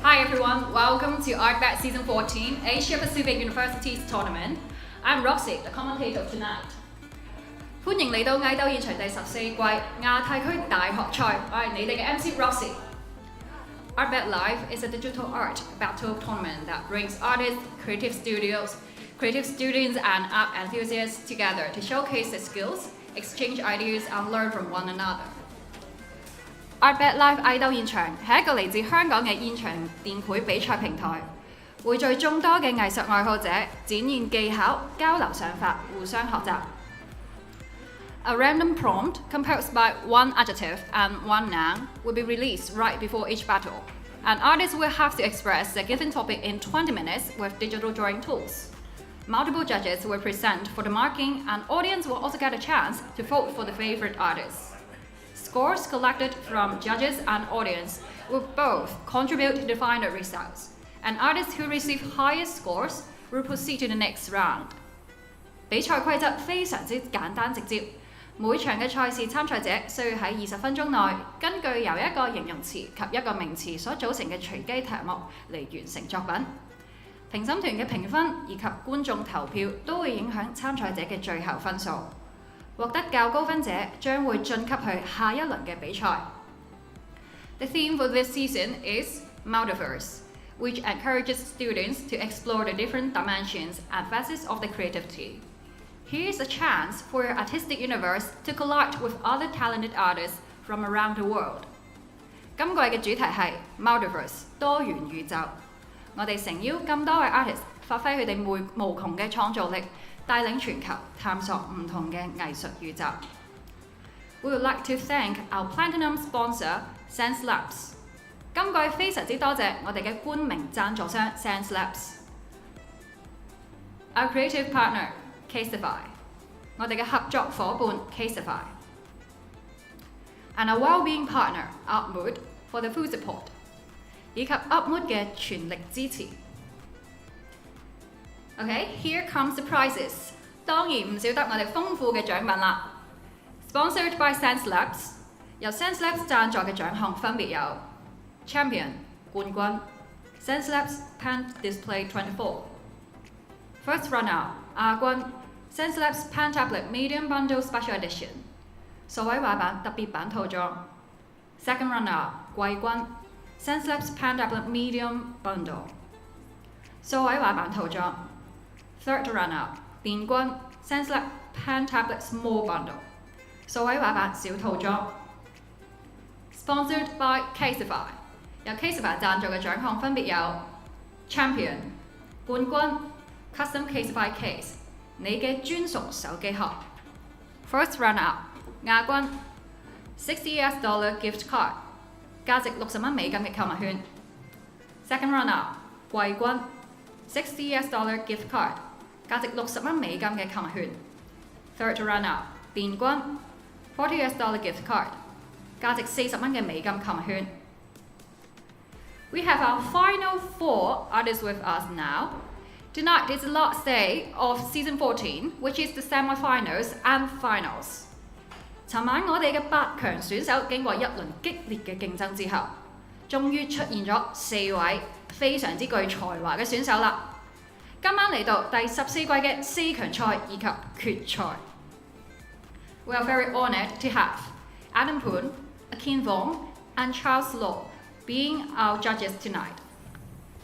Hi everyone, welcome to ARTBAT Season 14 Asia Pacific Universities Tournament. I'm Roxy, the commentator tonight. 歡迎嚟到藝鬥現場第14季亞太區大學賽，我係你哋嘅 MC Roxy. ARTBAT Live is a digital art battle tournament that brings artists, creative studios, creative students and art enthusiasts together to showcase their skills, exchange ideas and learn from one another.ARTBAT Live 藝鬥現場係一個嚟自香港嘅現場電繪比賽平台，匯聚眾多嘅藝術愛好者，展現技巧、交流想法、互相學習。A random prompt composed by one adjective and one noun will be released right before each battle, and artists will have to express the given topic in 20 minutes with digital drawing tools. Multiple judges will present for the marking, and audience will also get a chance to vote for the favorite artists.Scores collected from judges and audience will both contribute to the final results, and artists who receive highest scores will proceed to the next round. 比賽規則非常之簡單直接，每場嘅賽事參賽者需要喺20分鐘內，根據由一個形容詞及一個名詞所組成嘅隨機題目嚟完成作品。評審團嘅評分以及觀眾投票都會影響參賽者嘅最後分數。獲得較高分者將會晉級去下一輪嘅比賽。The theme for this season is Multiverse, which encourages students to explore the different dimensions and facets of their creativity. Here's a chance for your artistic universe to collide with other talented artists from around the world. 今季嘅主題係 Multiverse 多元宇宙。我哋誠邀咁多位 artist 發揮佢哋無窮嘅創造力。帶領全球探索唔同嘅藝術宇宙。We would like to thank our platinum sponsor, Sense Labs。今季非常之多謝我哋嘅冠名贊助商 Sense Labs。Our creative partner, Casetify。我哋嘅合作伙伴 Casetify。And our well-being partner, ARTBAT, for the full support。以及 ARTBAT 嘅全力支持。Okay, here comes the prizes。當然唔少得我哋豐富嘅獎品啦。Sponsored by Sense Labs， 由 Sense Labs 贊助嘅獎項分別有 Champion 冠軍 Sense Labs Pen Display 24 First Runner 亞軍 Sense Labs Pen Tablet Medium Bundle Special Edition 數位畫板特別版套裝 Second Runner 季軍 Sense Labs Pen Tablet Medium Bundle 數位畫板套裝 Third Runner 殿軍 Sense Labs Pen Tablet Small Bundle 數位畫板小套裝 Sponsored by Casetify， 由 Casetify 贊助嘅獎項分別有 Champion 冠軍 Custom Casetify Case 你嘅專屬手機殼 First Runner 亞軍 $60 Gift Card 價值60蚊美金嘅購物券 Second Runner 季軍 $60 Gift Card 價值60蚊美金嘅購物券 Third Runner 殿軍$40 Gift Card 價值40蚊嘅美金購物券 We have our final 4 artists with us now. Tonight is the last day of Season 14, which is the semi-finals and finals. 尋晚我哋嘅8強選手經過一輪激烈嘅競爭之後，終於出現咗4位非常之具才華嘅選手啦。今晚嚟到第14季嘅4強賽以及決賽。We are very honoured to have Adam Poon, Akin Vong, and Charles Law being our judges tonight.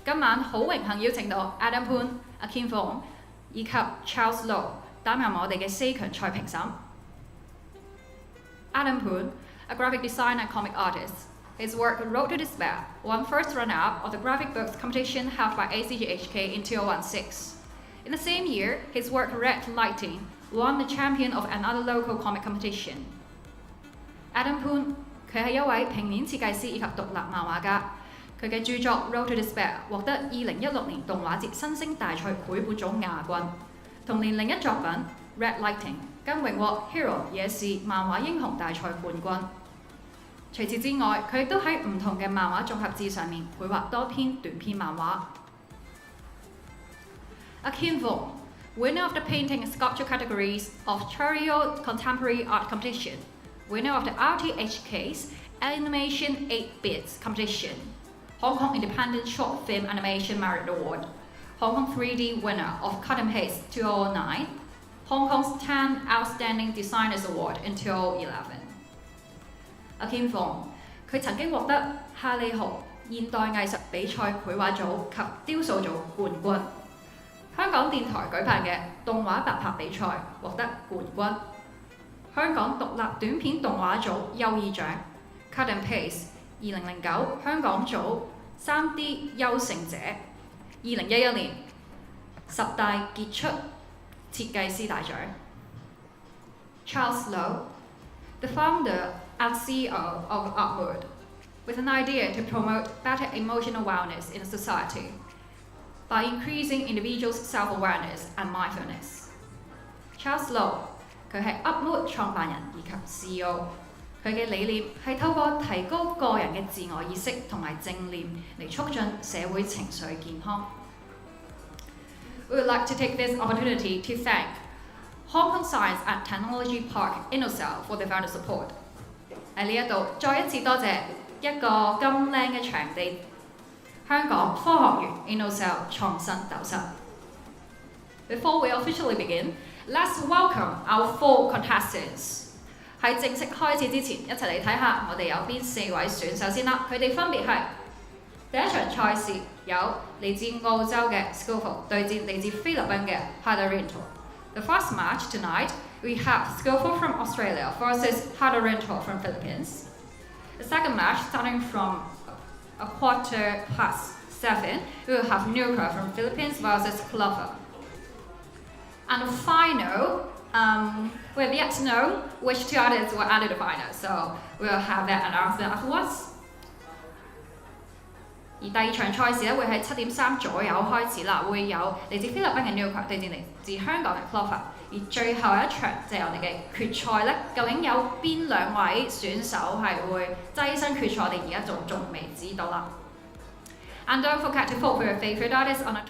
今晚好榮幸邀請到 Adam Poon、Akin Vong 以及 Charles Law 擔任我哋嘅4強賽評審。Adam Poon, a graphic designer and comic artist, his work Road to Despair won first runner-up of the graphic books competition held by ACGHK in 2016. In the same year, his work Red Lighting won the champion of another local comic competition. Adam Poon 佢係一位平面設計師以及獨立漫畫家。佢嘅著作《Road to Despair》獲得2016年動畫節新星大賽繪本組亞軍。同年另一作品《Red Lighting》更榮獲 Hero 野視漫畫英雄大賽冠軍。除此之外，佢亦都喺唔同嘅漫畫綜合誌上面繪畫多篇短篇漫畫。Akin Vong, winner of the painting and sculpture categories of Ontario Contemporary Art Competition, winner of the RTHK's Animation 8-Bits Competition, Hong Kong Independent Short Film Animation Merit Award, Hong Kong 3D winner of Cut and Paste 2009, Hong Kong's 10 Outstanding Designers Award in 2011。Akin Vong 佢曾經獲得哈利豪現代藝術比賽繪畫組及雕塑組冠軍。香港電台舉辦嘅動畫白拍比賽獲得冠軍。香港獨立短片動畫組優異獎 Cut and Paste 2009香港組 3D 優勝者2011年10大傑出設計師大獎 Charles Low, the founder and CEO of ARTBAT, with an idea to promote better emotional wellness in society by increasing individuals' self-awareness and mindfulness. Charles Low 佢係 ARTBAT 創辦人以及 CEO。佢嘅理念係透過提高個人嘅自我意識同埋正念嚟促進社會情緒健康。We would like to take this opportunity to thank Hong Kong Science and Technology Park InnoCell for their further support。喺呢一度再一次多謝一個咁靚嘅場地，香港科學園 InnoCell 創新斗室。Before we officially begin, let's welcome our 4 contestants。喺正式開始之前，一齊嚟睇下我哋有邊4位選手先啦。佢哋分別係第一場賽事有嚟自澳洲嘅 Skillful 對戰嚟自菲律賓嘅 Hadarinto。The first match tonight, we have Skillful from Australia versus Hadarinto from Philippines. The second match, starting from 7:15, we will have Nuka from Philippines versus Clover. And the final We have yet to know which two artists were added to the final, so we'll have that announcement afterwards. 而第二場賽事咧會喺7:3左右開始啦，會有嚟自菲律賓嘅 Nuka 對戰嚟自香港嘅 Clover， 而最後一場就係我哋嘅決賽咧，究竟有邊兩位選手係會躋身決賽，我哋而家仲未知道啦。And don't forget to vote for your favorite artist on our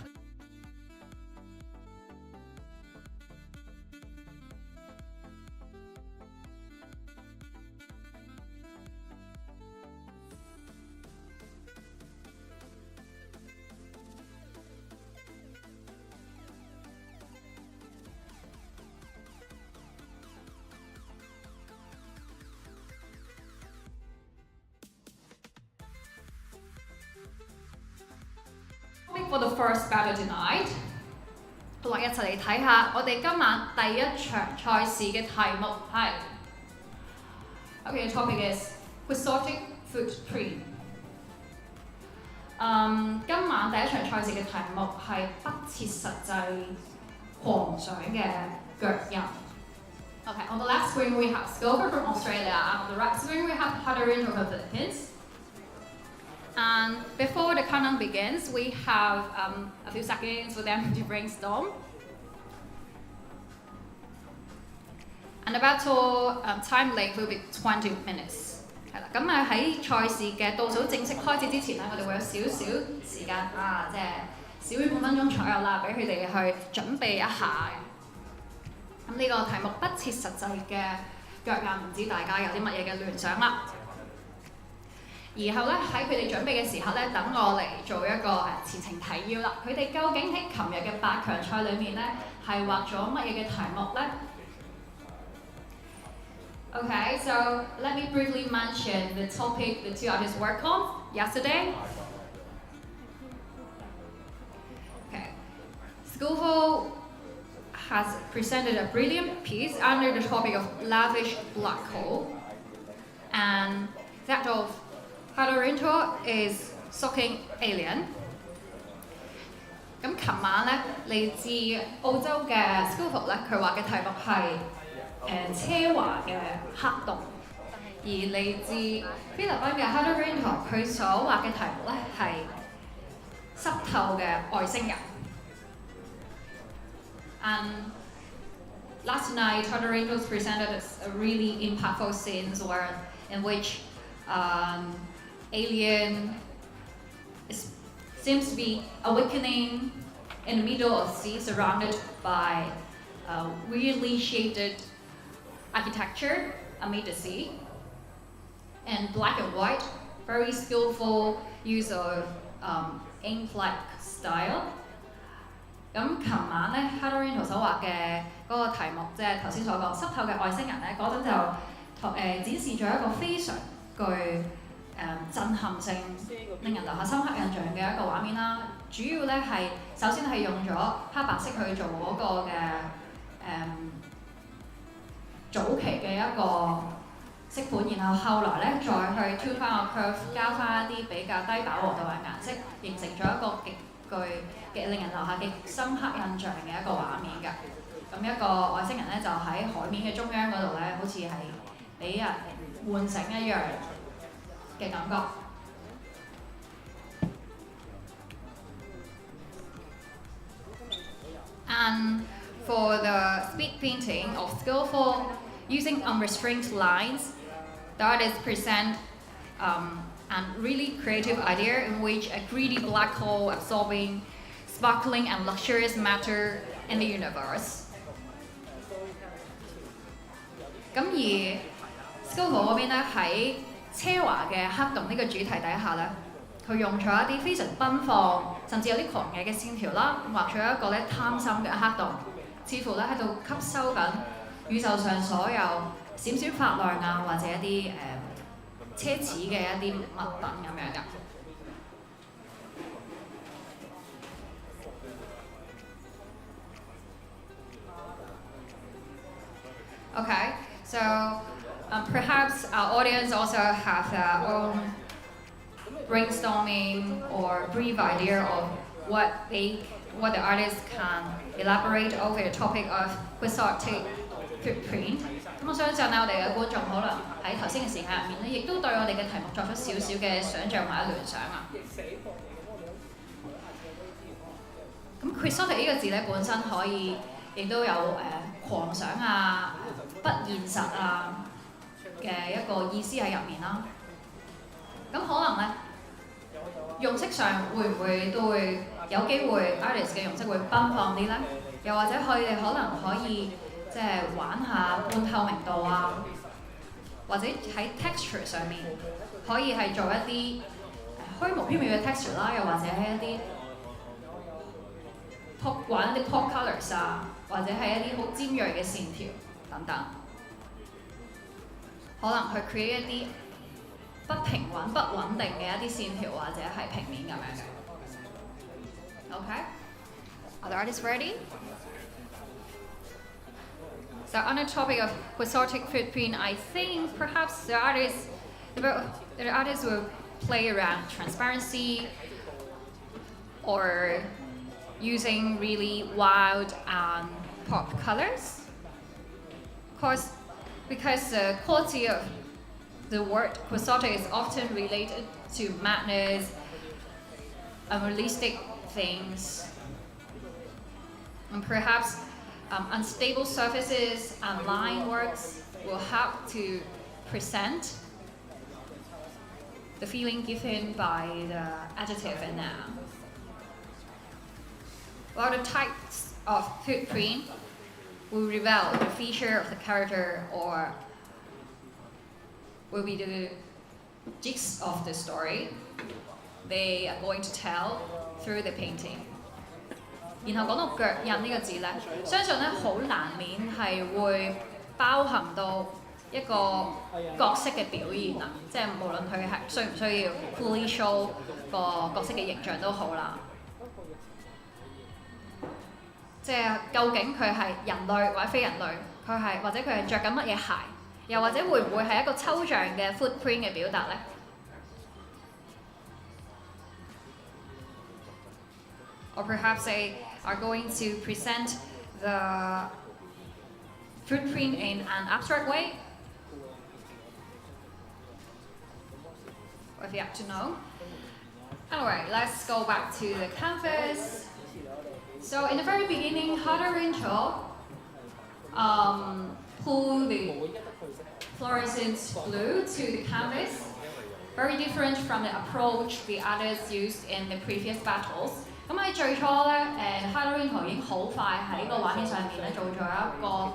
For the first battle tonight， 好啦，一齊嚟睇下我哋今晚第一場賽事嘅題目係。Okay, the topic is quixotic footprint。今晚第一場賽事嘅題目係不切實際狂想嘅腳印。Okay, on the left screen we have Scoper from Australia, and on the right screen we have Hadarin from the Philippines. And before the countdown begins, we have a few seconds for them to brainstorm. And the battle time length will be 20 minutes. 係啦，咁喺賽事嘅倒數正式開始之前咧，我哋會有少少時間即係少於5分鐘左右啦，俾佢哋去準備一下嘅。咁呢個題目不切實際嘅腳印，唔知大家有啲乜嘢嘅聯想啦。然後咧喺佢哋準備嘅時候咧，等我嚟做一個前情提要啦。佢哋究竟喺琴日嘅8強賽裏面咧，係畫咗乜嘢嘅題目咧 ？Okay, so let me briefly mention the topic the two artists worked on yesterday. Okay, Schoolful has presented a brilliant piece under the topic of lavish black hole, and that of Hadarinto is Sucking Alien。咁琴晚咧，嚟自澳洲嘅 Schoolful 咧，佢畫嘅題目係奢華嘅黑洞，而嚟自菲律賓嘅 Hadarinto 佢所畫嘅題目咧係濕透嘅外星人。And last night, Hadarinto presented a really impactful scenes in which alien seems to be awakening in the middle of the sea, surrounded by weirdly shaded architecture amid the sea, and black and white, very skillful use of ink-like style。咁琴晚咧 ，Hadarinto 所畫嘅嗰個題目，即係頭先所講濕透嘅外星人咧，嗰陣就展示咗一個非常具震撼性、令人留下深刻印象嘅一個畫面啦。主要咧係首先係用咗黑白色去做嗰個嘅早期嘅一個色盤，然後後來咧再去 tune 翻個 curve， 加翻一啲比較低飽和度嘅顏色，形成咗一個極具令人留下極深刻印象嘅一個畫面㗎。咁一個外星人咧就喺海面嘅中央嗰度咧，好似係俾人喚醒一樣嘅感覺。And for the speed painting of skillful using unrestrained lines, the artists present a really creative idea in which a greedy black hole absorbing sparkling and luxurious matter in the universe。咁而 skillful 嗰邊咧喺奢華嘅黑洞呢個主題底下咧，佢用咗一啲非常奔放，甚至有啲狂野嘅線條啦，畫咗一個咧貪心嘅黑洞，似乎咧喺度吸收緊宇宙上所有閃閃發亮啊，或者一啲奢侈嘅一啲物品咁樣㗎。Okay, so perhaps our audience also have their own brainstorming or brief idea of what the artist can elaborate over the topic of quixotic footprint。咁我相信咧，我哋嘅觀眾可能喺頭先嘅時間入面咧，亦都對我哋嘅題目作出少少嘅想像或者聯想啊。咁 quixotic 呢個字咧本身可以亦都有狂想啊、不現實啊嘅一個意思喺入面啦。咁可能咧用色上會唔會都會有機會 artist 嘅用色會奔放啲咧？又或者佢哋可能可以即係玩下半透明度啊，或者喺 texture 上面可以係做一啲虛無縹緲嘅 texture 啦，又或者係一啲玩一啲 pop colours 啊，或者係一啲好尖鋭嘅線條等等，可能去 create 一啲不平穩、不穩定嘅一啲線條或者係平面咁樣嘅。Okay? Are the artists ready? So on the topic of quixotic footprint, I think perhaps the artists will play around transparency or using really wild and pop colors. Because the quality of the word quixotic is often related to madness, unrealistic things, and perhaps unstable surfaces and line works will help to present the feeling given by the adjective and noun. While the types of footprint will reveal the feature of the character or will be the gist of the story, they are going to tell through the painting. 然後講到腳印呢個字咧，相信咧好難免係會包含到一個角色嘅表現啊，即係無論佢係需唔需要 fully show 個角色嘅形象都好啦。即係究竟佢係人類或者非人類，佢係或者佢係着緊乜嘢鞋，又或者會唔會係一個抽象嘅 footprint 嘅表達咧？ Or perhaps they are going to present the footprint in an abstract way? If you have to know. Anyway, let's go back to the canvas. So in the very beginning, Hadarincho pulled the fluorescent blue to the canvas, very different from the approach the others used in the previous battles. 咁喺最初咧，Hadarincho 已經好快喺個畫面上面咧做咗一個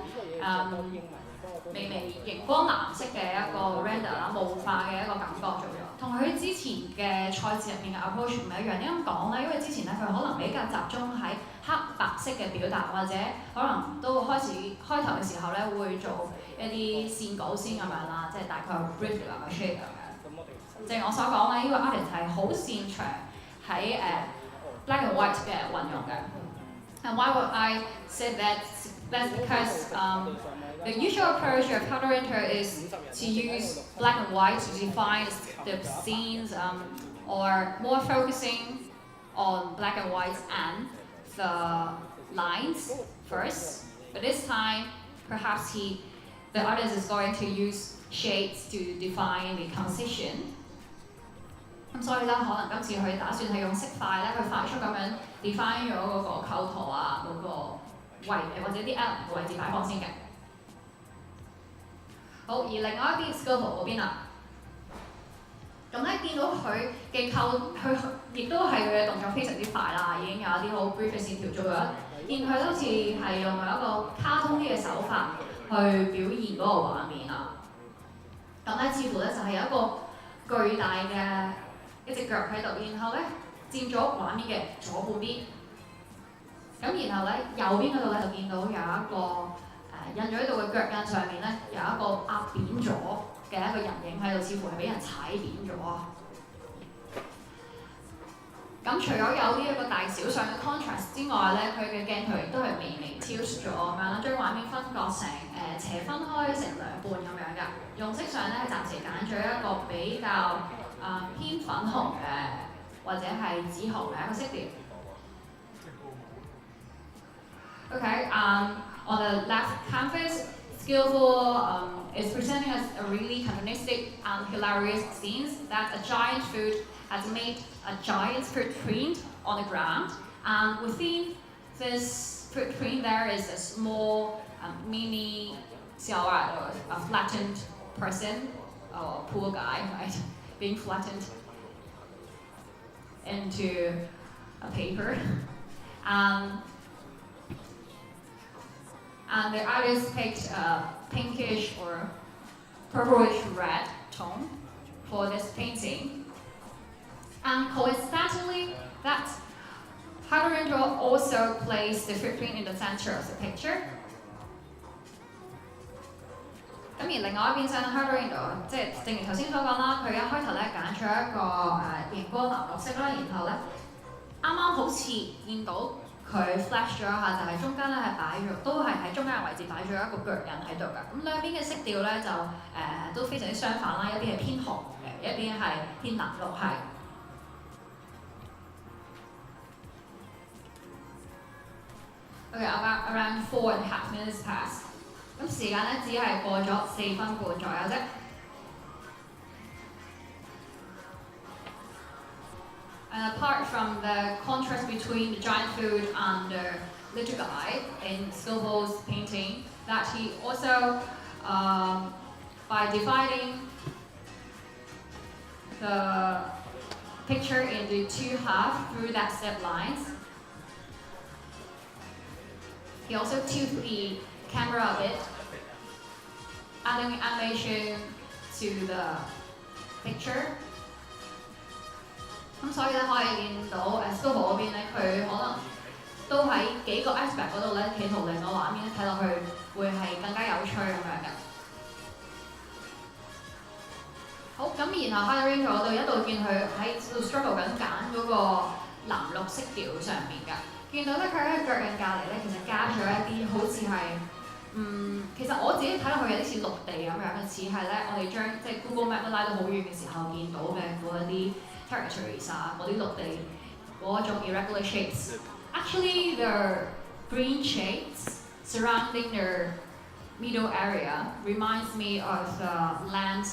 微微熒光藍色嘅一個 render 啦，霧化嘅一個感覺做咗，同佢之前嘅賽事入面嘅 approach 唔一樣。點咁講咧？因為之前咧佢可能比較集中喺黑白色嘅表達，或者可能都開頭嘅時候咧會做一啲線稿先咁樣啦，即係大概 brief 同埋 shape 咁樣。正如我所講咧，呢個 artist 係好擅長喺black and white 嘅運用嘅。And why would I say that? That's because the usual approach of Hadarincho is to use black and white to define the scenes, or more focusing on black and white and the lines first. But this time, perhaps the artist is going to use shades to define the composition. 咁所以咧，可能今次佢打算係用色塊咧，去快速咁樣 define 咗嗰個構圖啊，嗰個位或者啲 element 嘅位置擺放先嘅。好，而另外一邊 sculpture 嗰邊啦，咁咧見到佢嘅佢亦都係佢嘅動作非常之快啦，已經有一啲好 brief 嘅線條做咗，見佢好似係用一個卡通啲嘅手法去表現嗰個畫面啊。咁咧似乎咧就係有一個巨大嘅一隻腳喺度，然後咧佔咗畫面嘅左半邊。咁然後咧右邊嗰度咧就見到有一個印咗喺度嘅腳印上面咧有一個壓扁咗嘅一個人影喺度，似乎係俾人踩扁咗啊！咁除咗有呢一個大小上嘅 contrast 之外咧，佢嘅鏡頭亦都係微微 tilt 咗咁樣啦，將畫面分割成斜分開成兩半咁樣㗎。用色上咧暫時揀咗一個比較偏粉紅嘅或者係紫紅嘅一個色調。Okay, on the left canvas, skillful, is presenting us a really cartoonistic and hilarious scenes that a giant foot has made a giant footprint on the ground, and within this footprint there is a small mini xiao'ai, or a flattened person, or poor guy, right, being flattened into a paper. And the artist picked a pinkish or purplish red tone for this painting. And coincidentally, that Haruindra also placed the footprint in the center of the picture. 咁而另外一邊廂 Haruindra 即係正如頭先所講啦，佢一開頭咧揀咗一個熒光藍綠色啦，然後咧啱啱好似見到佢 flash 咗一下，就係中間咧係擺咗，都係喺中間嘅位置擺咗一個腳印喺度㗎。咁兩邊嘅色調咧就都非常之相反啦，一邊係偏紅嘅，一邊係偏藍綠係。Okay, around 4.5 minutes passed. 咁時間咧只係過咗4分半左右啫。And apart from the contrast between the giant foot and the little guy in Scoville's painting, that he also, by dividing the picture into two halves through that step lines, he also tilted the camera a bit, adding animation to the picture. 咁所以咧可以見到Scoville 嗰邊咧，佢可能都喺幾個 aspect 嗰度咧，企圖令個畫面睇落去會係更加有趣咁樣嘅。好，咁然後 Haruindra 嗰度一度見佢喺度 struggle 緊揀嗰個藍綠色調上面㗎。見到咧佢喺腳印隔離咧，其實加咗一啲好似係其實我自己睇落去有啲似陸地咁樣嘅，似係咧我哋將即係 Google Map 拉到好遠嘅時候見到嘅嗰一啲 territories 啊，嗰啲陸地嗰種 irregular shapes. Actually, the green shades surrounding the middle area reminds me of the land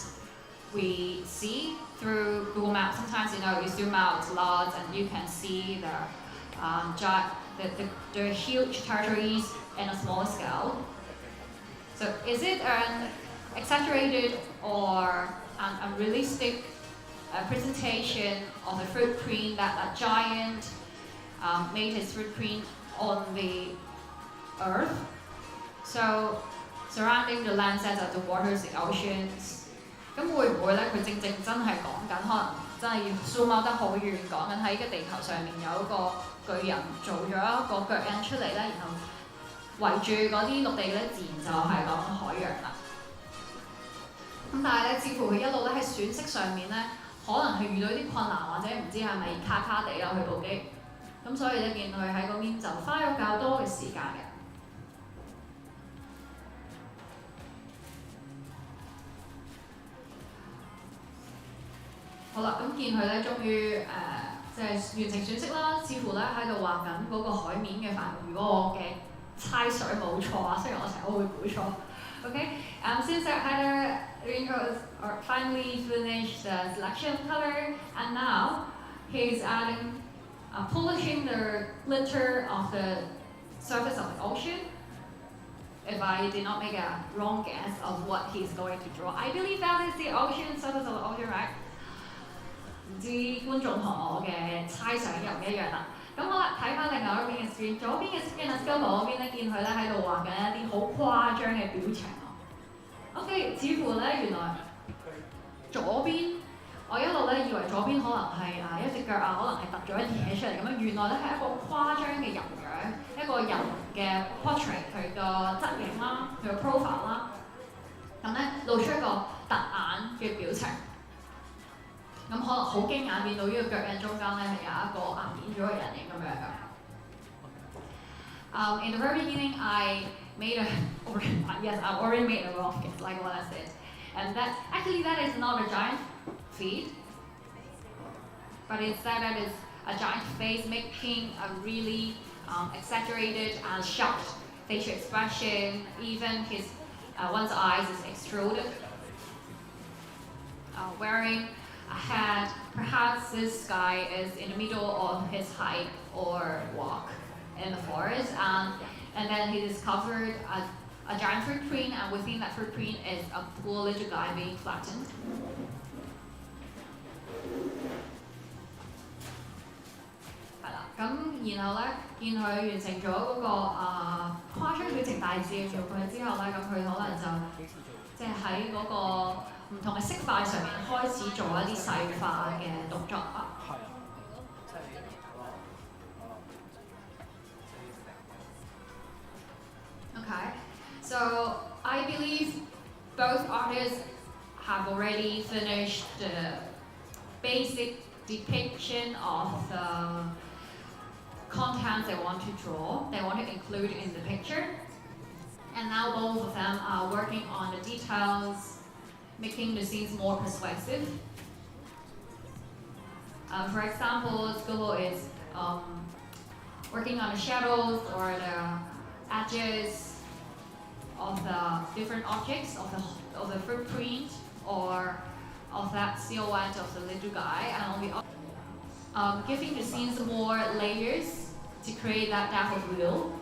we see through Google Maps. Sometimes you zoom out lots and you can see the huge territories in a small scale. So is it an exaggerated or an unrealistic presentation of the footprint that a giant made his footprint on the earth? So surrounding the landscape of the waters, the oceans. 咁會唔會咧？佢正真係講緊，可能真係要 zoom out 得好遠，講緊喺個地球上面有一個巨人做咗一個腳印出嚟咧，然後圍住嗰啲陸地咧，自然就係講海洋啦。咁但係咧，似乎佢一路咧喺選色上面咧，可能係遇到啲困難，或者唔知係咪卡卡地啦去部機，咁所以咧見佢喺嗰邊就花咗較多嘅時間嘅。好啦，咁見佢咧，終於即係完成選色啦，似乎咧喺度畫緊嗰個海面嘅範圍。如果我嘅猜想冇錯啊，雖然我成日都會估錯。Okay, since Haruindra finally finished the selection of color, and now he's adding, polishing the glitter of the surface of the ocean. If I did not make a wrong guess of what he's going to draw, I believe that is the ocean, surface of the ocean, right? 唔知觀眾同我嘅猜想又唔一樣啦。咁好啦，睇翻另外一邊嘅 screen， 左邊嘅 screen Scoville 嗰邊咧，見佢咧喺度畫緊一啲好誇張嘅表情喎。OK， 似乎咧原來左邊我一路咧以為左邊可能係一隻腳可能係突咗一啲嘢出嚟咁樣，原來咧係一個誇張嘅人樣，一個人嘅 portrait 佢個側影啦，佢個 profile 啦，咁咧露出一個突眼嘅表情。咁可能好驚訝見到呢個腳印中間咧係有一個硬咗嘅人影咁樣㗎。In the very beginning, I already made a wrong guess, like what I said, and that is not a giant feet, but instead that is a giant face making a really exaggerated and shocked facial expression. Even his one's eyes is extruded, wearing a hat. Perhaps this guy is in the middle of his hike or walk in the forest, and then he discovered a giant footprint, and within that footprint is a poor little guy being flattened. 係啦，咁然後咧，見佢完成咗嗰、個誇張表情大致嘅做佢之後咧，咁佢可能就即係喺嗰個唔同嘅色塊上面開始做一啲細化嘅動作啊。Okay, so I believe both artists have already finished the basic depiction of the content they want to draw, they want to include in the picture. And now both of them are working on the details, making the scenes more persuasive. For example, Scribble is working on the shadows or the edges of the different objects, of the footprint or of that silhouette of the little guy, and on the giving the scenes more layers to create that depth of view.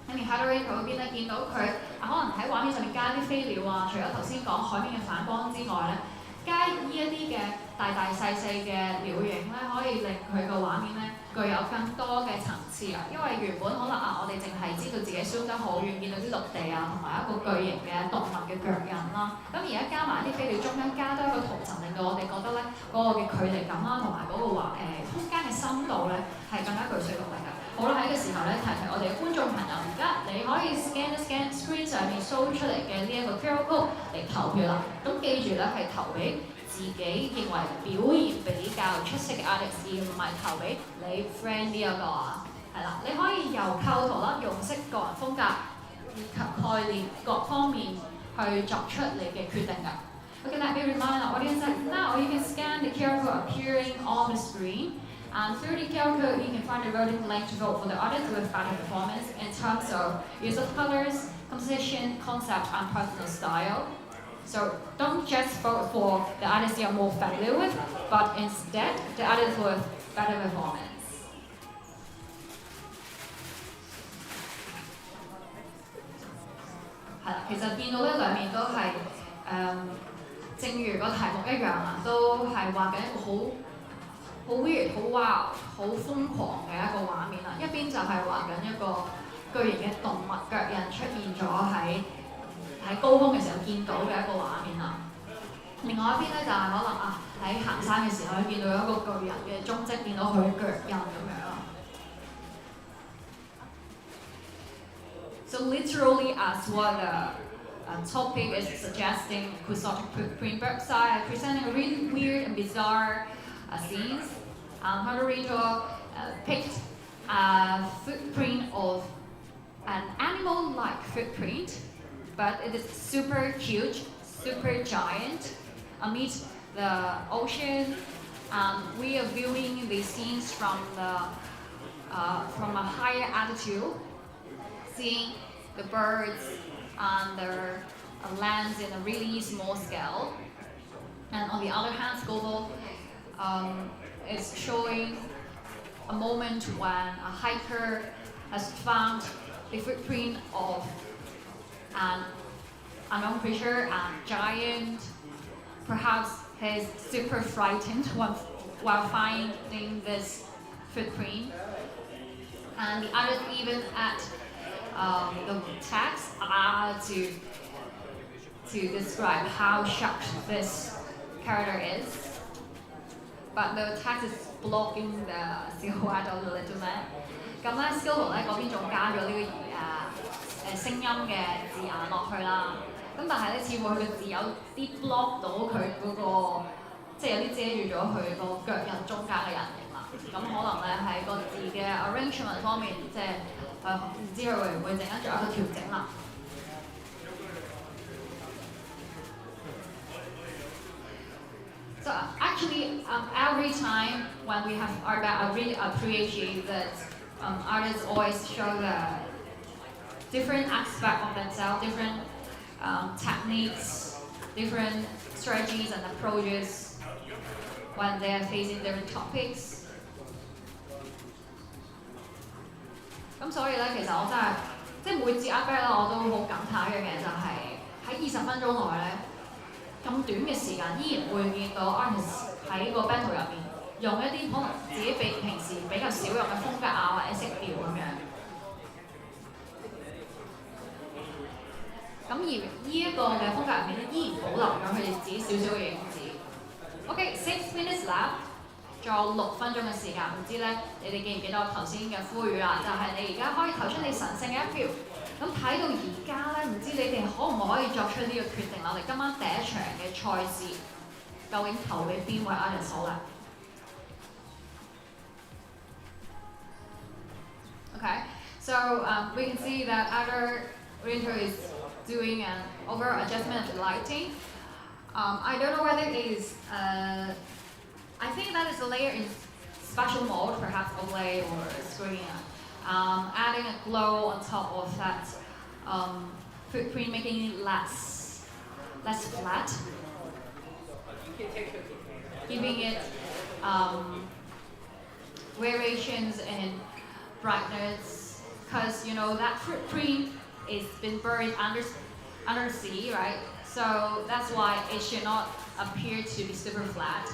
咁而喺 Harry 嗰邊咧，見到佢可能喺畫面上面加啲飛鳥啊，除咗頭先講海面嘅反光之外咧，加依一啲嘅大大細細嘅鳥影咧，可以令佢個畫面咧具有更多嘅層次啊。因為原本可能我哋淨係知道自己 zoom 得好遠，見到啲陸地啊，同埋一個巨型嘅動物嘅腳印啦。咁而家加埋啲飛鳥，中間加多一個圖層，令到我哋覺得咧嗰個嘅距離感啦，同埋嗰個空間嘅深度咧係更加具說服力㗎。好啦，喺呢個時候咧，提我哋嘅觀眾朋友，而家你可以 scan screen 上面 show 出嚟嘅呢一個 QR code 嚟投票啦。咁記住咧，係投俾自己認為表現比較出色嘅 artist， 而唔係投俾你 friend 呢一個啊。係啦，你可以由構圖啦、用色、個人風格以及概念各方面去作出你嘅決定㗎。Okay, let me remind our audience that now you can scan the QR code appearing on the screen. And through the QR code, you can find the voting link to vote for the artist with better performance in terms of use of colors, composition, concept, and personal style. So don't just vote for the artist you're more familiar with, but instead the artist with better performance. 係啦，其實見到咧兩面都係正如個題目一樣啊，都係畫緊一個好 weird、好 wow、好瘋狂嘅一個畫面啦。一邊就係畫緊一個巨型嘅動物腳印出現咗喺高空嘅時候見到嘅一個畫面啦。另外一邊咧就係可能喺行山嘅時候見到一個巨人嘅蹤跡，見到佢腳印咁樣啦。So literally as what the topic is suggesting, quixotic footprint books are presenting a really weird and bizarre scenes. Haruito picked a footprint of an animal-like footprint, but it is super huge, super giant, amid the ocean. We are viewing the scenes from a higher altitude, seeing the birds and their lands in a really small scale. And on the other hand, Scoble is showing a moment when a hiker has found the footprint of an unknown creature, a giant. Perhaps he's super frightened while finding this footprint. And the others even add the text to describe how shocked this character is. But the text is blocking the silhouette of the little man. 咁咧 Scribble 咧嗰邊仲加咗呢個聲音嘅字眼落去啦。咁但係咧，似乎佢嘅字有啲 block 到佢嗰個，即係有啲遮住咗佢個腳印中間嘅人形啦。咁可能咧喺個字嘅 arrangement 方面，即係唔知佢會唔會陣間做一個調整啦。So actually, every time when we have ARTBAT, I really appreciate that artists always show the different aspect of themselves, different techniques, different strategies and approaches when they are facing different topics。咁所以咧，其實我真係即係每節 ARTBAT 我都好感嘆一樣嘢，就係喺20分鐘內咧，咁短嘅時間依然會見到 artist 喺個 battle 入面用一啲可能自己平時比較少用嘅風格啊，或者色調咁樣。咁而呢一個嘅風格入面咧，依然保留咗佢哋自己少少嘅影子。OK，6 minutes left， 仲有6分鐘嘅時間，唔知咧你哋記唔記得我頭先嘅呼籲啦？就係你而家可以投出你神聖嘅一票。咁睇到而家咧，唔知你哋可唔可以作出呢個決定啦？我哋今晚第一場嘅賽事，究竟投俾邊位 artist 好咧 ？Okay, so we can see that after Winter is doing an overall adjustment of the lighting. I don't know whether it is, I think that is a layer in special mode, perhaps overlay or screen, adding a glow on top of that footprint, making it less flat, giving it variations in brightness, because you know that footprint is been buried under the sea, right? So that's why it should not appear to be super flat.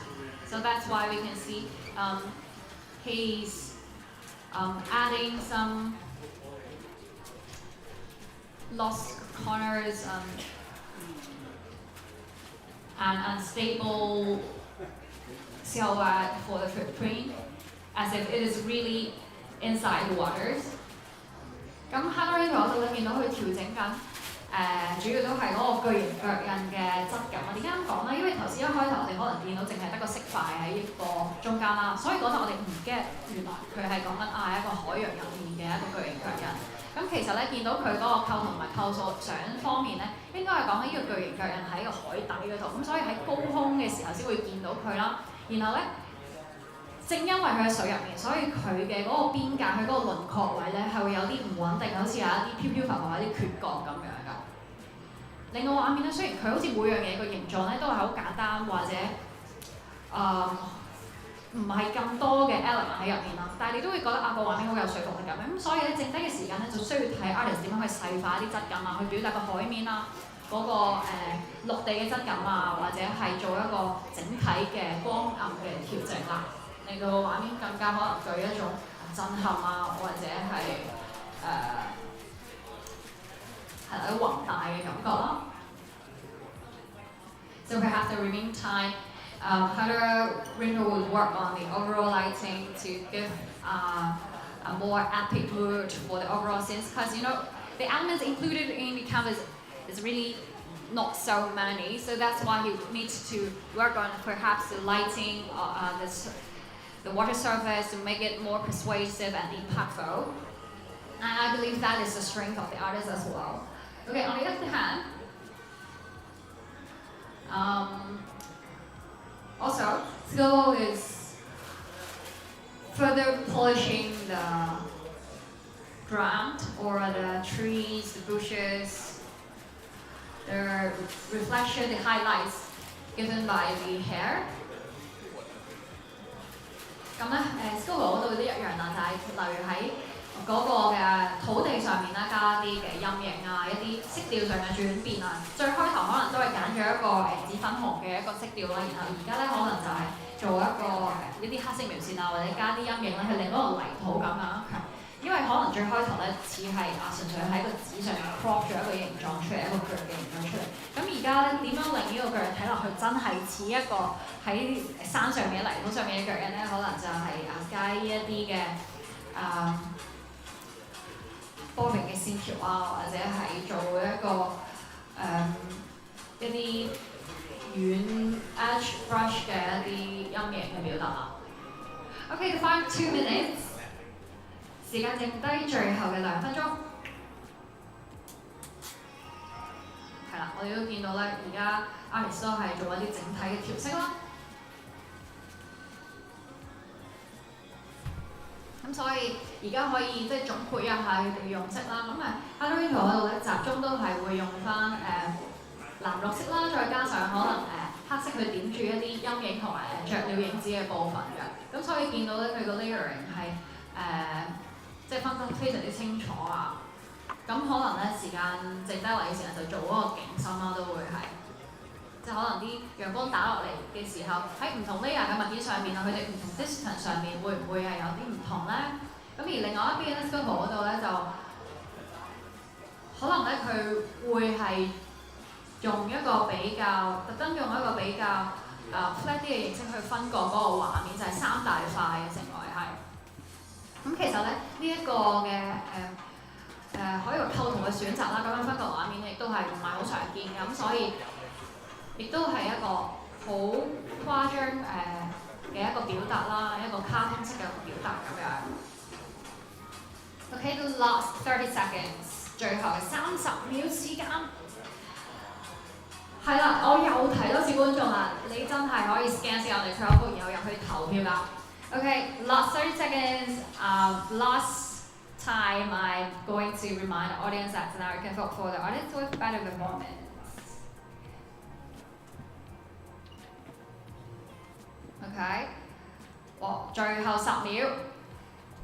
So that's why we can see he's adding some lost corners and unstable silhouette for the footprint, as if it is really inside the waters. 咁 Hardware 嗰度咧，見到佢調整緊，主要都係嗰個巨型腳印嘅質感啊。點解咁講咧？因為頭先一開頭我哋可能見到淨係得個色塊喺個中間啦，所以嗰陣我哋唔 get 原來佢係講緊一個海洋入面嘅一個巨型腳印。咁其實咧見到佢嗰個構圖同埋構塑相方面咧，應該係講緊呢個巨型腳印喺個海底嗰度，咁所以喺高空嘅時候先會見到佢啦。然後咧。正因為佢喺水入面，所以佢嘅嗰個邊界，佢嗰個輪廓位咧係會有啲唔穩定，好似有一啲飄飄浮浮、有啲缺角咁樣㗎。另外畫面咧，雖然佢好似每樣嘢個形狀咧都係好簡單，或者唔係咁多嘅 element 喺入面啦，但係你都會覺得個畫面好有說服力咁。咁所以咧，剩低嘅時間咧就需要睇 artist 點樣去細化啲質感啊，去表達個海面啊。嗰個陸地嘅質感啊，或者係做一個整體嘅光暗嘅調整啦，令到個畫面更加可能具一種震撼啊，或者係係一個宏大嘅感覺啦。So perhaps the remaining time, Hunter Winter will work on the overall lighting to give a more epic mood for the overall scenes, because you know the elements included in the canvas is really not so many, so that's why he needs to work on perhaps the lighting, the water surface to make it more persuasive and impactful. And I believe that is the strength of the artist as well. Okay, on the other hand, also skill is further polishing the ground or the trees, the bushes, the reflection, the highlights given by the hair. 咁咧，Sculpture 嗰度都一樣啦，就係例如喺嗰個嘅土地上面啦，加啲嘅陰影啊，一啲色調上嘅轉變啊。最開頭可能都係揀咗一個紫粉紅嘅一個色調啦，然後而家咧可能就係做一啲黑色描線啊，或者加啲陰影咧，去令嗰個泥土感更加強。因為可能最開頭咧似係純粹喺個紙上面 crop 咗一個形狀出嚟，一個腳嘅形狀出嚟。咁而家咧點樣令呢個腳印睇落去真係似一個喺山上面、泥土上面嘅腳印咧？可能就係加一啲嘅波形嘅線條啊，或者係做一個一啲軟 edge brush 嘅一啲陰影嘅表達啦。Okay, the final 2 minutes。時間剩低最後嘅2分鐘，係啦，我哋都見到咧，而家 artist 都係做一啲整體嘅調色啦。咁所以而家可以即係總括一下佢哋嘅用色啦。咁Halloween 圖嗰度咧集中都係會用翻藍綠色啦，再加上可能黑色去點住一啲陰影同埋雀鳥影子嘅部分嘅。咁所以見到咧佢個 layering 係即係分得非常之清楚啊。咁可能咧時間剩低落嘅時間就做嗰個景深啦，都會係。即係可能啲陽光打落嚟嘅時候，喺唔同 layer 嘅物件上面啊，佢哋唔同 distance 上面會唔會係有啲唔同咧？咁而另外一邊咧 sculpture 嗰度咧就可能咧佢會係用一個比較特登用一個比較flat 啲嘅形式去分割嗰個畫面，就係3大塊嘅成為係。咁其實咧呢一個嘅可以話構圖嘅選擇啦，咁樣分割畫面亦都係唔係好常見嘅，咁所以亦都係一個好誇張嘅一個表達啦，一個卡通式嘅表達咁樣。Okay, the last 30 seconds， 最後30秒時間。係啦，我又提多次觀眾啦，你真係可以 scan 先我哋 QR code，然後入去投票㗎。Okay, last 30 seconds. Last time I'm going to remind the audience that now you can vote for the audience with better performance. OK， 最後10秒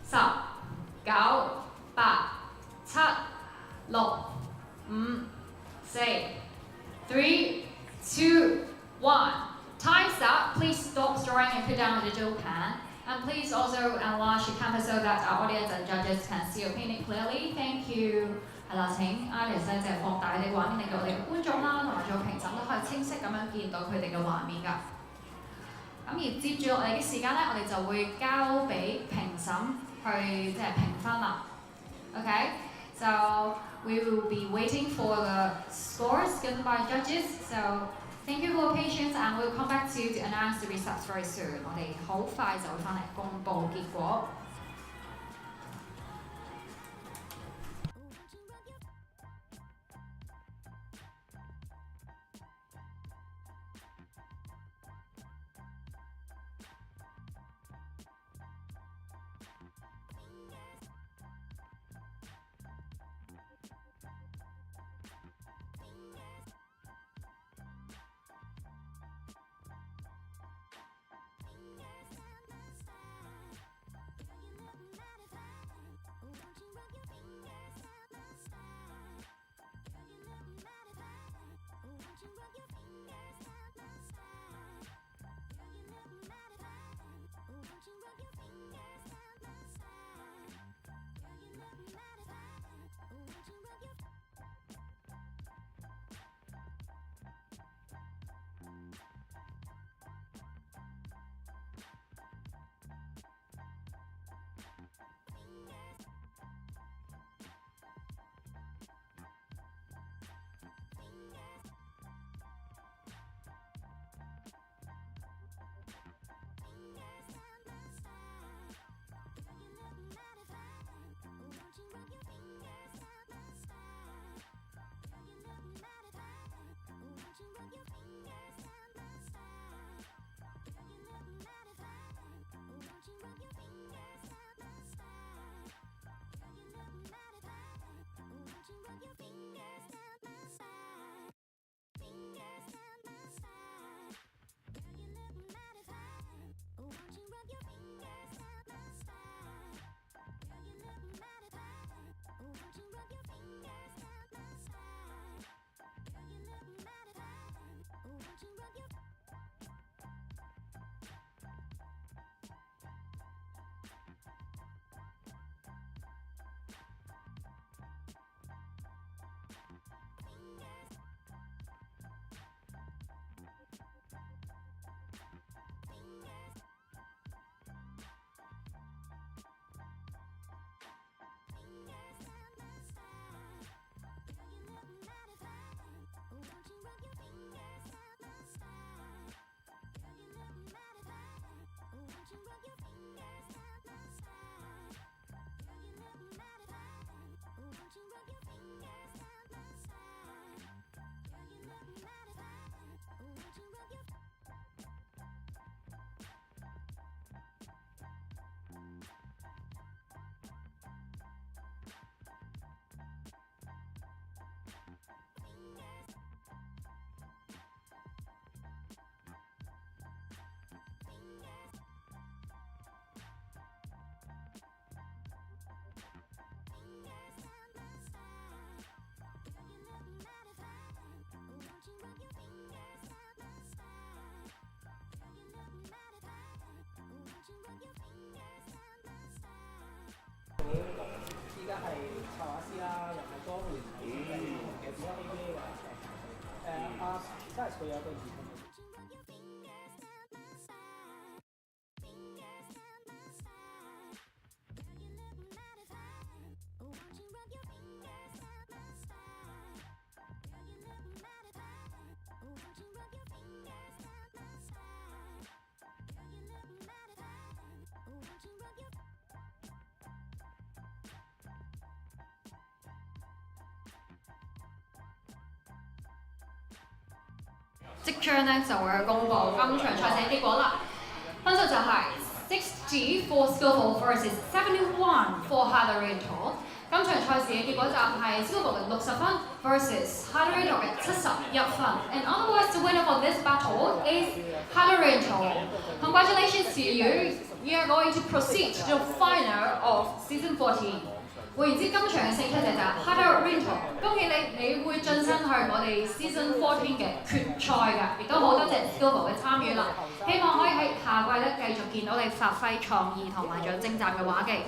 ，10、9、8、7、6、5、4、3、2、1。Time's up. Please stop drawing and put down the digital pen. And please also enlarge the canvas so that our audience and judges can see your painting clearly. Thank you. 係啦，請 Alice 咧就係放大你嘅畫面，令到我哋嘅觀眾啦同埋做評審都可以清晰咁樣見到佢哋嘅畫面㗎。咁而接住落嚟嘅時間咧，我哋就會交俾評審去即係評分啦。Okay, so we will be waiting for the scores given by judges. So thank you for your patience, and we'll come back to you to announce the results very soon. 我哋好快就會翻嚟公佈結果。插畫師啦，又係江湖嘅其他 ABA 嘅阿 Size 佢有個兒童。即將咧就會去公佈今場賽事嘅結果啦。分數就係60 for Skillful versus 71 for Harder-Rental。今場賽事嘅結果就係 Skillful 嘅60分 versus Harder-Rental 嘅71分。And otherwise, the winner for this battle is Harder-Rental. Congratulations to you. You are going to proceed to the final of season 14. 換言之，今場嘅勝出者就係 ARTBAT， 恭喜你，你會晉身去我哋 Season 14嘅決賽㗎，亦都好多謝 Skillful 嘅參與啦。希望可以喺下季咧繼續見到你發揮創意同埋仲有精湛嘅畫技。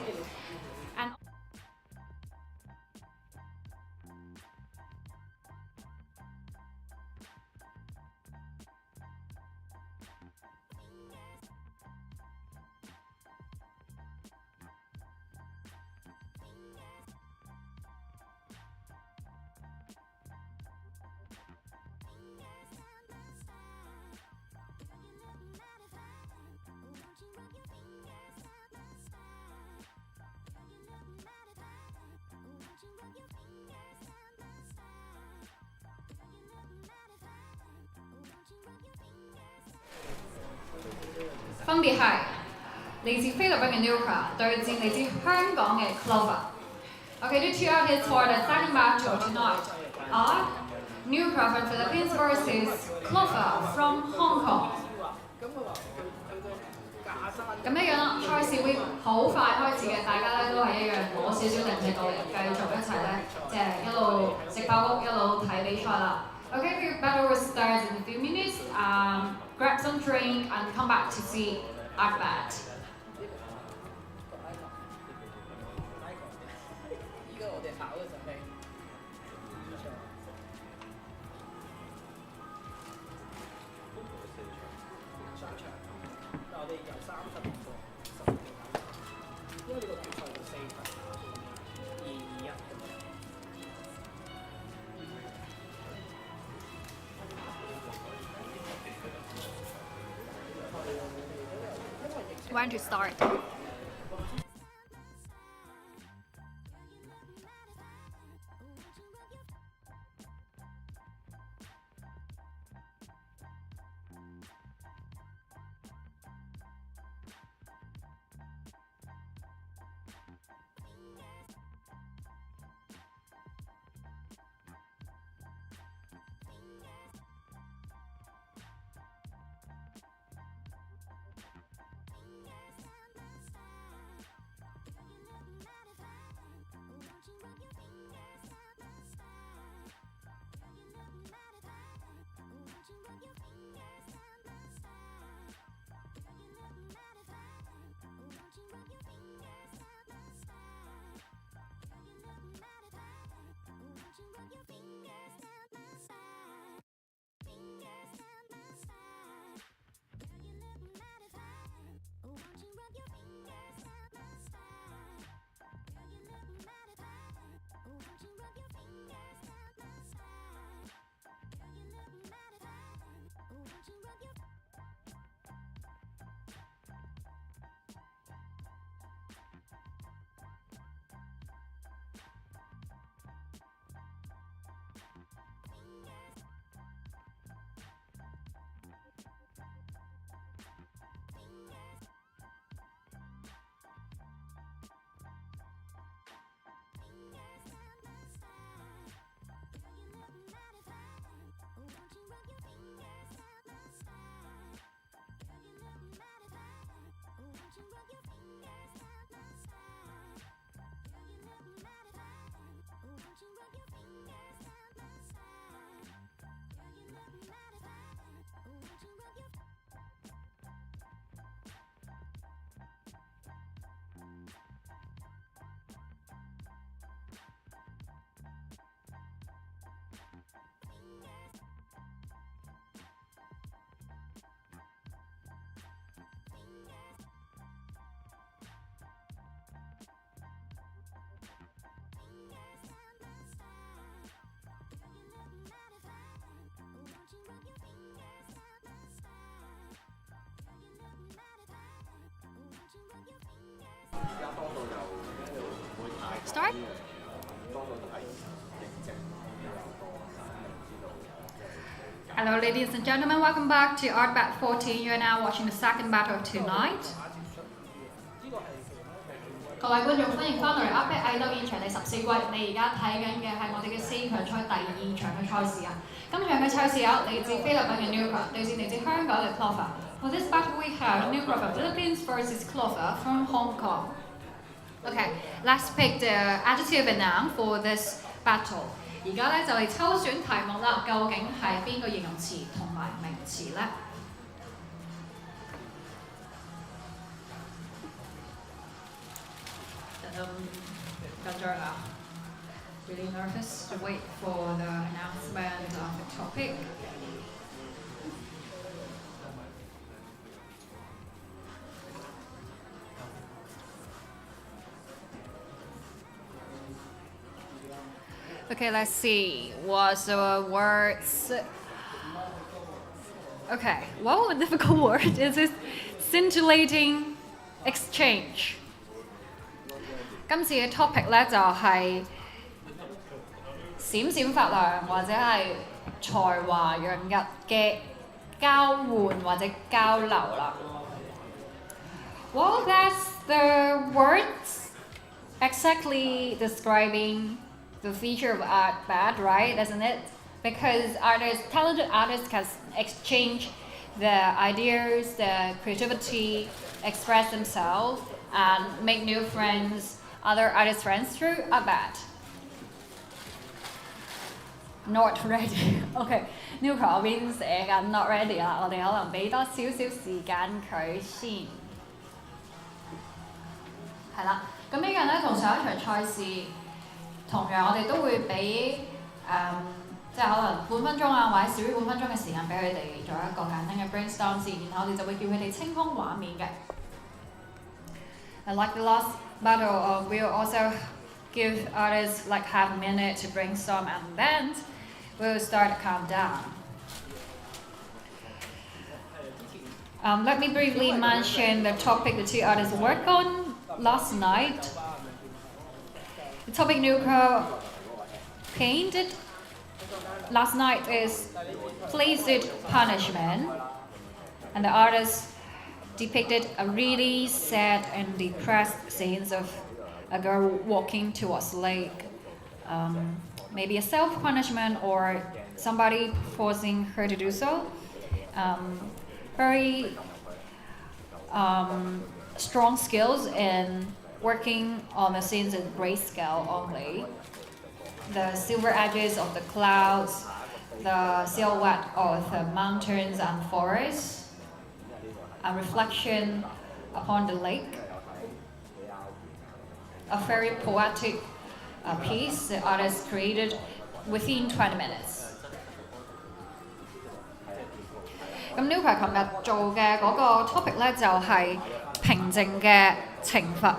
分別係嚟自菲律賓嘅 Nuka 對戰嚟自香港嘅 Clover。Okay, the two artists for the second battle tonight are Nuka from Philippines versus Clover from Hong Kong。咁一樣啦，賽事會好快開始嘅，大家咧都係一樣攞少少零食過嚟，繼續一齊咧，即係一路食爆谷一路睇比賽啦。Okay, your battle will start in a few minutes. Grab some drink and come back to see ARTBAT. 依家我哋考嘅就係上場，但我哋由30個10個，因為呢個決賽有4場，2-2-1咁樣。When to start? start. Hello ladies and gentlemen, welcome back to ARTBAT 14. You are now watching the second battle of tonight. 各位觀眾，歡迎翻到嚟 ARTBAT 藝鬥現場第14季。你而家睇緊嘅係我哋嘅4強賽第2場嘅賽事啊。今場嘅賽事有嚟自菲律賓嘅 Nuka 對戰嚟自香港嘅 Clover。For this battle we have Nuka from Philippines versus Clover from Hong Kong. Okay, let's pick the adjective and noun for this battle. 而家咧就嚟抽選題目啦，究竟係邊個形容詞同埋名詞咧？緊張啊 ！Really nervous to wait for the announcement of the topic. Okay, let's see. What's the words? Okay, well, a difficult word is this scintillating exchange. 今次嘅 topic 咧就係閃閃發亮或者係才華洋溢嘅交換或者交流啦。Well, that's the words exactly describing the feature of ARTBAT, right? Isn't it? Because talented artists can exchange their ideas, their creativity, express themselves, and make new friends, other artist friends through ARTBAT. Not ready. Okay, Nuka 嗰邊寫緊 not ready 啦，我哋可能俾多少少時間佢先。係啦，咁呢樣咧同上一場賽事。同樣我哋都會俾即係可能半分鐘啊，或者少於半分鐘嘅時間俾佢哋做一個簡單嘅 brainstorm 先，然後我哋就會叫佢哋清空畫面嘅。And like the last battle, we'll also give artists like half a minute to brainstorm, and then we'll start a countdown. Let me briefly mention the topic the two artists worked on last night. The topic Nuka painted last night is placid punishment, and the artist depicted a really sad and depressed scenes of a girl walking towards the lake. Maybe a self-punishment or somebody forcing her to do so. Very strong skills in working on the scenes in grayscale only. The silver edges of the clouds, the silhouette of the mountains and forests, a reflection upon the lake. A very poetic piece the artist created within 20 minutes. 咁 Nuka 琴日做嘅嗰個 topic 咧就係平靜嘅懲罰。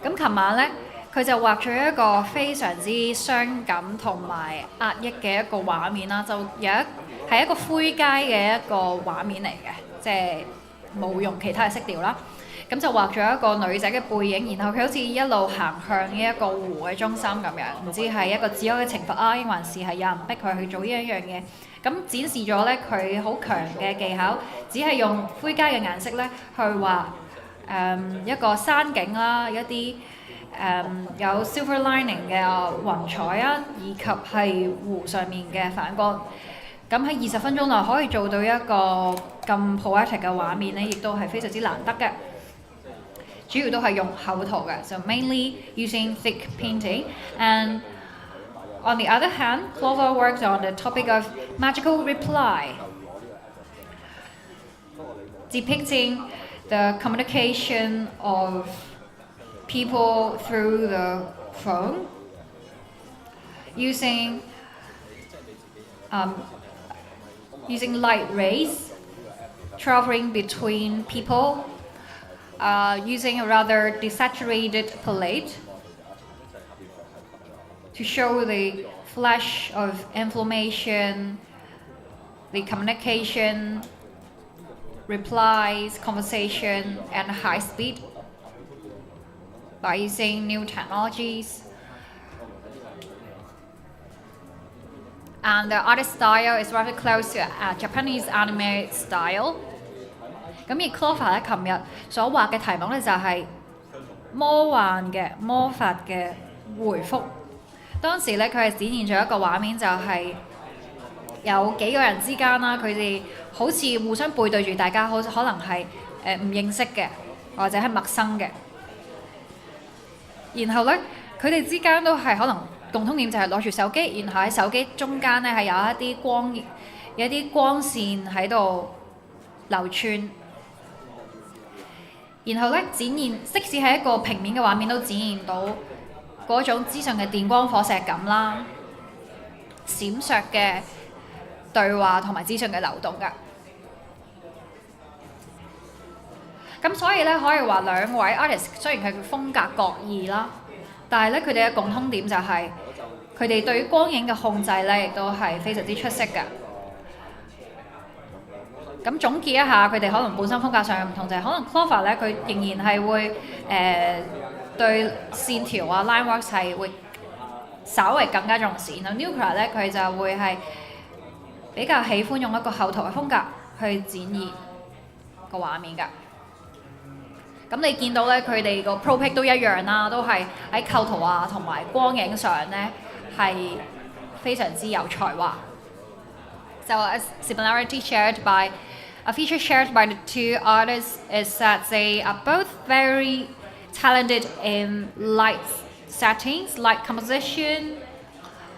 咁琴晚咧，佢就畫咗一個非常之傷感同埋壓抑嘅一個畫面啦，就係一個灰階嘅一個畫面嚟嘅，即係冇用其他嘅色調啦。咁就畫咗一個女仔嘅背影，然後佢好似一路行向呢一個湖嘅中心咁樣，唔知係一個自我嘅懲罰啊，抑還是係有人逼佢去做呢一樣嘢。咁展示咗咧佢好強嘅技巧，只係用灰階嘅顏色咧去畫一個山景啦，一啲有 silver lining 嘅雲彩啊，以及係湖上面嘅反光。咁喺20分鐘內可以做到一個咁 poetic 嘅畫面咧，亦都係非常之難得嘅。主要都係用厚塗嘅 so mainly using thick painting. And on the other hand, Clover worked on the topic of magical reply, depicting the communication of people through the phone, using light rays traveling between people, using a rather desaturated palette to show the flash of inflammation, the communication, replies, conversation, and high speed by using new technologies and the artist style is rather close to Japanese anime style。咁而 Clover 咧，琴日所畫嘅題目咧就係魔幻嘅魔法嘅回覆。當時咧佢係展現咗一個畫面，就係有幾個人之間啦，佢哋好似互相背對住大家，好可能係唔認識嘅，或者係陌生嘅。然後咧，佢哋之間都係可能共通點就係攞住手機，然後喺手機中間咧係有一啲光線喺度流穿。然後咧展現，即使係一個平面嘅畫面，都展現到嗰種資訊嘅電光火石感啦、閃爍嘅對話同埋資訊嘅流動㗎。咁所以咧可以話兩位 artist 雖然佢嘅風格各異啦，但係咧佢哋嘅共通點就係佢哋對於光影嘅控制咧，亦都係非常之出色㗎。咁總結一下，佢哋可能本身風格上唔同，就係可能 Clover 咧佢仍然係會對線條啊 line works 係會稍為更加重視，然後 Nuclear 咧佢就會係比較喜歡用一個後圖嘅風格去展現個畫面㗎。咁你見到咧，佢哋個 pro pic 都一樣啦，都係喺構圖啊同埋光影上咧係非常之有才華。So a similarity shared by a feature shared by the two artists is that they are both very talented in light settings, light composition.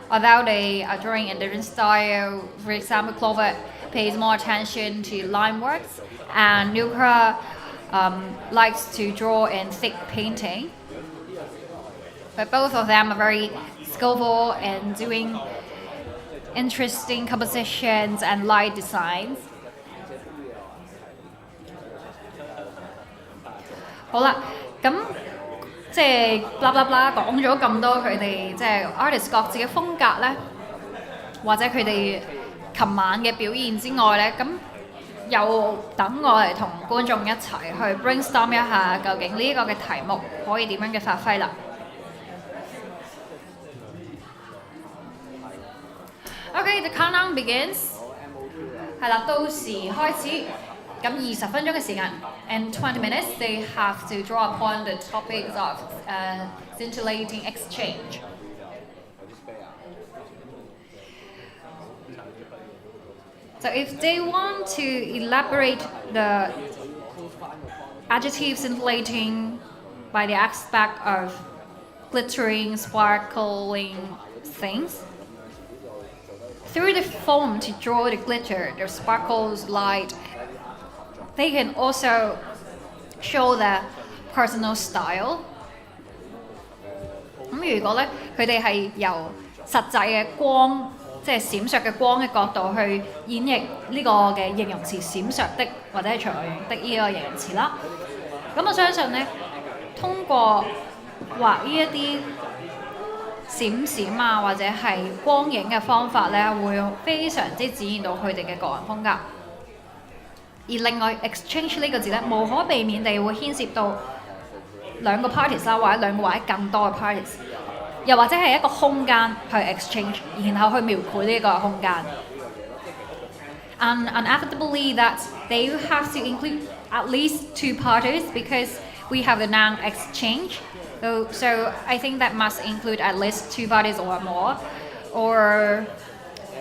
Although they are drawing in different style, for example, Clover pays more attention to line works, and Nucra likes to draw in thick painting. But both of them are very skillful in doing interesting compositions and light designs. 好啦，咁即係 blah blah blah 講咗咁多佢哋即係 artist 各自嘅風格咧，或者佢哋琴晚嘅表現之外咧，咁又等我嚟同觀眾一齊去 brainstorm 一下，究竟呢個嘅題目可以點樣嘅發揮啦。Okay, the countdown begins。係啦，到時開始。咁20分鐘嘅時間 ，and 20 minutes they have to draw upon the topics of scintillating exchange。So if they want to elaborate the adjective scintillating by the aspect of glittering, sparkling things, through the foam to draw the glitter, the sparkles, light, they can also show their personal style。咁如果咧佢哋係由實際嘅光，即係閃爍嘅光嘅角度去演繹呢個嘅形容詞閃爍的或者係長的呢個形容詞啦，咁我相信咧通過畫呢一啲閃閃啊或者係光影嘅方法咧，會非常之展現到佢哋嘅個人風格。而另外 exchange 呢個字咧，無可避免地會牽涉到兩個 parties 啦，或者兩個或者更多嘅 parties， 又或者係一個空間去 exchange， 然後去描繪呢個空間。And inevitably that they have to include at least two parties because we have the noun exchange. So I think that must include at least two parties or more. Or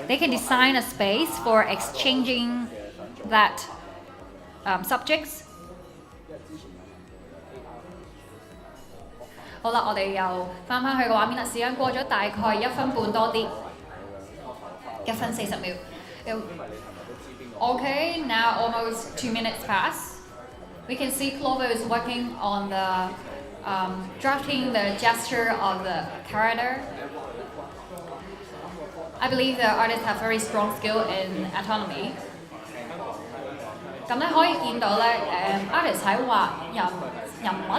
they can design a space for exchanging that subjects。好啦，我哋又翻返去個畫面啦。時間過咗大概1分半多啲，1分40秒。Okay, now almost 2 minutes pass. We can see Clover is working on the drafting the gesture of the character. I believe the artists have very strong skill in anatomy。咁咧可以見到咧，artist 喺畫人物，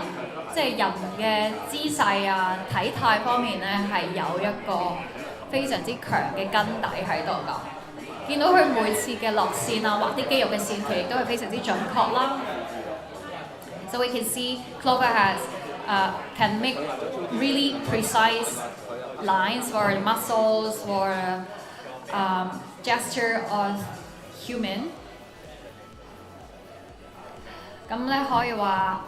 即係人嘅姿勢啊、體態方面咧，係有一個非常之強嘅根底喺度㗎。見到佢每次嘅落線啊，畫啲肌肉嘅線條亦都係非常之準確啦。So we can see Clover can make really precise lines for the muscles, for gesture of human。咁咧可以話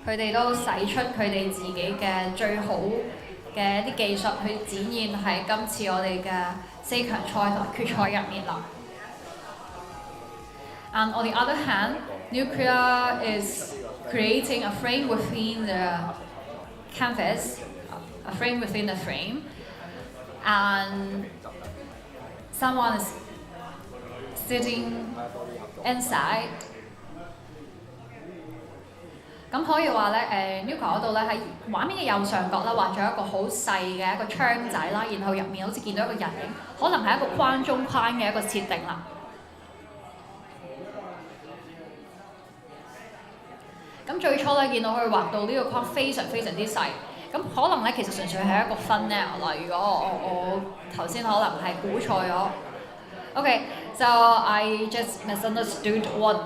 佢哋都使出佢哋自己嘅最好嘅一啲技術去展現喺今次我哋嘅4強賽同決賽入面啦。And on the other hand, Nuclear is creating a frame within the canvas, a frame within the frame, and someone is sitting inside。咁可以話咧，Nuclear 嗰度咧喺畫面嘅右上角咧畫咗一個好細嘅一個窗仔啦，然後入面好似見到一個人影，可能係一個框中框嘅一個設定啦。咁最初咧見到佢畫到呢個框非常之細，咁可能咧其實純粹係一個 thumbnail 啦。如果我頭先可能係估錯咗。Okay, so I just misunderstood what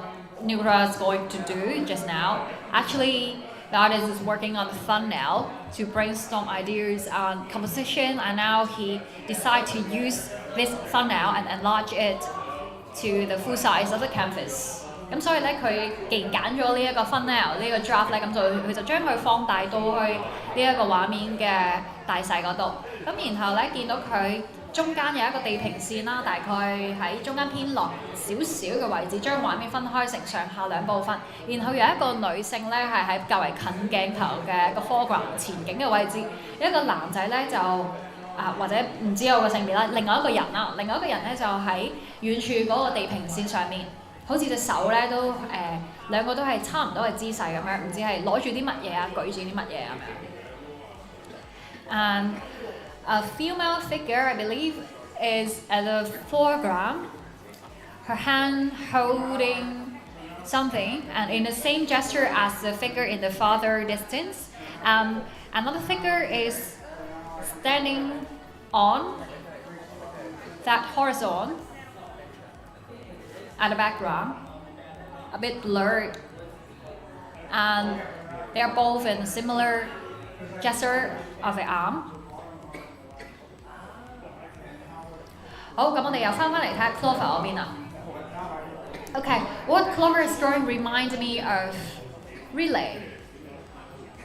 Nuclear is going to do just now. Actually, the artist is working on the thumbnail to brainstorm ideas on composition, and now he decided to use this thumbnail and enlarge it to the full size of the canvas。咁所以咧，佢既然揀咗呢一個 thumbnail 呢個 draft 咧，咁佢就將佢放大到去呢一個畫面嘅大細嗰度。咁然後咧見到佢中間有一個地平線啦，大概喺中間偏落少少嘅位置，將畫面分開成上下兩部分。然後有一個女性咧係喺較為近鏡頭嘅個 foreground 前景嘅位置，一個男仔咧就或者唔知我個性別啦，另外一個人咧就喺遠處嗰個地平線上面。好似隻手咧都兩個都係差唔多嘅姿勢咁樣，唔知係攞住啲乜嘢啊，舉住啲乜嘢咁樣。And a female figure, I believe, is at the foreground, her hand holding something, and in the same gesture as the figure in the farther distance. Another figure is standing on that horizon at the background, a bit blurred, and they are both in a similar gesture of the arm。好，咁我哋又翻嚟睇下 Clover 嗰邊啦。Okay, what Clover's drawing reminds me of relay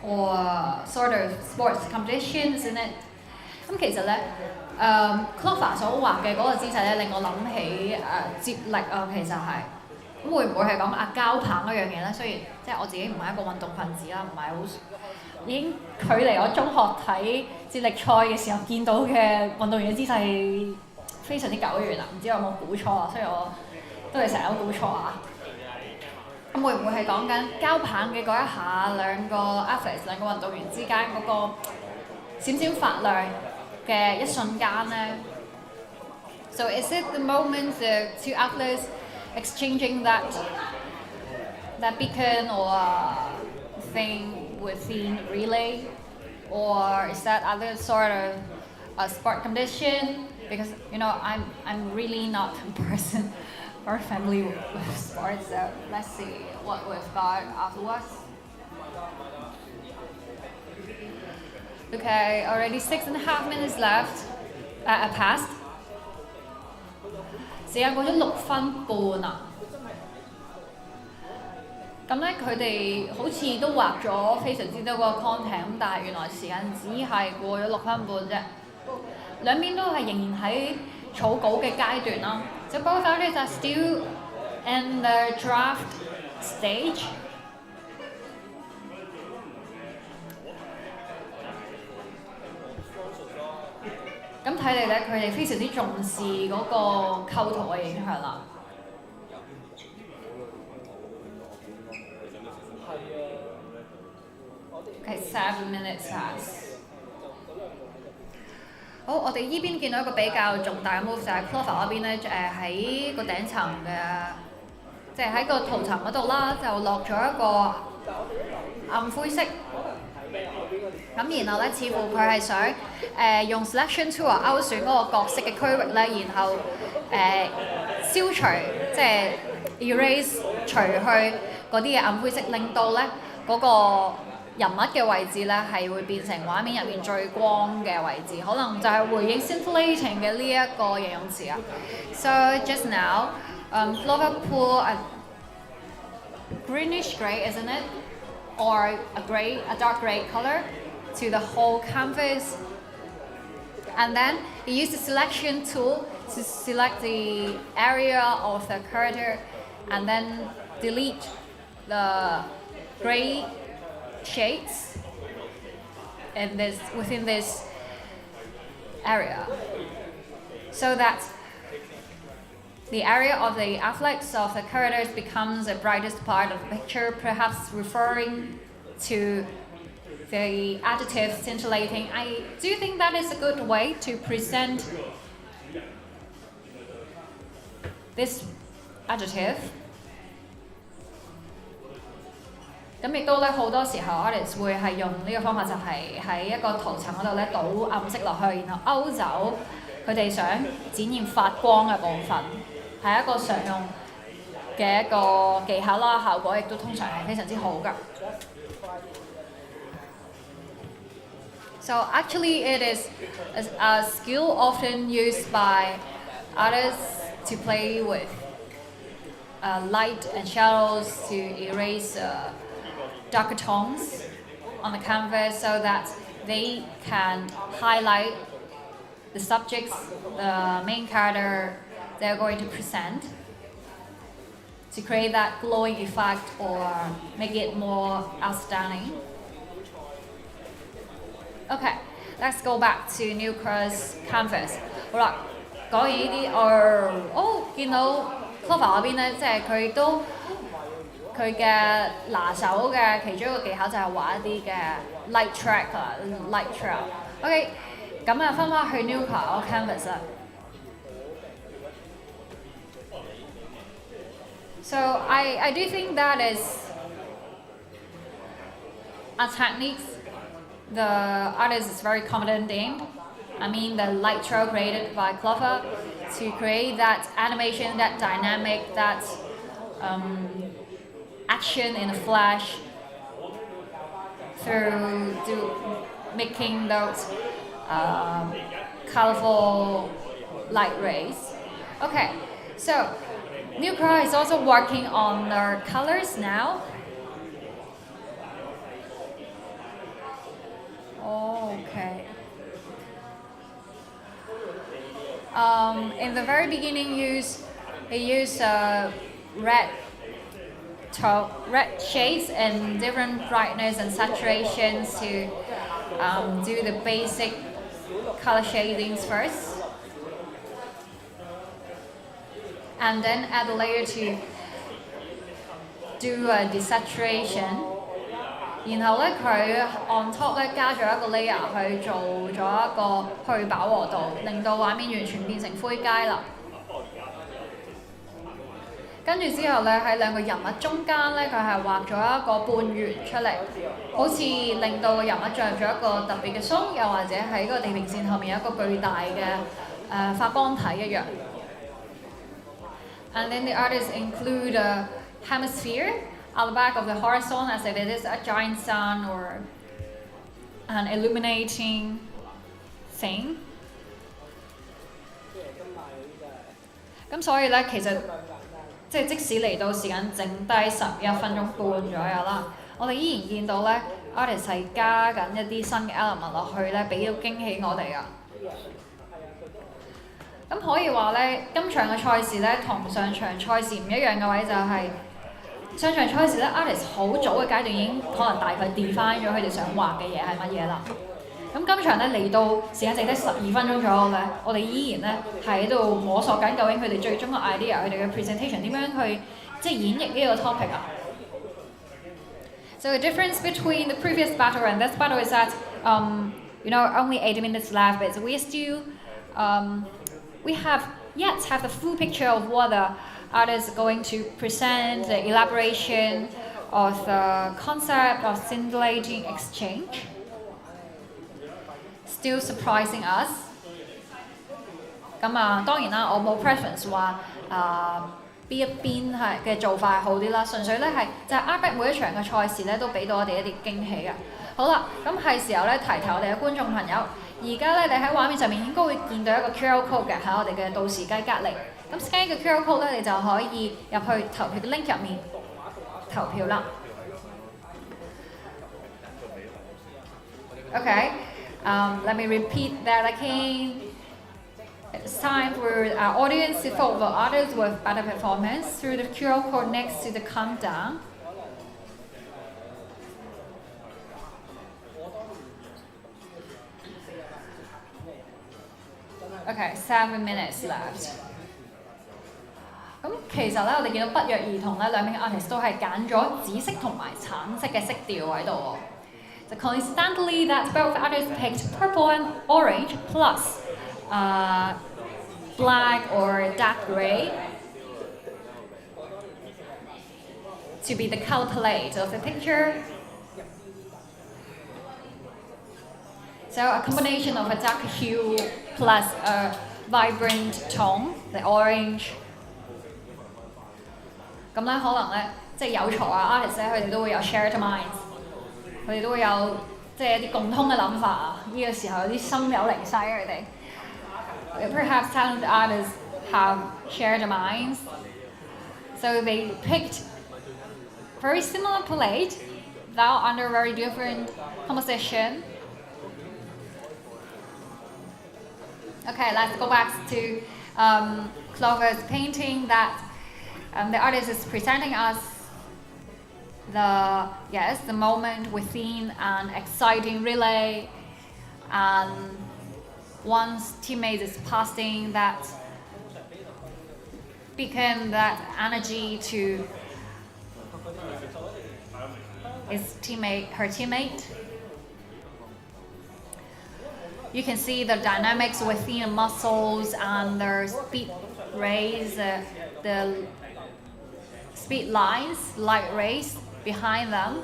or sort of sports competition, isn't it？咁其實咧，Clover 所畫嘅嗰個姿勢咧，令我諗起接力啊，其實係咁會唔會係講交棒嗰樣嘢咧？雖然即係我自己唔係一個運動分子啦，唔係好已經距離我中學睇接力賽嘅時候見到嘅運動員嘅姿勢非常之久遠啦，唔知我有冇估錯啊？雖然我都係成日都估錯啊。咁會唔會係講緊交棒嘅嗰一下，兩個 athletes 兩個運動員之間嗰個閃閃發亮嘅一瞬間咧？So is it the moment the two athletes exchanging that beacon or thing within relay, or is that other sort of a sport competition? Because I'm really not a person or family with sports, so let's see what we've got afterwards. Okay, already 6.5 minutes left. Passed. 時間過咗6分半啦。咁咧，佢哋好似都畫咗非常之多個 content， 咁但係原來時間只係過咗6分半啫。兩邊都係仍然喺草稿嘅階段啦。So both artists are still in the draft stage。咁睇嚟咧，佢哋非常之重視嗰個構圖嘅影響啦。Okay, 7 minutes pass。好，我哋依邊見到一個比較重大嘅 move 就係 Clover 嗰邊咧，喺個頂層嘅，即係喺個圖層嗰度啦，就落咗一個暗灰色。咁然後咧，似乎佢係想用 selection tool 勾選嗰個角色嘅區域咧，然後消除即係 erase 除去嗰啲嘅暗灰色，令到咧嗰個人物嘅位置咧係會變成畫面入面最光嘅位置，可能就係回應 scintillating 嘅呢一個形容詞啊。So just now, Clover put a greenish grey, isn't it? Or a dark grey color to the whole canvas. And then you use the selection tool to select the area of the character and then delete the grey shades within this area, so that the area of the afflex of the characters becomes the brightest part of the picture, perhaps referring to the adjective scintillating. I do think that is a good way to present this adjective. 咁亦都咧好多時候 artist 會係用呢個方法，就係喺一個圖層嗰度咧倒暗色落去，然後勾走佢哋想展現發光嘅部分，係一個常用嘅一個技巧啦，效果亦都通常係非常之好㗎。So actually it is a skill often used by artists to play with light and shadows to erase darker tones on the canvas so that they can highlight the subjects, the main character they're going to present, to create that glowing effect or make it more outstanding. Okay, let's go back to Nucra's canvas. 好啦，講完呢啲，見到 Clover 嗰邊咧，即係佢嘅拿手嘅其中一個技巧就係畫一啲嘅 light track 啊 ，light trail。OK， 咁啊翻返去 Nucra 個 canvas 啦。So I do think that is a technique the artist is very confident in. I mean the light trail created by Clover to create that animation, that dynamic, that action in the flash through making those colorful light rays. Okay, so Nucra is also working on their colors now. Okay. In the very beginning, he used red shades and different brightness and saturations to do the basic color shadings first, and then add a layer to do a desaturation. 然後咧，佢 on top 咧加咗一個 layer 去做咗一個去飽和度，令到畫面完全變成灰階啦。跟住之後咧，喺兩個人物中間咧，佢係畫咗一個半圓出嚟，好似令到個人物進入咗一個特別嘅鬆，又或者喺個地平線後面有一個巨大嘅發光體一樣。And then the artists include a hemisphere at the back of the horizon as if it is a giant sun or an illuminating thing. 咁所以咧，其實即使嚟到時間剩低11分鐘半左右啦，我哋依然見到咧 artist 係加緊一啲新嘅 element 落去咧，俾到驚喜我哋噶。咁可以話咧，今場嘅賽事咧同上場賽事唔一樣嘅位就係、上場賽事咧 artist 好早嘅階段已經可能大概 define 咗佢哋想畫嘅嘢係乜嘢啦。咁今場咧嚟到時間剩低12分鐘左右咧，我哋依然咧喺度摸索緊究竟佢哋最終嘅 idea， 佢哋嘅 presentation 點樣去演繹呢個 topic 啊。So the difference between the previous battle and this battle is that only 8 minutes left, but we still we have yet have the full picture of what the artist is going to present, the elaboration of the concept of scintillating exchange. Still surprising us. 咁當然啦，我冇 preference 話邊一邊係嘅做法係好啲啦。純粹咧係就係 ARTBAT 每一場嘅賽事咧都俾到我哋一啲驚喜嘅。好啦，咁係時候咧提提我哋嘅觀眾朋友，而家咧你喺畫面上面應該會見到一個 QR code 嘅喺我哋嘅倒時雞隔離。咁 scan 嘅 QR code 咧，你就可以入去投票嘅 link 入面投票啦。Okay, let me repeat that again. It's time for our audience to vote for others with better performance through the QR code next to the countdown. Okay, 7 minutes left. 咁其實咧，我哋見到不約而同咧，兩名 artist 都係揀咗紫色同埋橙色嘅色調喺度喎。So coincidentally, that both artists picked purple and orange plus black or dark grey to be the color palette of the picture. So a combination of a dark hue plus a vibrant tone, the orange. 咁咧可能咧，即係有才啊 artist 咧，佢哋都會有 shared minds， 佢哋都會有即係一啲共通嘅諗法啊！呢個時候有啲心有靈犀佢哋。Perhaps talented artists have shared minds, so they picked very similar palette, though under very different composition. Okay, let's go back to Clover's painting that the artist is presenting us the moment within an exciting relay, and one's teammate is passing that beacon, that energy to her teammate. You can see the dynamics within the muscles and their speed rays, the speed lines, light rays behind them.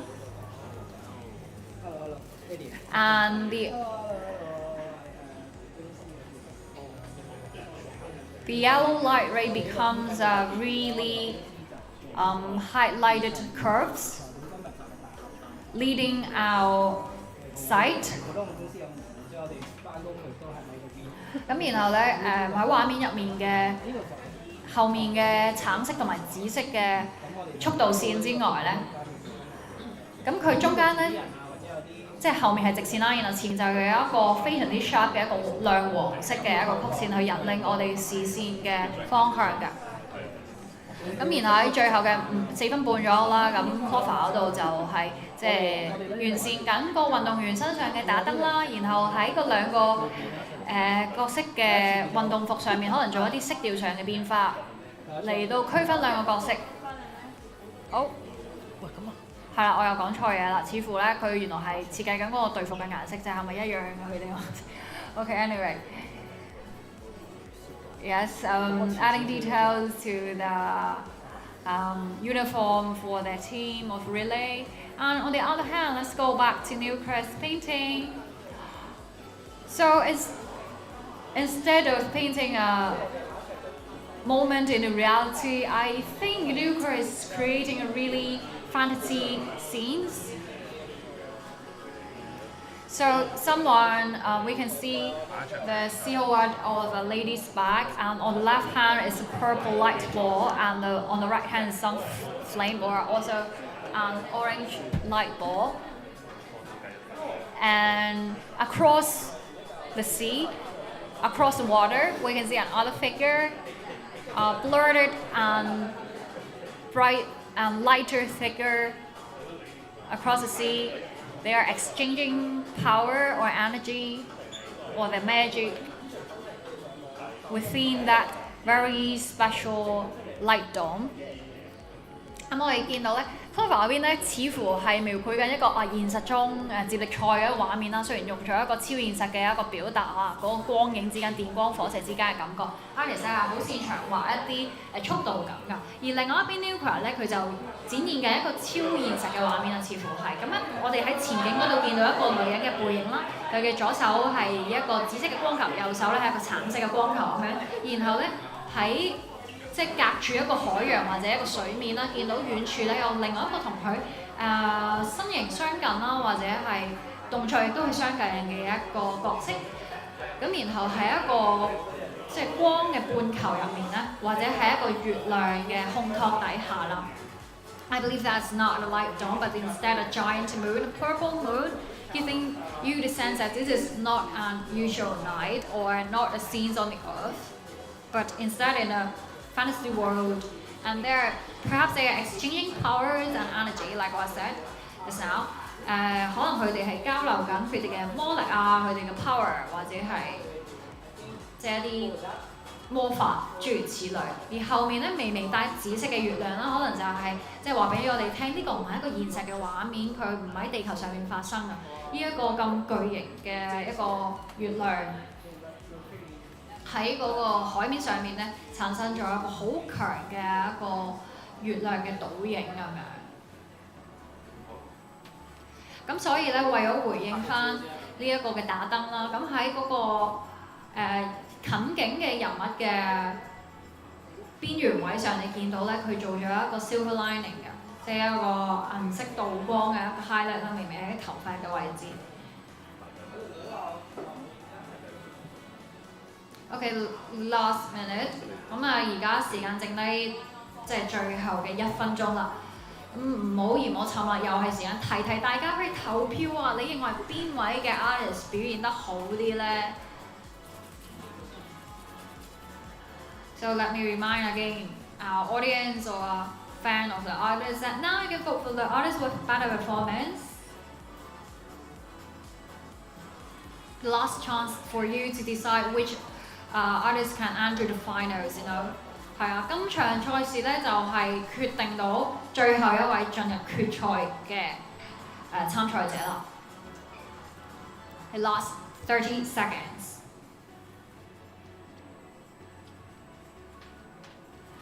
And the yellow light ray becomes really highlighted curves, leading our sight. 咁然後咧喺畫面入面嘅後面嘅橙色同埋紫色嘅速度線之外咧，咁佢中間咧即係後面係直線啦，然後前就有一個非常之 sharp 嘅一個亮黃色嘅一個曲線去引領我哋視線嘅方向㗎。咁然後喺最後嘅4分半咗啦，咁 cover 嗰度就係即係完善緊個運動員身上嘅打燈啦，然後喺嗰兩個角色嘅運動服上面可能做一啲色調上嘅變化，嚟到區分兩個角色。好，係啦，我又講錯嘢啦，似乎咧佢原來係設計緊嗰個隊服嘅顏色啫，係咪一樣嘅佢哋？Okay, anyway。Yes, adding details to the uniform for the team of relay. And on the other hand, let's go back to Newcrest's painting. So instead of painting a moment in reality, I think Newcrest is creating a really fantasy scenes. So we can see the silhouette of a lady's back, and on the left hand is a purple light ball, and on the right hand is some flame or also an orange light ball. And across the sea, across the water, we can see another figure, blurred and bright and lighter figure across the sea. They are exchanging power or energy or the magic within that very special light dome. 咁我哋見到咧 ，Clover 嗰邊咧似乎係描繪緊一個現實中接力賽嘅一個畫面啦。雖然用咗一個超現實嘅一個表達啊，嗰個光影之間、電光火石之間嘅感覺 ，Artist 係好擅長畫一啲速度感㗎。而另外一邊 Newcrest 咧，佢就展現緊一個超現實嘅畫面啊，似乎係咁樣。我哋喺前景嗰度見到一個女人嘅背影啦，佢嘅左手係一個紫色嘅光球，右手咧係一個橙色嘅光球咁樣。然後咧喺即係隔住一個海洋或者一個水面啦，見到遠處咧有另外一個同佢身形相近啦，或者係動作亦都係相近嘅一個角色。咁然後喺一個即係光嘅半球入面咧，或者係一個月亮嘅烘托底下啦。I believe that's not a light dome, but instead a giant moon, a purple moon, giving you the sense that this is not an usual night or not a scene on the earth, but instead in a fantasy world. And perhaps they are exchanging powers and energy, like what I said just now. 可能佢哋係交流緊佢哋嘅魔力啊，佢哋嘅 power 或者係即係一啲魔法諸如此類。而後面咧微微帶紫色嘅月亮啦，可能就係即係話俾我哋聽，呢個唔係一個現實嘅畫面，佢唔喺地球上面發生嘅。呢一個咁巨型嘅一個月亮喺嗰個海面上面咧，產生咗一個好強嘅一個月亮嘅倒影咁樣。咁所以咧，為咗回應翻呢一個嘅打燈啦，咁喺嗰個近景嘅人物嘅邊緣位上，你見到咧佢做咗一個 silver lining 嘅，即係一個銀色倒光嘅一個 highlight 啦，微微喺頭髮嘅位置。OK，last minute， 咁而家時間剩低即係最後嘅1分鐘啦。唔好嫌我沉啦，又係時間提大家可以投票啊！你認為邊位嘅 artist 表現得好啲咧？So let me remind again our audience or fan of the artist that now you can vote for the artist with better performance. The last chance for you to decide which artist can enter the finals, you know. 係啊，今場賽事咧就係決定到最後一位進入決賽嘅參賽者啦。It lost 30 seconds。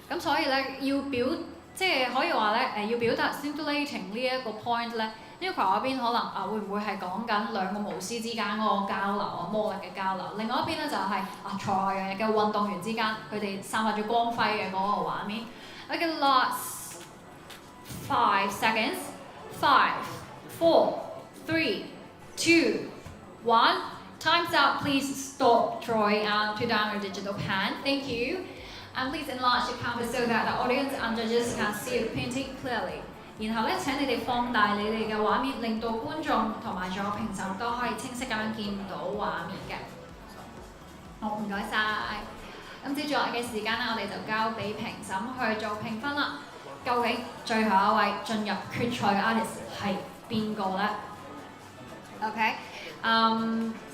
咁所以咧要即係可以話咧要表達 scintillating 呢一個 point 咧 ，Newcross 嗰邊可能會唔會係講緊兩個巫師之間嗰個交流啊，魔力嘅交流？另外一邊咧就係賽嘅運動員之間佢哋散發住光輝嘅嗰個畫面。Okay, last 5 seconds. 5, 4, 3, 2, 1. Time's up. Please stop, Troy, and put down your digital pen. Thank you. And please enlarge the canvas so that the audience and judges can see the painting clearly. 然後咧請你哋放大你哋嘅畫面，令到觀眾同埋仲有評審都可以清晰咁樣見到畫面嘅。好，唔該晒。咁接住落嚟嘅時間咧，我哋就交俾評審去做評分啦。究竟最後一位進入決賽嘅 artist 係邊個咧 ？Okay.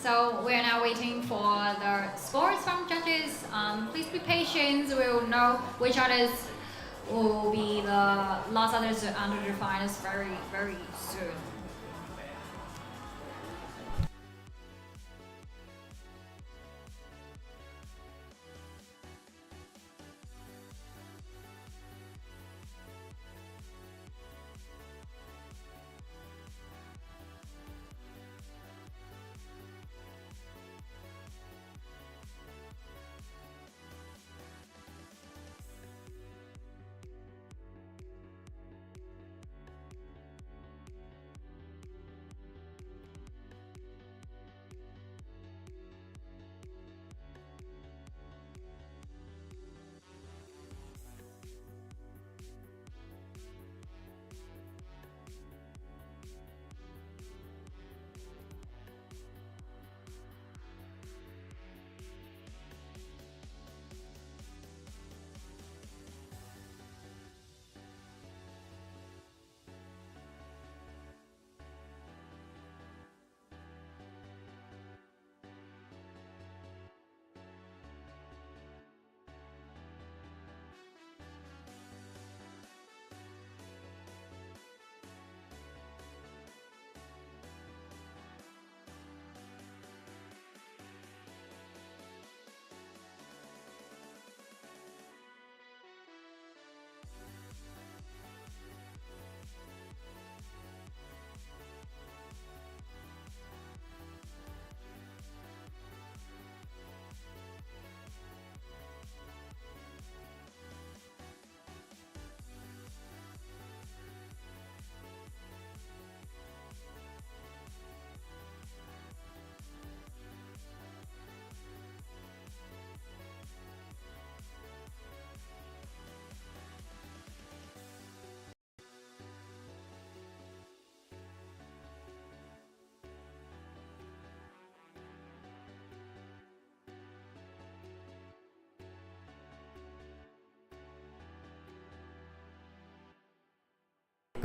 So we are now waiting for the scores from judges. Please be patient. We will know which artists will be the last artists to enter the finals very, very soon.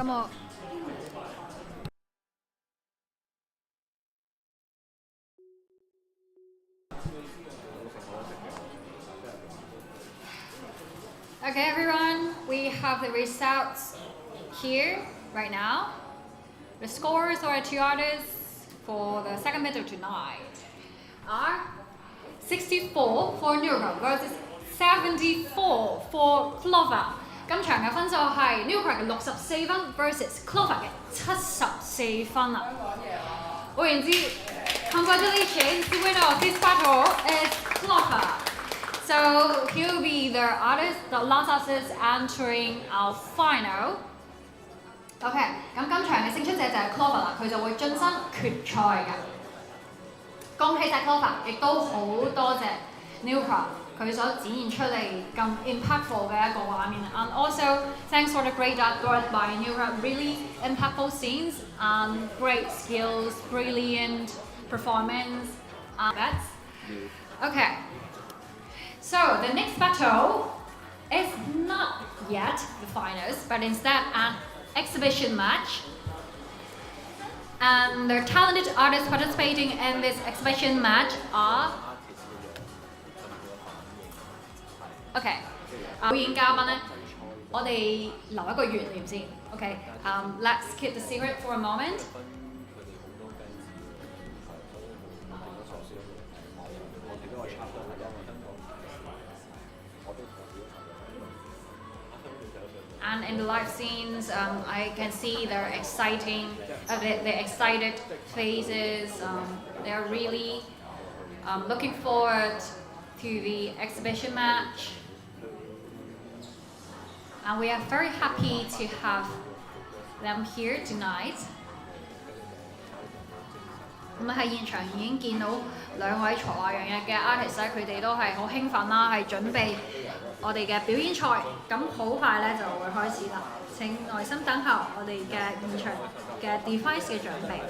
咁我。Okay, everyone, we have the results here right now. The scores for our two artists for the second battle tonight are 64 for Newcra versus 74 for Clover. 今場嘅分數係 Newcra 嘅64分 versus Clover 嘅74分啊！換言之 ，congratulations, the winner of this battle is Clover. So he'll be the artist, the last artist entering our final. OK， 咁今場嘅勝出者就係 Clover 啦，佢就會晉身決賽嘅。恭喜晒 Clover， 亦都好多謝 Newcra 佢所展現出嚟咁 impactful 嘅一個畫面。And also thanks for the great artwork by Newcra, really impactful scenes and great skills, brilliant performance. That's OK. So the next battle is not yet the finals, but instead an exhibition match. And the talented artists participating in this exhibition match are OK， 表演嘉賓咧，我哋留一個懸念先。OK，let's keep the secret for a moment. And in the live scenes, I can see their exciting, the excited faces. They are really looking forward to the exhibition match. And we are very happy to have them here tonight. 咁喺現場已經見到兩位才華洋溢嘅 artist 咧，佢哋都係好興奮啦，係準備我哋嘅表演賽。咁好快咧就會開始啦。請耐心等候我哋嘅現場嘅 device 嘅準備。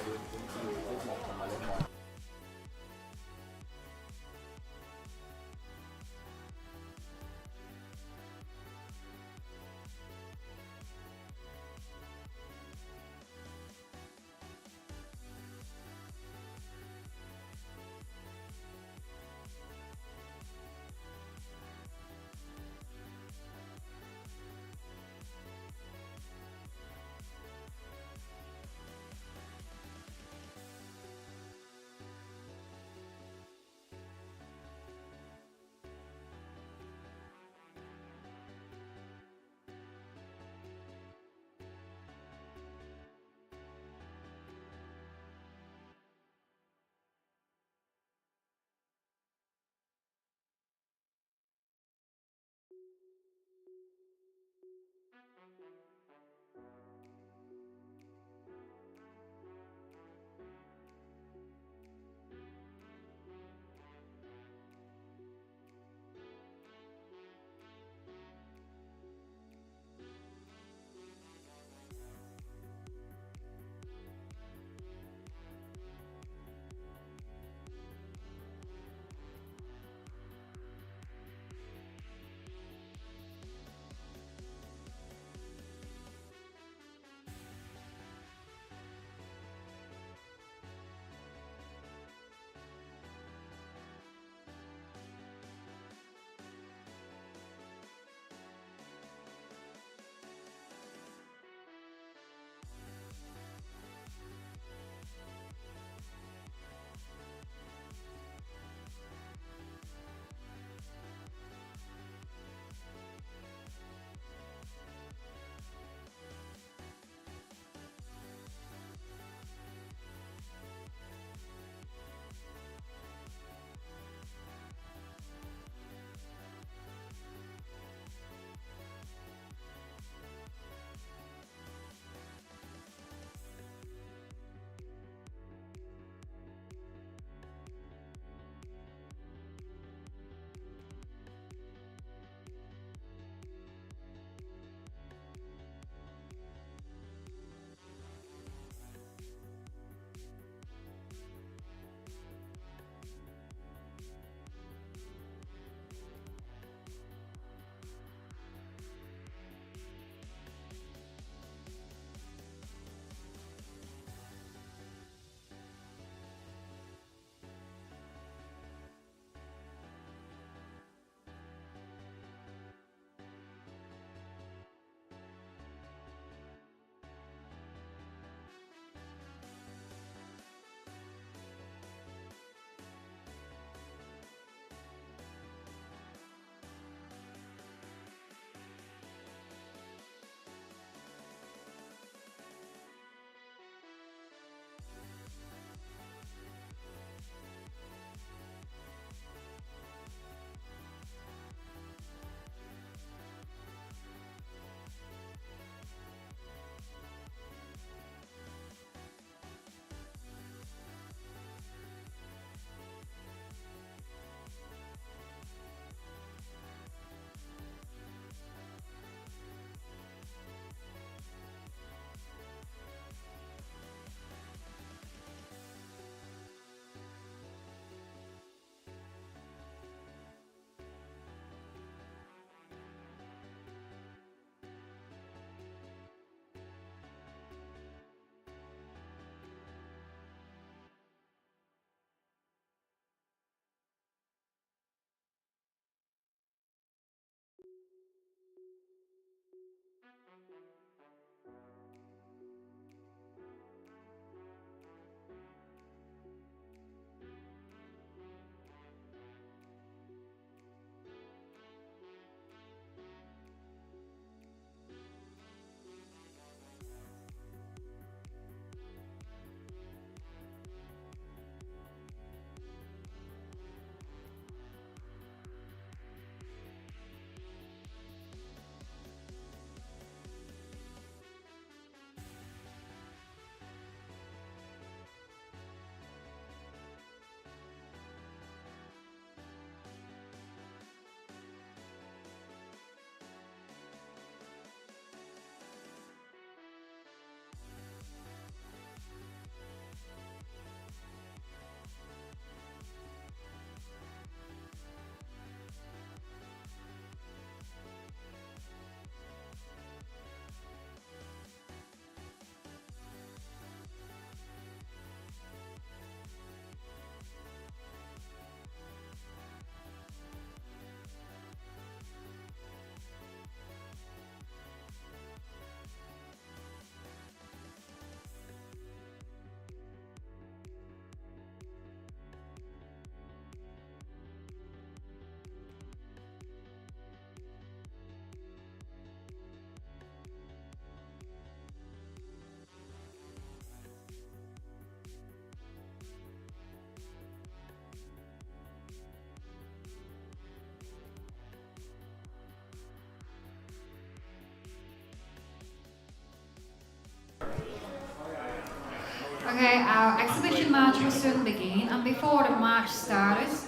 match will soon begin, and before the match starts,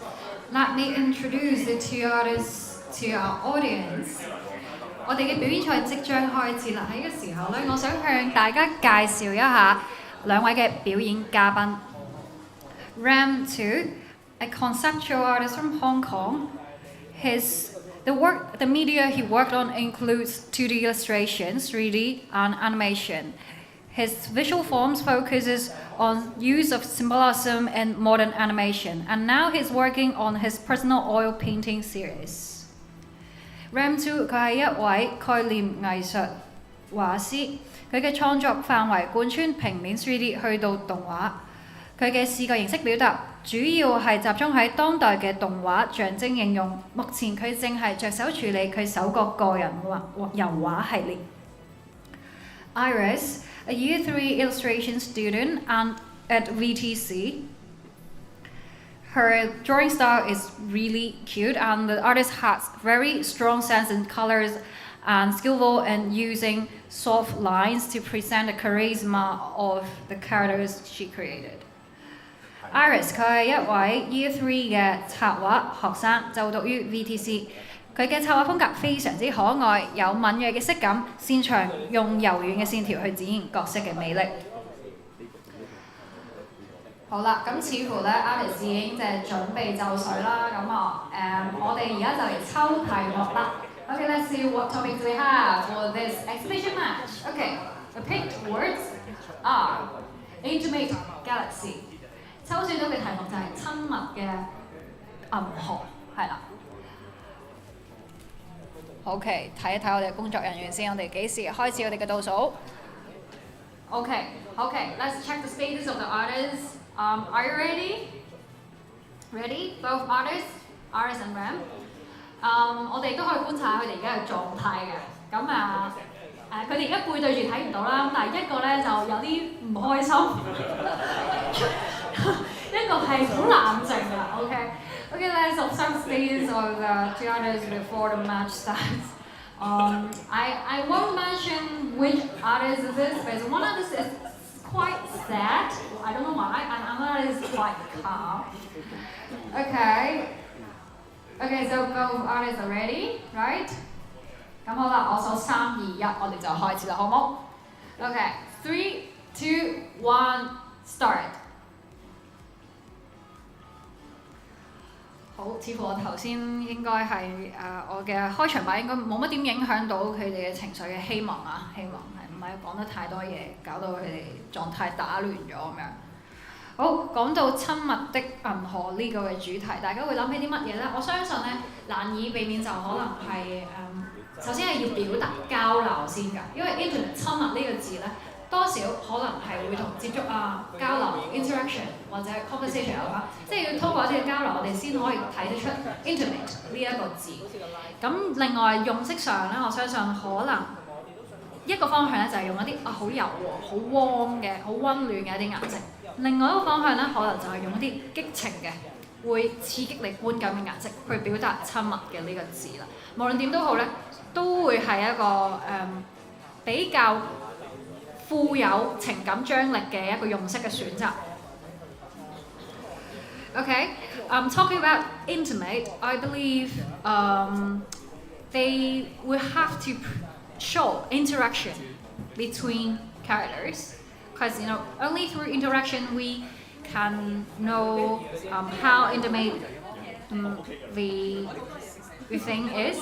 let me introduce the two artists to our audience. 我哋嘅表演賽即將開始啦！喺呢個時候咧，我想向大家介紹一下兩位嘅表演嘉賓。Ram 2, a conceptual artist from Hong Kong. The media he worked on includes 2D illustrations, 3D, and animation. His visual forms focuses on use of symbolism in modern animation, and now he's working on his personal oil painting series. Ram 2佢係一位概念藝術畫師，佢嘅創作範圍貫穿平面 3D 去到動畫。佢嘅視覺形式表達主要係集中喺當代嘅動畫象徵應用。目前佢正係着手處理佢首個個人油畫系列。Iris, a Year 3 illustration student and at VTC. Her drawing style is really cute, and the artist has very strong sense in colors and skillful in using soft lines to present the charisma of the characters she created. Iris 佢係一位 Year 3嘅插畫學生，就讀於 VTC。佢嘅插畫風格非常之可愛，有敏鋭嘅色感，擅長用柔軟嘅線條去展現角色嘅魅力。好啦，咁似乎咧 Alice 已經準備就緒啦，咁我哋而家就嚟抽題目啦。Okay, let's see what topics we have for this exhibition match. Okay, the picked words are intimate galaxy. 抽選到嘅題目就係親密嘅銀河，係啦。OK， 睇一睇我哋嘅工作人員先，我哋幾時開始我哋嘅倒數 ？Okay, let's check the status of the artists. Are you ready? Ready? Both artists, Iris and Ram. 我哋都可以觀察下佢哋而家嘅狀態嘅。咁佢哋而家背對住睇唔到啦，但係一個咧就有啲唔開心，一個係好冷靜㗎。Okay, let's observe status of the two artists before the match starts. I won't mention which artist it is, but one artist is quite sad. I don't know why, and another is quite calm. Okay, so both artists are ready, right? 咁好啦，我數3、2、1，我哋就開始啦，好冇 ？Okay, 3, 2, 1, start. 好，似乎我頭先應該係我嘅開場白應該冇乜點影響到佢哋嘅情緒嘅，希望係唔係講得太多嘢，搞到佢哋狀態打亂咗咁樣。好，講到親密的銀河呢個嘅主題，大家會諗起啲乜嘢呢？我相信呢，難以避免就可能係首先係要表達交流先㗎，因為 intimate 親密呢個字呢，多少可能係會同接觸交流 interaction 或者 conversation 有關，即係要通過一啲嘅交流，我哋先可以睇得出 intimate 呢一個字。咁另外用色上呢，我相信可能一個方向呢，就係用一啲好柔和、好 warm 嘅、好温暖嘅一啲顏色。另外一個方向呢，可能就係用一啲激情嘅，會刺激你觀感嘅顏色去表達親密嘅呢個字啦。無論點都好呢，都會係一個比較富有情感張力嘅一個用色嘅選擇。Okay, talking about intimate, I believe they will have to show interaction between characters. Because only through interaction we can know how intimate the thing is,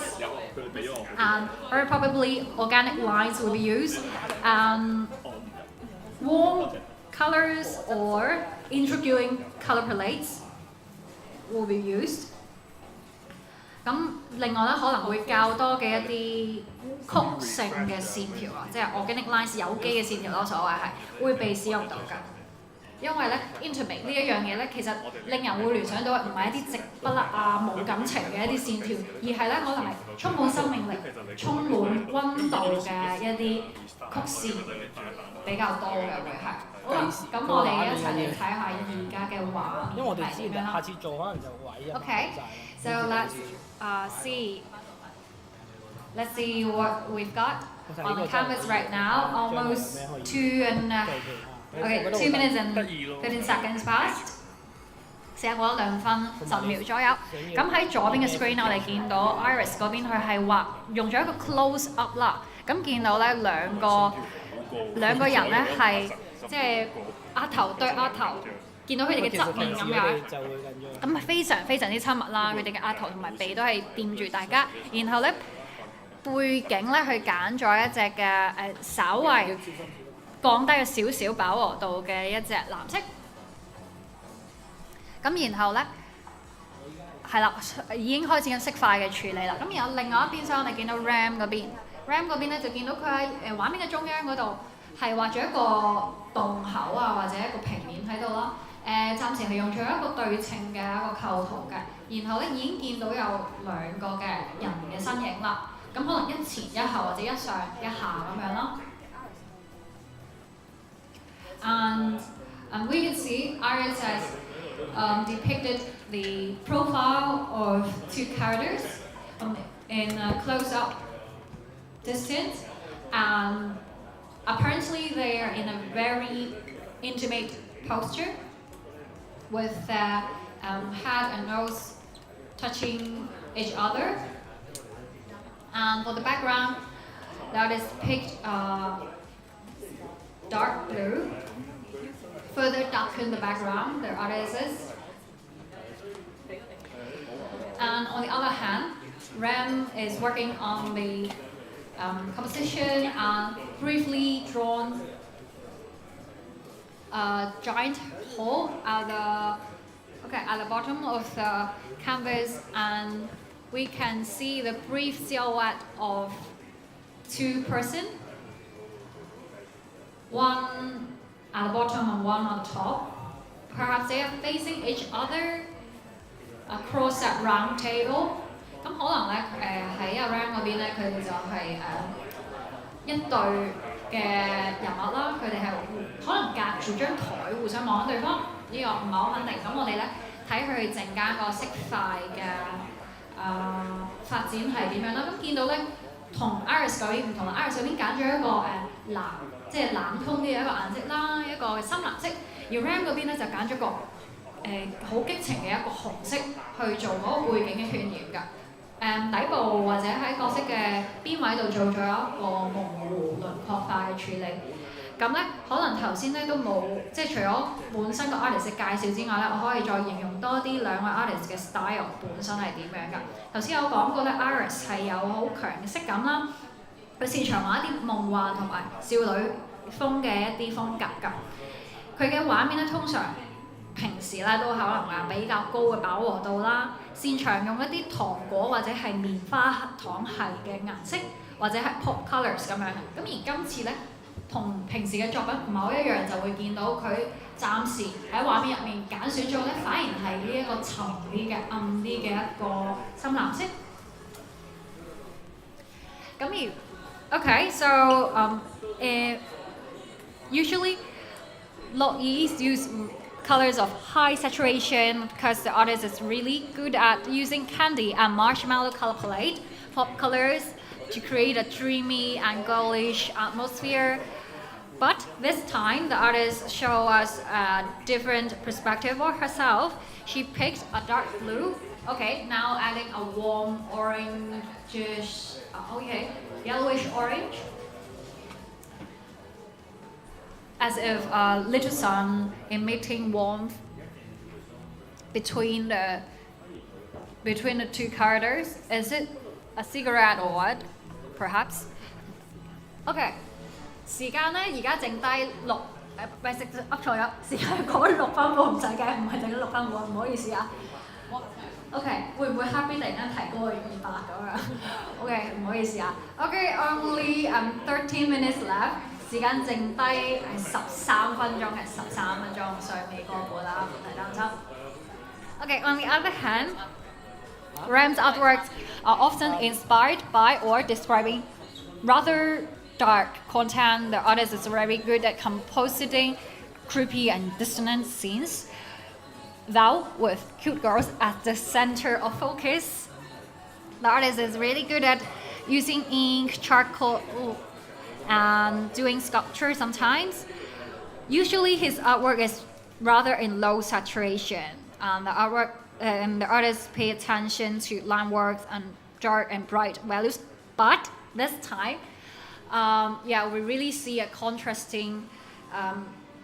and very probably organic lines will be used, and warm colors or intriguing color palettes will be used. 咁另外咧，可能會較多嘅一啲曲性嘅線條啊，即係 organic lines 有機嘅線條咯，所謂係會被使用到㗎。因為咧 intimate 呢一樣嘢咧，其實令人會聯想到唔係一啲直不甩冇感情嘅一啲線條，而係咧可能係充滿生命力、充滿温度嘅一啲曲線比較多嘅會係。好啦，咁我哋一齊嚟睇下而家嘅畫面係點樣啦。下次做可能就位 Okay, so let's see. Let's see what we've got on the canvas right now. Almost 2.5 OK, 2 minutes and 15 seconds passed。時間過咗2分10秒左右。咁喺左邊嘅 screen，我哋見到 Iris 嗰邊佢係畫用咗一個 close up 啦。咁見到咧兩個人咧係即係額頭對額頭，見到佢哋嘅側面咁樣，咁非常非常之親密啦。佢哋嘅額頭同埋鼻都係掂住大家。然後咧背景咧，佢揀咗一隻嘅稍為降低咗少少飽和度嘅一隻藍色。咁然後咧係啦，已經開始緊色塊嘅處理啦。咁然後另外一邊廂，我哋見到 RAM 嗰邊咧就見到佢喺畫面嘅中央嗰度係畫咗一個洞口啊，或者一個平面喺度啦。暫時係用咗一個對稱嘅一個構圖嘅。然後咧已經見到有2個嘅人嘅身影啦。咁可能一前一後或者一上一下咁樣啦。And we can see Iris has depicted the profile of 2 characters in a close-up distance, and apparently they are in a very intimate posture with their head and nose touching each other. And for the background, that is picked dark blue. Further darken the background, the artists. And on the other hand, Ram is working on the composition and briefly drawn a giant hole at the bottom of the canvas, and we can see the brief silhouette of 2 persons, one at the bottom and one on top. Perhaps they are facing each other across that round table. 咁可能咧喺阿 Ram 嗰邊咧，佢哋就係一對嘅人物啦，佢哋係可能隔住張台互相望緊對方，呢個唔係好肯定。咁我哋咧睇佢陣間個色塊嘅發展係點樣啦？咁見到咧同 Iris 嗰邊唔同啦 ，Iris 嗰邊揀咗一個藍，即係冷通啲嘅一個顏色啦，一個深藍色。而 Ram 嗰邊咧就揀咗個好激情嘅一個紅色去做嗰個背景嘅渲染㗎。底部或者喺角色嘅邊位度做咗一個模糊輪廓化嘅處理。咁咧可能頭先咧都冇，即係除咗本身個 artist 嘅介紹之外咧，我可以再形容多啲兩位 artist 嘅 style 本身係點樣㗎。頭先有講過咧 ，Iris 係有好強嘅色感啦，佢擅長畫一啲夢幻同埋少女風嘅一啲風格㗎。佢嘅畫面咧通常平時咧都可能比較高嘅飽和度啦，擅長用一啲糖果或者係棉花糖系嘅顏色，或者係 pop colours 咁樣。咁而今次咧，同平時嘅作品唔係好一樣，就會見到佢暫時喺畫面入面揀選咗咧，反而係呢一個沉啲嘅暗啲嘅一個深藍色。咁而 so usually Lockyees use colors of high saturation because the artist is really good at using candy and marshmallow color palette, pop colors to create a dreamy and girlish atmosphere. But this time, the artist show us a different perspective of herself. She picked a dark blue. Okay, now adding a warm orangish, yellowish orange. As if a little sun emitting warmth between the 2 characters. Is it a cigarette or what? Perhaps. OK， 時間咧而家剩低噏錯咗，時間講6分半唔使計，唔係剩咗6分半，唔好意思啊。OK， 會唔會 Happy 突然間提高去200咁樣 ？OK， 唔好意思啊。OK，only 13 minutes left。時間剩低係13分鐘，係13分鐘，所以未過半啦，唔使擔心。Okay, on the other hand, Ram's artworks are often inspired by or describing rather dark content. The artist is very good at compositing creepy and dissonant scenes, though with cute girls at the center of focus. The artist is really good at using ink, charcoal, and doing sculpture sometimes. Usually his artwork is rather in low saturation, and the artists pay attention to line work and dark and bright values. But this time, we really see a contrasting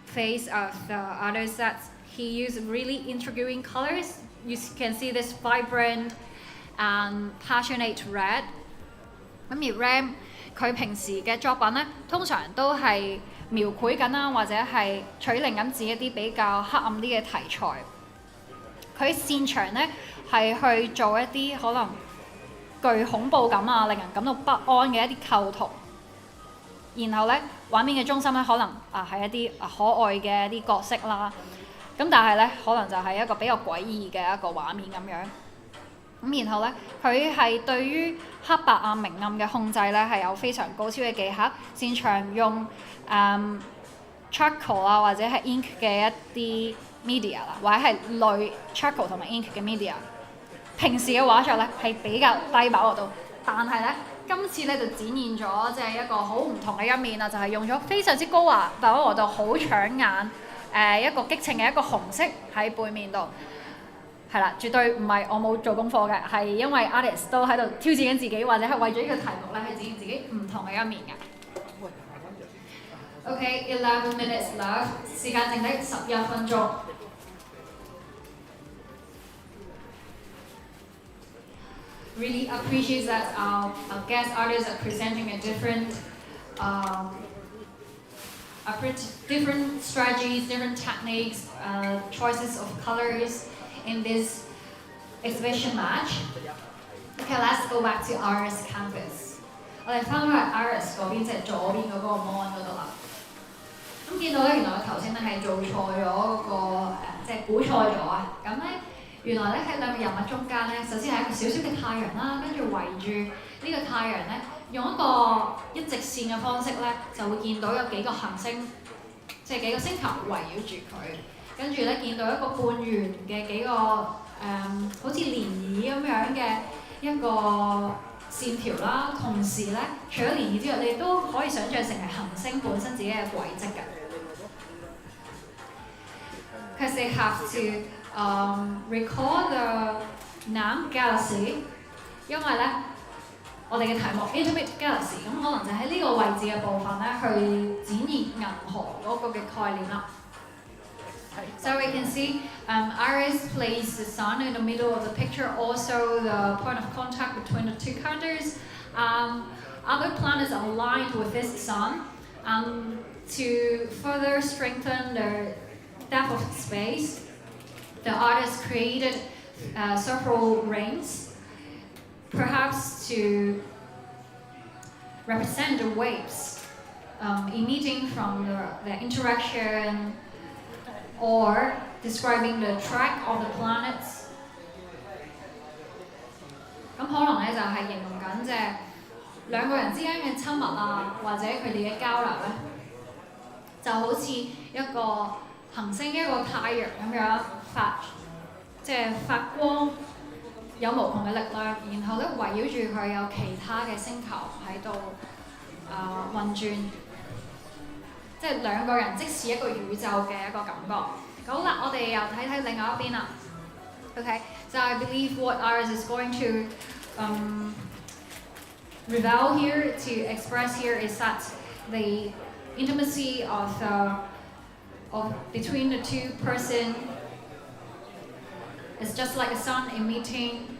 face of the artist that he used really intriguing colors. You can see this vibrant and passionate red. 咁而 Ram 佢平時嘅作品咧，通常都係描繪緊啦，或者係取靈緊自己一啲比較黑暗啲嘅題材。佢擅長咧係去做一啲可能具恐怖感啊，令人感到不安嘅一啲構圖。然後咧，畫面嘅中心咧可能係一啲可愛嘅一啲角色啦。咁但係咧，可能就係一個比較詭異嘅一個畫面咁樣。咁然後咧，佢係對於黑白啊、明暗嘅控制咧係有非常高超嘅技巧，擅長用charcoal 啊或者係 ink 嘅一啲 media 啦，或者係類 charcoal 同埋 ink 嘅 media。平時嘅畫作咧係比較低飽嗰度，但係咧今次咧就展現咗即係一個好唔同嘅一面啦，就係用咗非常之高華飽和度、好搶眼一個激情嘅一個紅色喺背面度。係啦，絕對唔係我冇做功課嘅，係因為 artist 都喺度挑戰緊自己，或者係為咗呢個題目咧，去展現自己唔同嘅一面嘅。OK，11 minutes left， 時間剩低11分鐘。Really appreciate that our guest artists are presenting a different different strategies, different techniques, choices of colors in this exhibition match. Okay, let's go back to Iris Canvas. 我哋翻返去 Iris 嗰邊，即係左邊嗰個 mon 嗰度啦。咁見到咧，原來我頭先咧係做錯咗嗰個即係估錯咗啊！咁咧原來咧喺兩個人物中間咧，首先係一個小小嘅太陽啦，跟住圍住呢個太陽咧，用一個一直線嘅方式咧，就會見到有幾個行星，即係幾個星球圍繞住佢。跟住咧見到一個半圓嘅幾個好似漣漪咁樣嘅一個線條啦，同時咧除咗漣漪之外，你都可以想像成係行星本身自己嘅軌跡嘅。Because they have to recall the name galaxy， 因為咧我哋嘅題目 ARTBAT galaxy， 咁可能就喺呢個位置嘅部分咧去展現銀河嗰個嘅概念啦。So we can see Iris placed the sun in the middle of the picture, also the point of contact between the two counters. Other planets are aligned with this sun to further strengthen the depth of space. The artist created several rings, perhaps to represent the waves emitting from the interaction or describing the track of the planets。咁可能咧就係形容緊即係兩個人之間嘅親密啊，或者佢哋嘅交流咧，就好似一個行星一個太陽咁樣發光，有無窮嘅力量，然後咧圍繞住佢有其他嘅星球喺度運轉。即係兩個人即似一個宇宙嘅一個感覺。好啦，我哋又睇睇另外一邊啦。Okay, so I believe what Iris is going to reveal here, to express here, is that the intimacy of between the two person is just like a sun emitting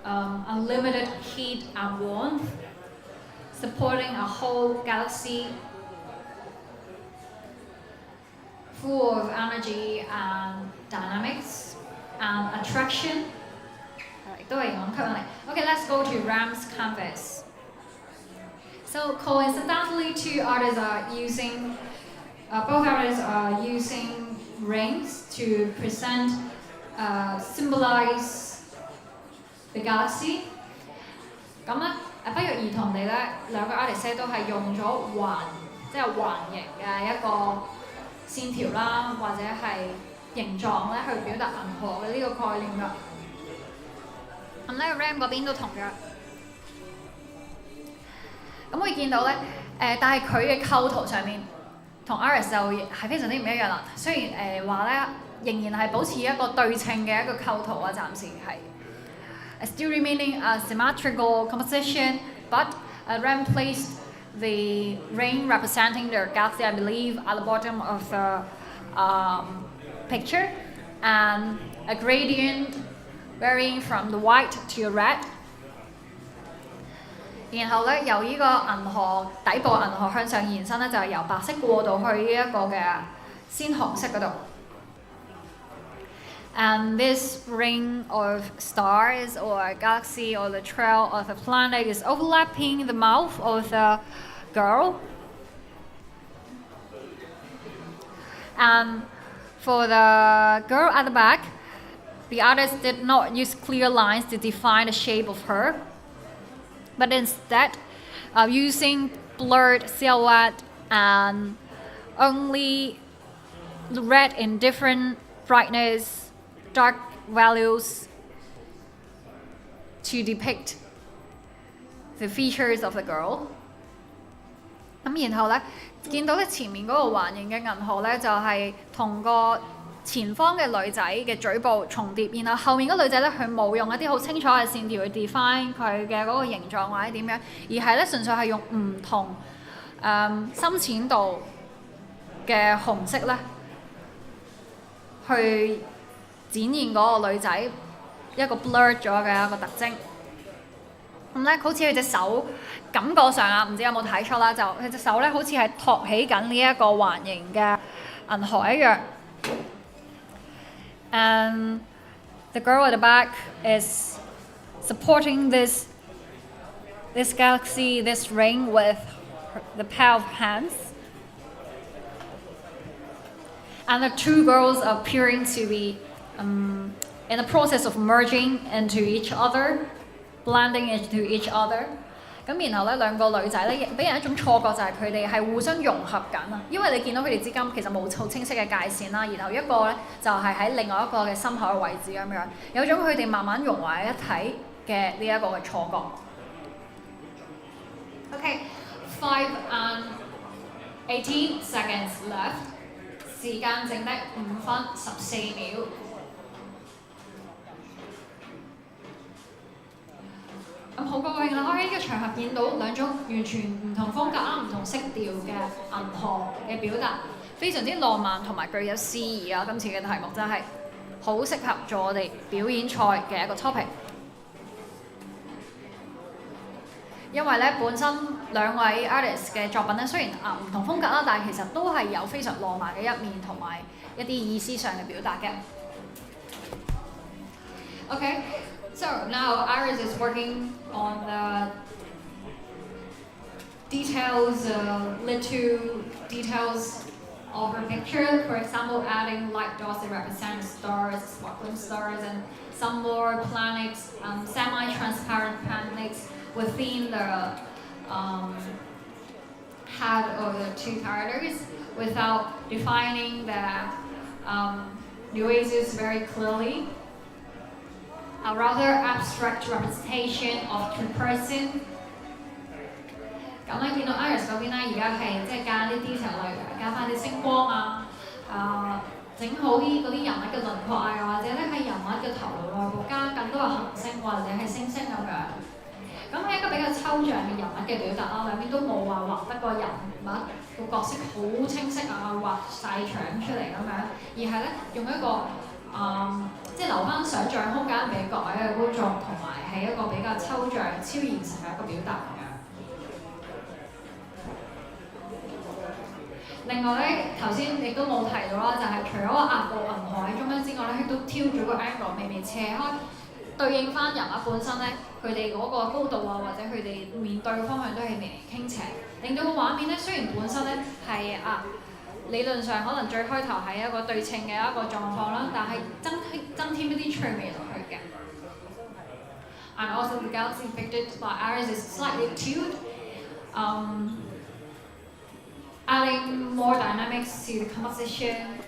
unlimited heat and warmth, supporting a whole galaxy full of energy and dynamics and attraction. Okay, let's go to Ram's canvas. So coincidentally, both artists are using rings to symbolize the galaxy. 咁咧，不約而同地咧，兩個 artist 都係用咗即係環形嘅一個線條啦，或者係形狀咧，去表達銀河嘅呢個概念㗎。咁呢個 Ram 嗰邊都同樣。咁會見到咧，但係佢嘅構圖上面同 Iris 就係非常之唔一樣啦。雖然話咧仍然係保持一個對稱嘅一個構圖啊，暫時係。Still remaining a symmetrical composition, but Ram placed the ring representing the galaxy, I believe, at the bottom of the picture, and a gradient varying from the white to the red. 然後咧，由呢個銀河底部銀河向上延伸咧，就係由白色過渡去呢一個嘅鮮紅色嗰度。And this ring of stars or galaxy or the trail of the planet is overlapping the mouth of the girl. And for the girl at the back, the artist did not use clear lines to define the shape of her, but instead using blurred silhouette and only red in different brightness, dark values to depict the features of the girl. 咁然後咧，見到咧前面嗰個環形嘅銀河咧，就係同個前方嘅女仔嘅嘴部重疊，然後後面嗰女仔咧，佢冇用一啲好清楚嘅線條去 define 佢嘅嗰個形狀或者點樣，而係咧純粹係用唔同深淺度嘅紅色咧，去展現嗰個女仔一個 blur 咗嘅一個特徵。咁咧，好似佢隻手感覺上啊，唔知有冇睇錯啦，就佢隻手咧好似係托起緊呢一個環形嘅銀河一樣。And the girl at the back is supporting this galaxy, this ring with the pair of hands. And the two girls appearing to be in the process of merging into each other, blending into each other. 咁然後咧，兩個女仔咧，俾人一種錯覺就係佢哋係互相融合緊啊，因為你見到佢哋之間其實冇好清晰嘅界線啦，然後一個咧就係喺另外一個嘅心口嘅位置咁樣，有種佢哋慢慢融為一體嘅呢一個嘅錯覺。Okay, 5 and 18 seconds left. 時間剩得5分14秒。咁好高興啦！可以喺呢個場合見到兩種完全唔同風格啦、唔同色調嘅銀河嘅表達，非常之浪漫同埋具有詩意啊！今次嘅題目真係好適合做我哋表演賽嘅一個 topic。因為咧本身兩位 artist 嘅作品咧，雖然唔同風格啦，但係其實都係有非常浪漫嘅一面同埋一啲意思上嘅表達嘅。Okay, so now Iris is working on the details, little details of her picture. For example, adding light dots that represent stars, sparkling stars, and some more planets, semi-transparent planets within the head of the two characters without defining the nuances very clearly. A rather abstract representation of two person. 咁咧見到 Iris 嗰邊咧，而家係即係加啲 detail 例如加翻啲星光啊，整好啲嗰啲人物嘅輪廓啊，又或者咧喺人物嘅頭顱內部加更多嘅行星或者係星星咁樣。咁係一個比較抽象嘅人物嘅表達啦，兩邊都冇話畫得個人物個角色好清晰啊，畫晒腸出嚟咁樣，而係咧用一個即係留翻想像空間俾各位嘅觀眾，同埋係一個比較抽象、超現實嘅一個表達咁樣。另外咧，頭先亦都冇提到啦，就係除咗個額部銀河喺中央之外咧，佢都挑咗個 angle 微微斜開，對應翻人物本身咧，佢哋嗰個高度啊，或者佢哋面對嘅方向都係微微傾斜，令到個畫面咧雖然本身咧係理論上可能最開頭係一個對稱嘅一個狀況啦，但係增添一啲趣味落去嘅。And also the galaxy depicted by Iris is slightly tilted, adding more dynamics to the composition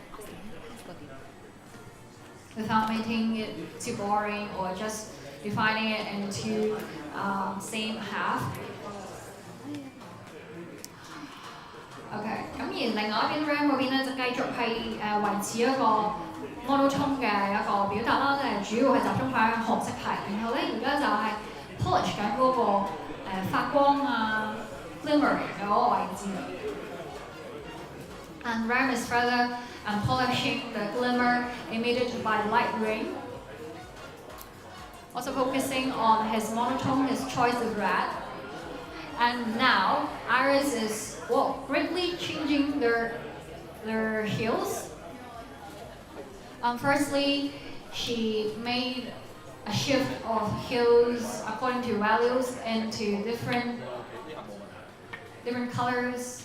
without making it too boring or just dividing it into same half. OK， 咁另外一邊 Ram 嗰邊咧就繼續係維持一個 monotone 嘅一個表達啦，即係主要係集中喺紅色系。然後咧而家就係 polish 緊嗰個發光啊 glimmering 嘅嗰個位置。And Ram is further polishing the glimmer emitted by light rain. Also focusing on his monotone, his choice of red. And now Iris is greatly changing their heels. Firstly, she made a shift of heels according to values into different colors.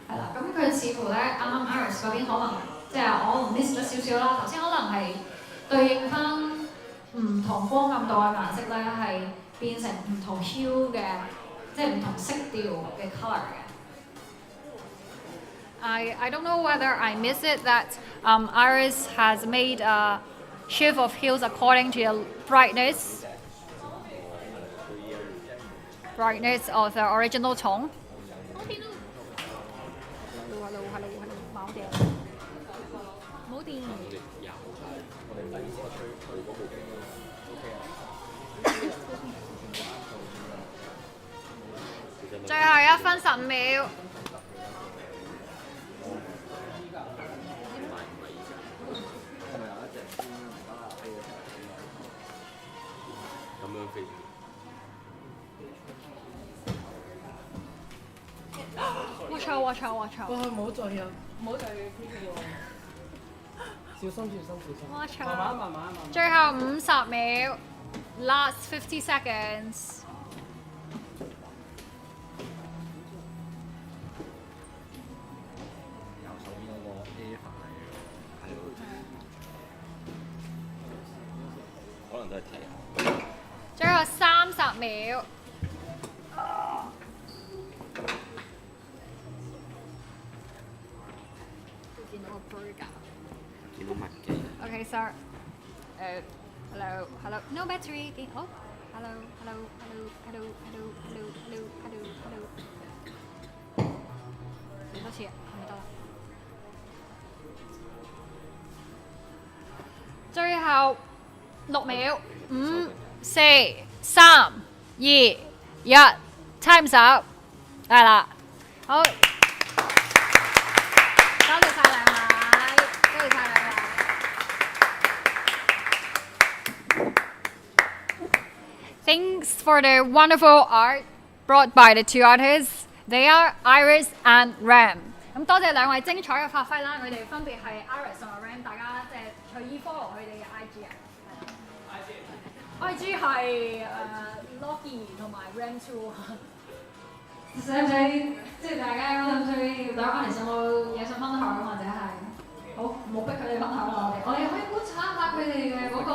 係啦，咁佢似乎咧啱啱 Iris 嗰邊可能即係我 miss 咗少少啦。頭先可能係對應翻唔同光暗度嘅顏色咧，係變成唔同 hue 嘅，即係唔同色調嘅 colour 嘅。I don't know whether I miss it that Iris has made a shift of hues according to the brightness of the original tone. Hello， 冇電。最後1分15秒。Watch out！ 哇！唔好再有，唔好再 PK 喎。小心。Watch out！ 慢慢。最後50秒 ，last 50 seconds。右手邊嗰個 A 可能都係睇下。最後30秒。見到麥記。Okay, sir. Hello. No battery. Oh, hello. 幾多次啊？係咪得啦？最後6秒，5、4、3、2、1 ，time's up，係啦，好。Thanks for the wonderful art brought by the two artists. They are Iris and Ram. 咁多謝兩位精彩嘅發揮啦，佢哋分別係 Iris 同埋 Ram， 大家即係隨意 follow 佢哋嘅 IG 啊。IG 係Locky 同埋 Ram Two。使唔使即係大家有興趣兩個人有冇嘢想分享或者係好冇逼佢哋分享啦？我哋可以觀察一下佢哋嘅嗰個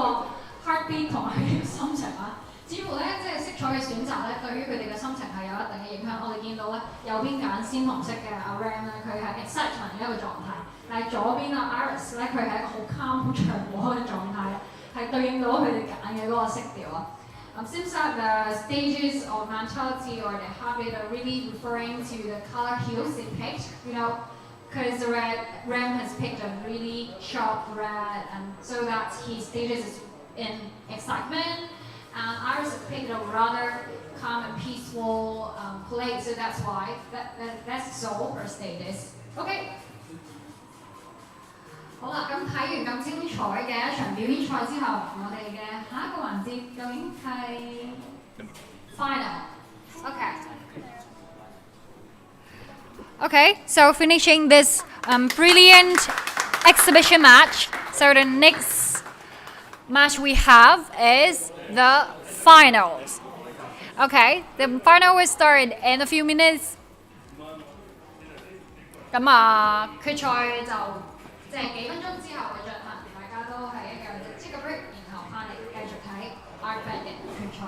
heartbeat 同埋佢哋嘅心情啊。似乎咧，即係色彩嘅選擇咧，對於佢哋嘅心情係有一定嘅影響。我哋見到咧，右邊揀鮮紅色嘅阿 Ram 咧，佢係 excitement 嘅一個狀態；但係左邊阿 Iris 咧，佢係一個好 calm、好祥和嘅狀態，係對應到佢哋揀嘅嗰個色調啊。Seems that the stages of mentality or the habit are really referring to the color hues they picked. Because the Ram has picked a really sharp red, and so that his stages is in excitement. And Iris has picked a rather calm and peaceful plate, so that's why that's so her status. OK， 好啦，咁睇完咁精彩嘅一場表演賽之後，我哋嘅下一個環節究竟係 final。Okay, so finishing this brilliant exhibition match. So the next match we have is the finals. Okay, the final will start in a few minutes. 咁啊，決賽就即係幾分鐘之後會進行，大家都係一樣即刻 break， 然後翻嚟繼續睇 ARTBAT 嘅決賽。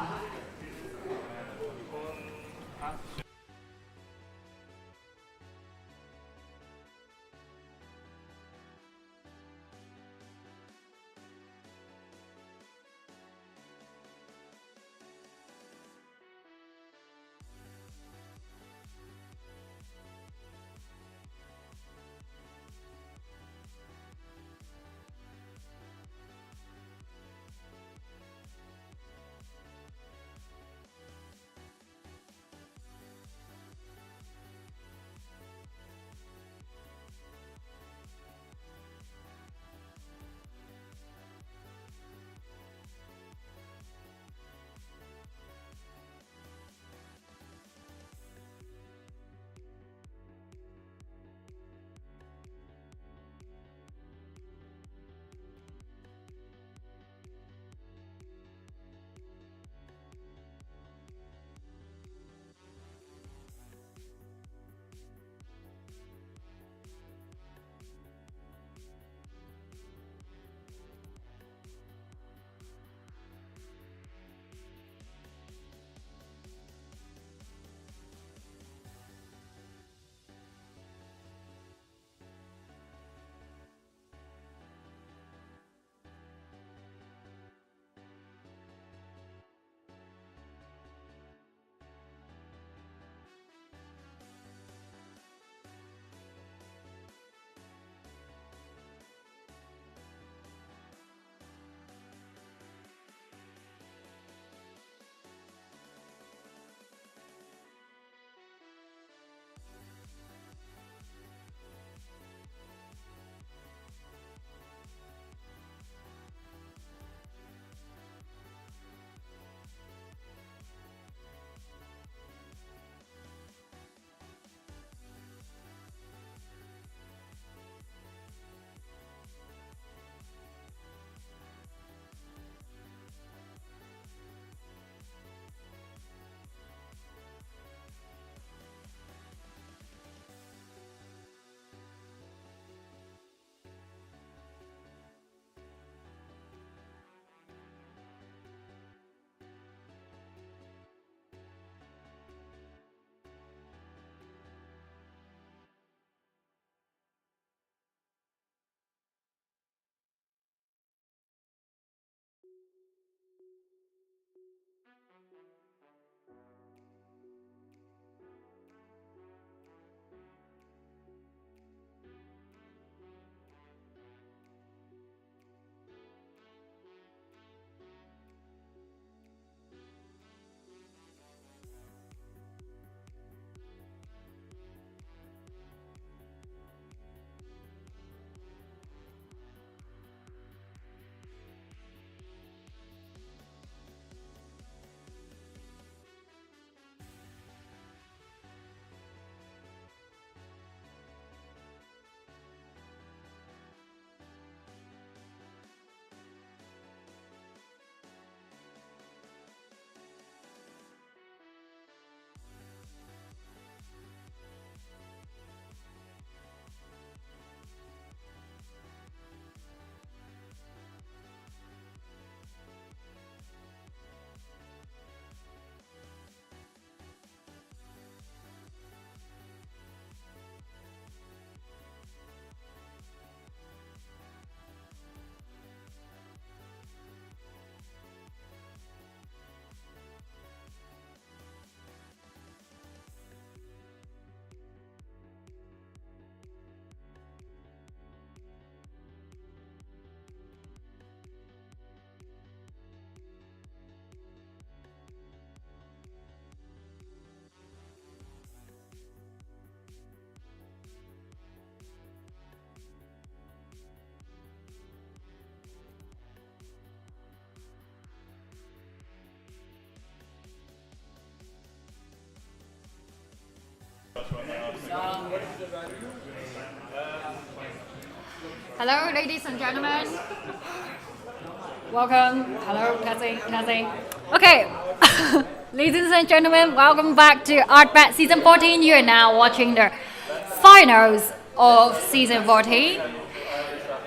Hello, ladies and gentlemen. Welcome. Hello, testing. Okay. Ladies and gentlemen, welcome back to ARTBAT Season 14. You are now watching the finals of Season 14.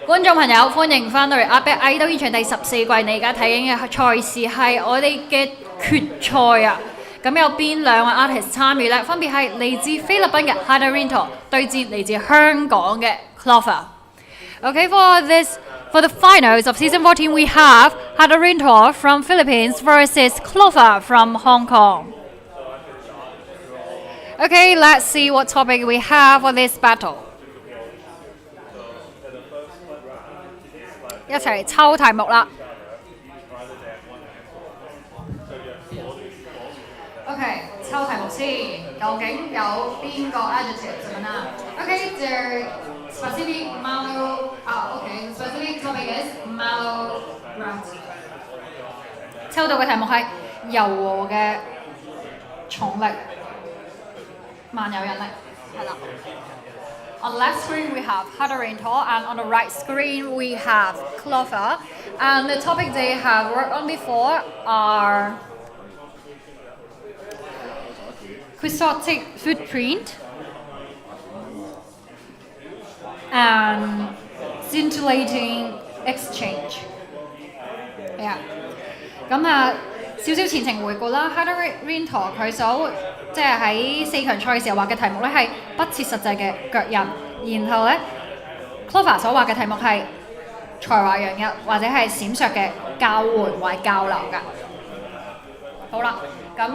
觀眾朋友，歡迎翻到嚟 ARTBAT 藝鬥現場第14季。你而家睇緊嘅賽事係我哋嘅決賽啊！咁有邊兩位 artist 參與呢？分別係嚟自菲律賓嘅 Hadarinto 對戰嚟自香港嘅 Clover。Okay, for the finals of season 14, we have Hadarinto from Philippines versus Clover from Hong Kong. Okay, let's see what topic we have for this battle. 一齊抽題目啦。Okay, 抽題目先，究竟有邊個 adjective 咁樣啦 ？Okay, there specific mellow. Okay, specific topic is mellow rant. 抽到嘅題目係柔和嘅重力，萬有引力，係啦。On the left screen we have Hadarinto, and on the right screen we have Clover. And the topic they have worked on before are quixotic footprint and scintillating exchange。係啊，咁啊少少前情回顧啦。Hadarinto 佢所即係喺4強賽嘅時候畫嘅題目咧係不切實際嘅腳印，然後咧 Clover 所畫嘅題目係才華洋溢或者係閃爍嘅交換或交流㗎。好啦。咁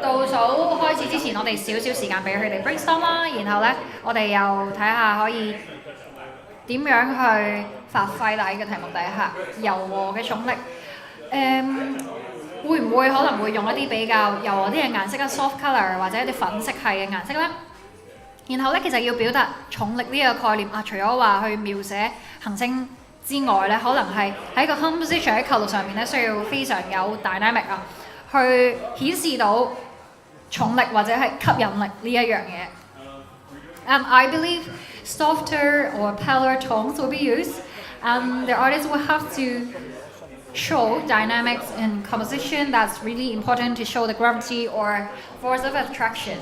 倒數開始之前，我哋少少時間俾佢哋 brainstorm 啦，然後咧我哋又睇下可以點樣去發揮喺呢個題目底下柔和嘅重力。會唔會可能會用一啲比較柔和啲嘅顏色啦 ，soft colour 或者一啲粉色系嘅顏色咧？然後咧其實要表達重力呢個概念啊，除咗話去描寫行星之外咧，可能係喺個 composition 喺構圖上面咧需要非常有 dynamic 啊。去顯示到重力或者係吸引力呢一樣嘢。I believe softer or paler tones will be used, and the artist will have to show dynamics in composition that's really important to show the gravity or force of attraction.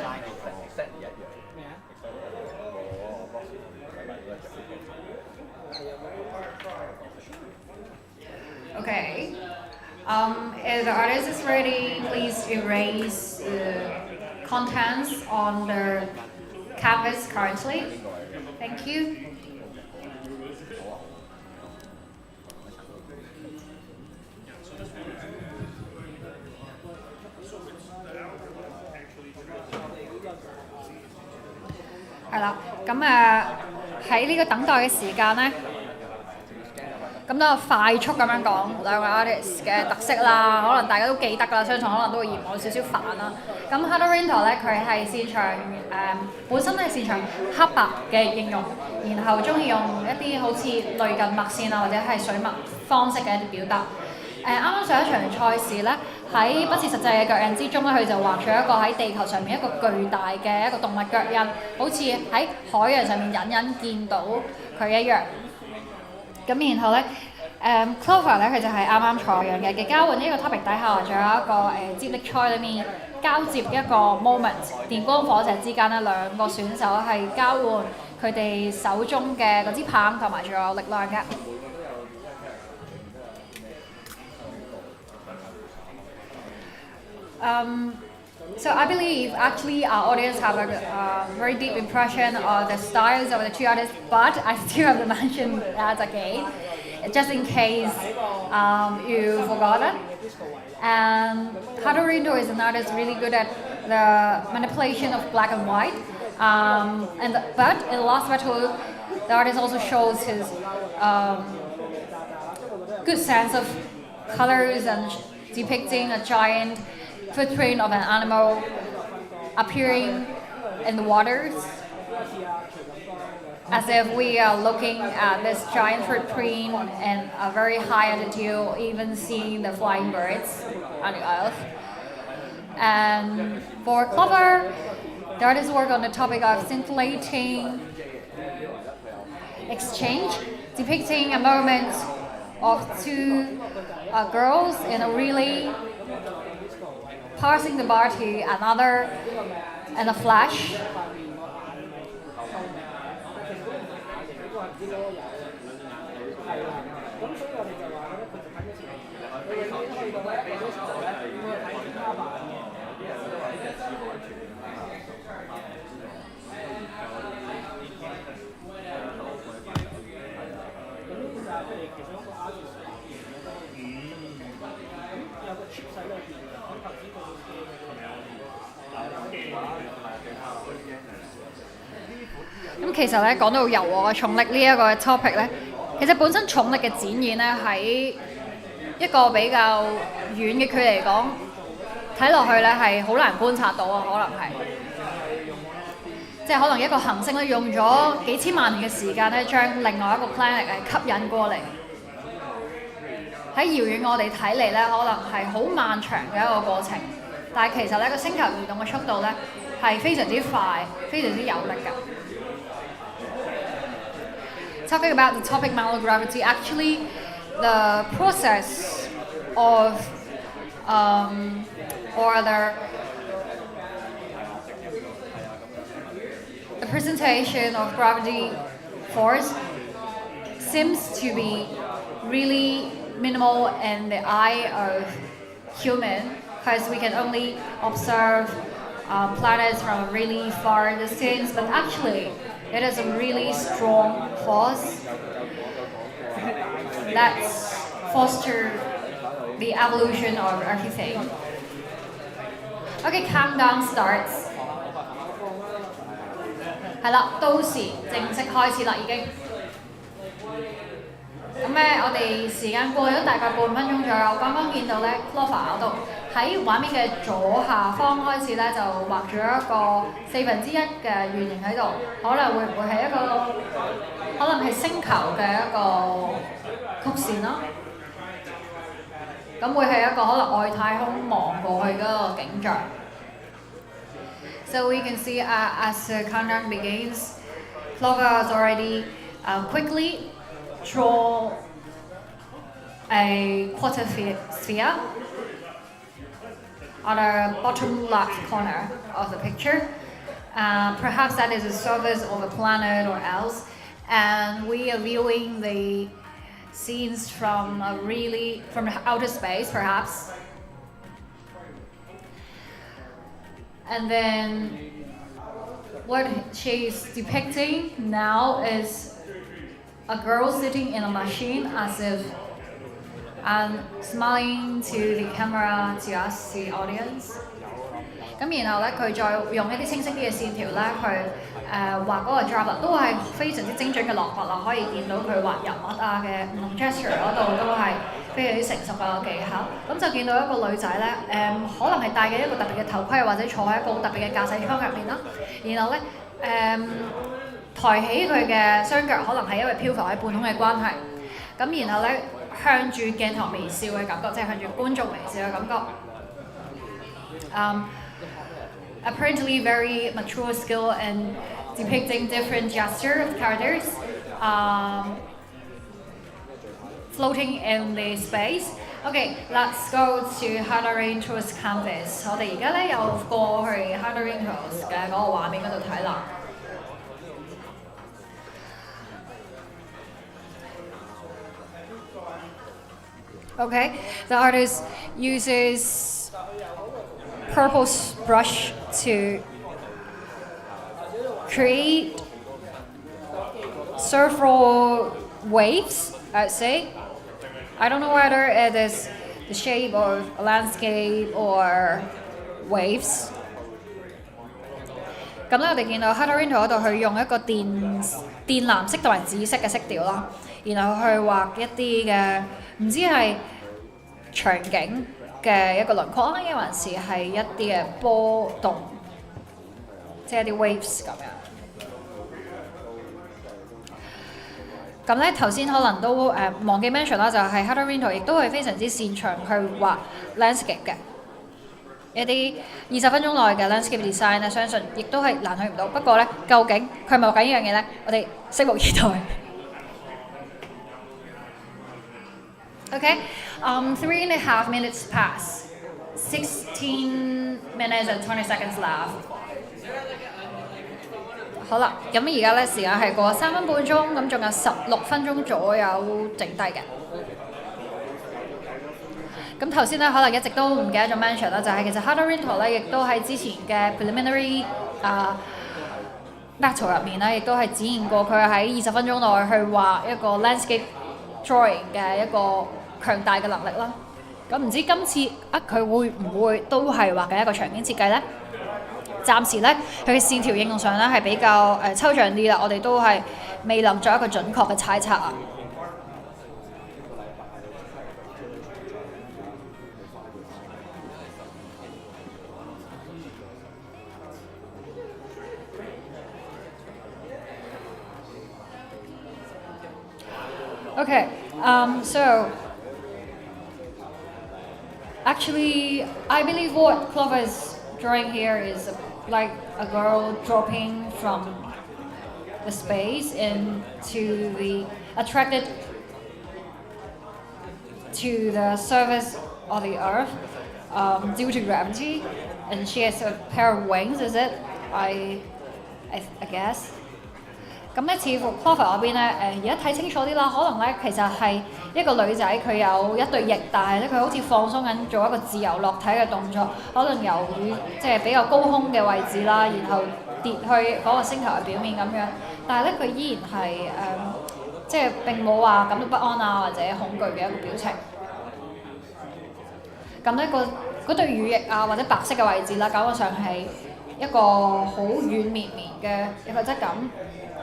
Okay. If the artist is ready, please erase the contents on the canvas currently. Thank you. 係啦，咁喺呢個等待嘅時間呢。咁都快速咁樣講兩位 artist 嘅特色啦，可能大家都記得㗎啦，相信可能都會嫌我少少煩啦。咁 Hadarinto 咧，佢係擅長本身係擅長黑白嘅應用，然後中意用一啲好似類近墨線啊或者係水墨方式嘅一啲表達。啱啱上一場賽事咧，喺不切實際嘅腳印之中咧，佢就畫咗一個喺地球上面一個巨大嘅一個動物腳印，好似喺海洋上面隱隱見到佢一樣。咁然後咧，Clover 咧佢就係啱啱才陽嘅交換呢個 topic 底下，仲有一個接力賽裏面交接一個 moment， 電光火石之間咧兩個選手係交換佢哋手中嘅嗰支棒同埋仲有力量嘅。So I believe actually our audience have a very deep impression of the styles of the two artists, but I still have to mention that again, just in case you forgot it. And Hadarinto is an artist really good at the manipulation of black and white. But in the last battle, the artist also shows his good sense of colors and depicting a giant footprint of an animal appearing in the waters, as if we are looking at this giant footprint in a very high altitude, even seeing the flying birds on the earth. And for Clover, The artist worked on the topic of scintillating exchange, depicting a moment of two girls in a relay passing the bar to another and a flash.咁其實咧講到柔和嘅重力呢一個 topic 咧，其實本身重力嘅展現咧喺一個比較遠嘅距離嚟講，睇落去咧係好難觀察到啊，可能係，即係可能一個行星咧用咗幾千萬年嘅時間咧，將另外一個 planet 吸引過嚟。喺遙遠我哋睇嚟咧，可能係好漫長嘅一個過程，但係其實咧個星球移動嘅速度咧係非常之快，非常之有力㗎。Talking about the topic malogravity, actually the process of or the presentation of gravity force seems to be really minimal in the eye of human because we can only observe planets from a really far distance, but actually it is a really strong force that's foster the evolution of everything. Okay, countdown starts. 係啦，到時正式開始啦已經。咁咧，我哋時間過咗大概半分鐘左右，剛剛見到咧 Clover 嗰度喺畫面嘅左下方開始咧就畫咗一個1/4嘅圓形喺度，可能會唔會係一個可能係星球嘅一個曲線咯？咁會係一個可能外太空望過去嗰個景象。So we can see as the countdown begins, Clover has already quickly draw a quarter sphere on the bottom left corner of the picture. Perhaps that is the surface of a planet or else. And we are viewing the scenes from from outer space, perhaps. And then what she's depicting now is a girl sitting in a machine as if and smiling to the camera to us, the audience. 咁然後咧，佢再用一啲清晰啲嘅線條咧，去畫嗰個 drop 都係非常之精準嘅落筆啦，可以見到佢畫人物啊嘅唔同 gesture 嗰度都係非常之成熟嘅技巧。咁就見到一個女仔咧，可能係戴嘅一個特別嘅頭盔，或者坐喺一個好特別嘅駕駛艙入面啦。然後咧，抬起佢嘅雙腳，可能係因為漂浮喺半空嘅關係。咁然後咧，向住鏡頭微笑嘅感覺，即係向住觀眾微笑嘅感覺。Apparently very mature skill in depicting different gesture of characters floating in the space. Okay, let's go to Hadarinto's canvas. 我哋而家咧又過去 Hadarinto's 嘅嗰個畫面嗰度睇啦。Okay, the artist uses purple brush to create several waves, I'd say. I don't know whether it is the shape of a landscape or waves. 咁咧，我哋見到 Hadarinto 嗰度，佢用一個靛藍色同埋紫色嘅色調啦，然後去畫一啲嘅唔知係場景嘅一個輪廓啦，抑還是係一啲嘅波動，即係一啲 waves 咁樣。咁咧頭先可能都忘記 mention 啦，就係 Hadarinto 亦都係非常之擅長去畫 landscape 嘅。一啲20分鐘內嘅 landscape design 咧，相信亦都係難去唔到。不過咧，究竟佢係咪學緊呢樣嘢咧？我哋拭目以待。Okay, 3.5 minutes pass, 16 minutes and 20 seconds left. 好啦，咁而家咧時間係過3分半鐘，咁仲有16分鐘左右剩低嘅。咁頭先咧可能一直都唔記得咗 mention 啦，就係其實 ARTBAT 咧亦都喺之前嘅 preliminary battle 入面咧，亦都係展現過佢喺20分鐘內去畫一個 landscape drawing 嘅一個強大嘅能力啦。咁唔知今次佢會唔會都係畫緊一個場面設計呢？暫時咧佢嘅線條應用上咧係比較抽象啲啦，我哋都係未能作一個準確嘅猜測啊。Okay, so actually, I believe what Clover is drawing here is like a girl dropping from the space into the attracted to the surface of the earth due to gravity, and she has a pair of wings. Is it? I guess. 咁咧，似乎 Clover 嗰邊咧，而家睇清楚啲啦，可能咧其實係一個女仔，佢有一對翼，但係咧佢好似放鬆緊做一個自由落體嘅動作，可能由即係比較高空嘅位置啦，然後跌去嗰個星球嘅表面咁樣。但係咧，佢依然係即係並冇話感到不安啊或者恐懼嘅一個表情。咁咧嗰對羽翼啊或者白色嘅位置啦，感覺上係一個好軟綿綿嘅一個質感。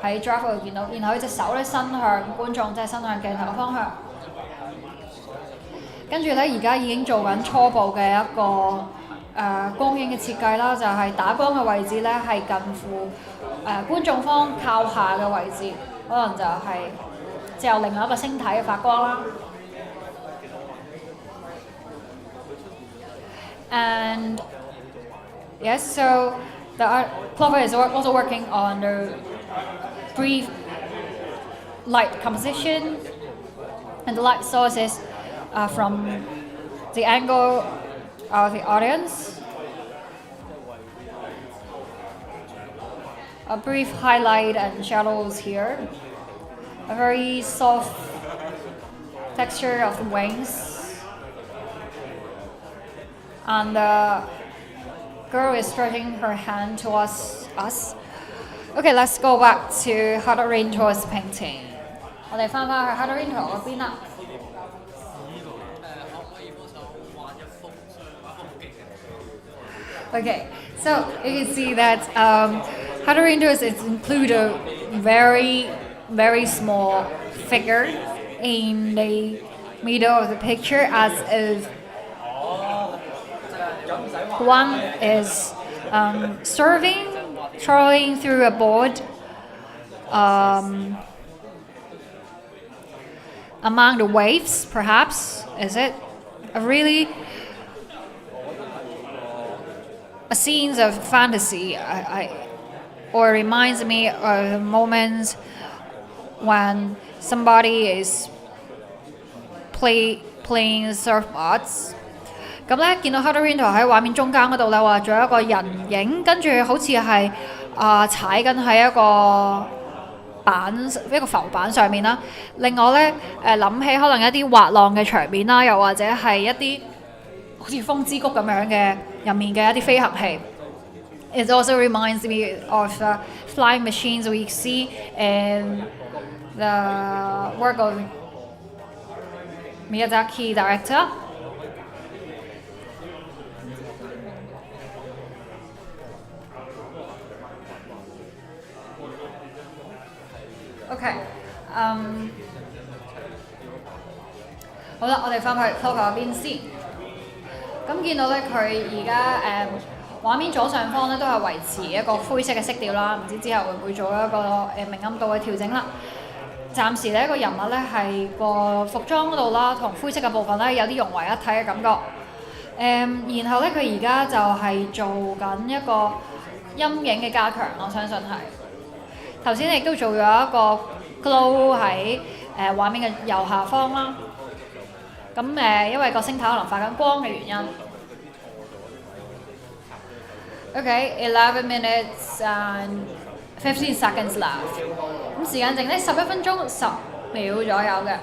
喺 draft 嗰度見到，然後佢隻手咧伸向觀眾，即係伸向鏡頭嘅方向。跟住咧，而家已經做緊初步嘅一個光影嘅設計啦，就係打光嘅位置咧係近乎觀眾方靠下嘅位置，可能就係借由另外一個星體嘅發光啦。And yes, so the Clover is also working on the brief light composition and the light sources from the angle of the audience. A brief highlight and shadows here. A very soft texture of the wings. And the girl is stretching her hand towards us. Okay, let's go back to ARTBAT's painting. 我哋翻返去 ARTBAT 嗰邊啦。Okay, so you can see that ARTBAT is include a very, very small figure in the middle of the picture, as if one is traveling through a board among the waves, perhaps. Is it a scenes of fantasy? Or reminds me of moments when somebody is playing surfboards. 咁咧，見到 ARTBAT 喺畫面中間嗰度咧，畫咗一個人影，跟住好似係踩緊喺一個浮板上面啦。令我咧諗起可能一啲滑浪嘅場面啦，又或者係一啲好似風之谷咁樣嘅入面嘅一啲飛行器。It also reminds me of flying machines we see in the work of Miyazaki director. OK， 好啦，我哋翻去 Clover 嗰邊先。咁見到咧，佢而家畫面左上方咧都係維持一個灰色嘅色調啦，唔知之後會唔會做一個明暗度嘅調整啦。暫時呢個人物咧係個服裝嗰度啦，同灰色嘅部分咧有啲融為一體嘅感覺。然後咧佢而家就係做緊一個陰影嘅加強，我相信係。頭先亦都做咗一個 glow 喺畫面嘅右下方啦。咁因為個星體可能發緊光嘅原因。Okay, 11 minutes and 15 seconds left。咁時間剩呢11分鐘10秒左右嘅。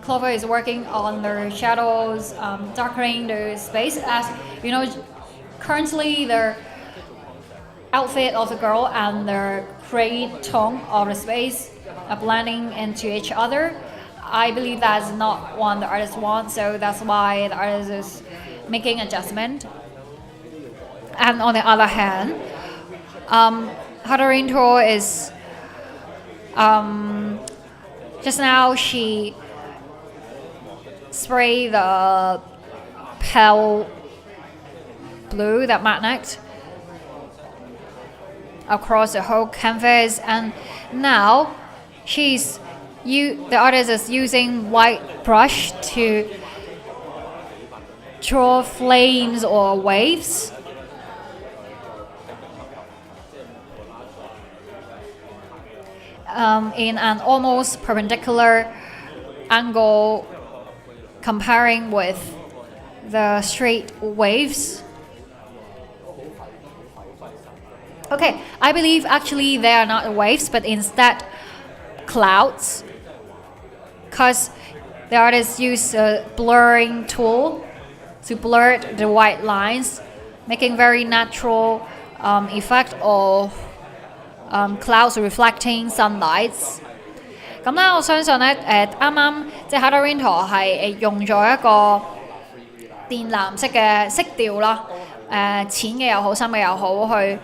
Clover is working on the shadows, darkening the space as you know. Currently, the outfit of the girl and the gray tone of the space are blending into each other. I believe that's not what the artist wants, so that's why the artist is making adjustment. And on the other hand, Hadarinto is just now she sprayed the pale blue, that magnet, across the whole canvas, and now the artist is using white brush to draw flames or waves. In an almost perpendicular angle, comparing with the straight waves. Okay, I believe actually they are not waves, but instead clouds, because the artist used a blurring tool to blur the white lines, making very natural effect of clouds reflecting sunlights。咁咧，我相信咧，啱啱即係 Hadarinto 係用咗一個靛藍色嘅色調啦，淺嘅又好，深嘅又好，去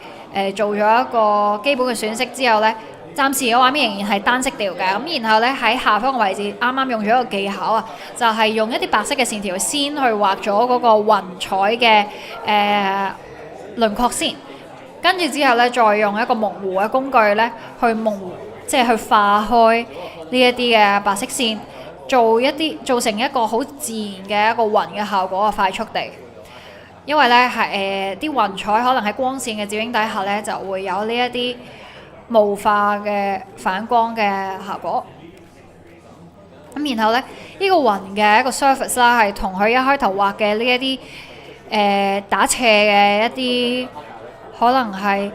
做咗一個基本嘅選色之後咧，暫時嘅畫面仍然係單色調嘅。咁然後咧喺下方嘅位置，啱啱用咗一個技巧啊，就係用一啲白色嘅線條先去畫咗嗰個雲彩嘅輪廓先。跟住之後咧，再用一個模糊嘅工具咧，即係去化開呢一啲嘅白色線，做成一個好自然嘅一個雲嘅效果啊，快速地。因為咧係啲雲彩可能喺光線嘅照映底下咧，就會有呢一啲霧化嘅反光嘅效果。咁然後咧，呢個雲嘅一個 surface 啦，係同佢一開頭畫嘅呢一啲打斜嘅一啲。可能係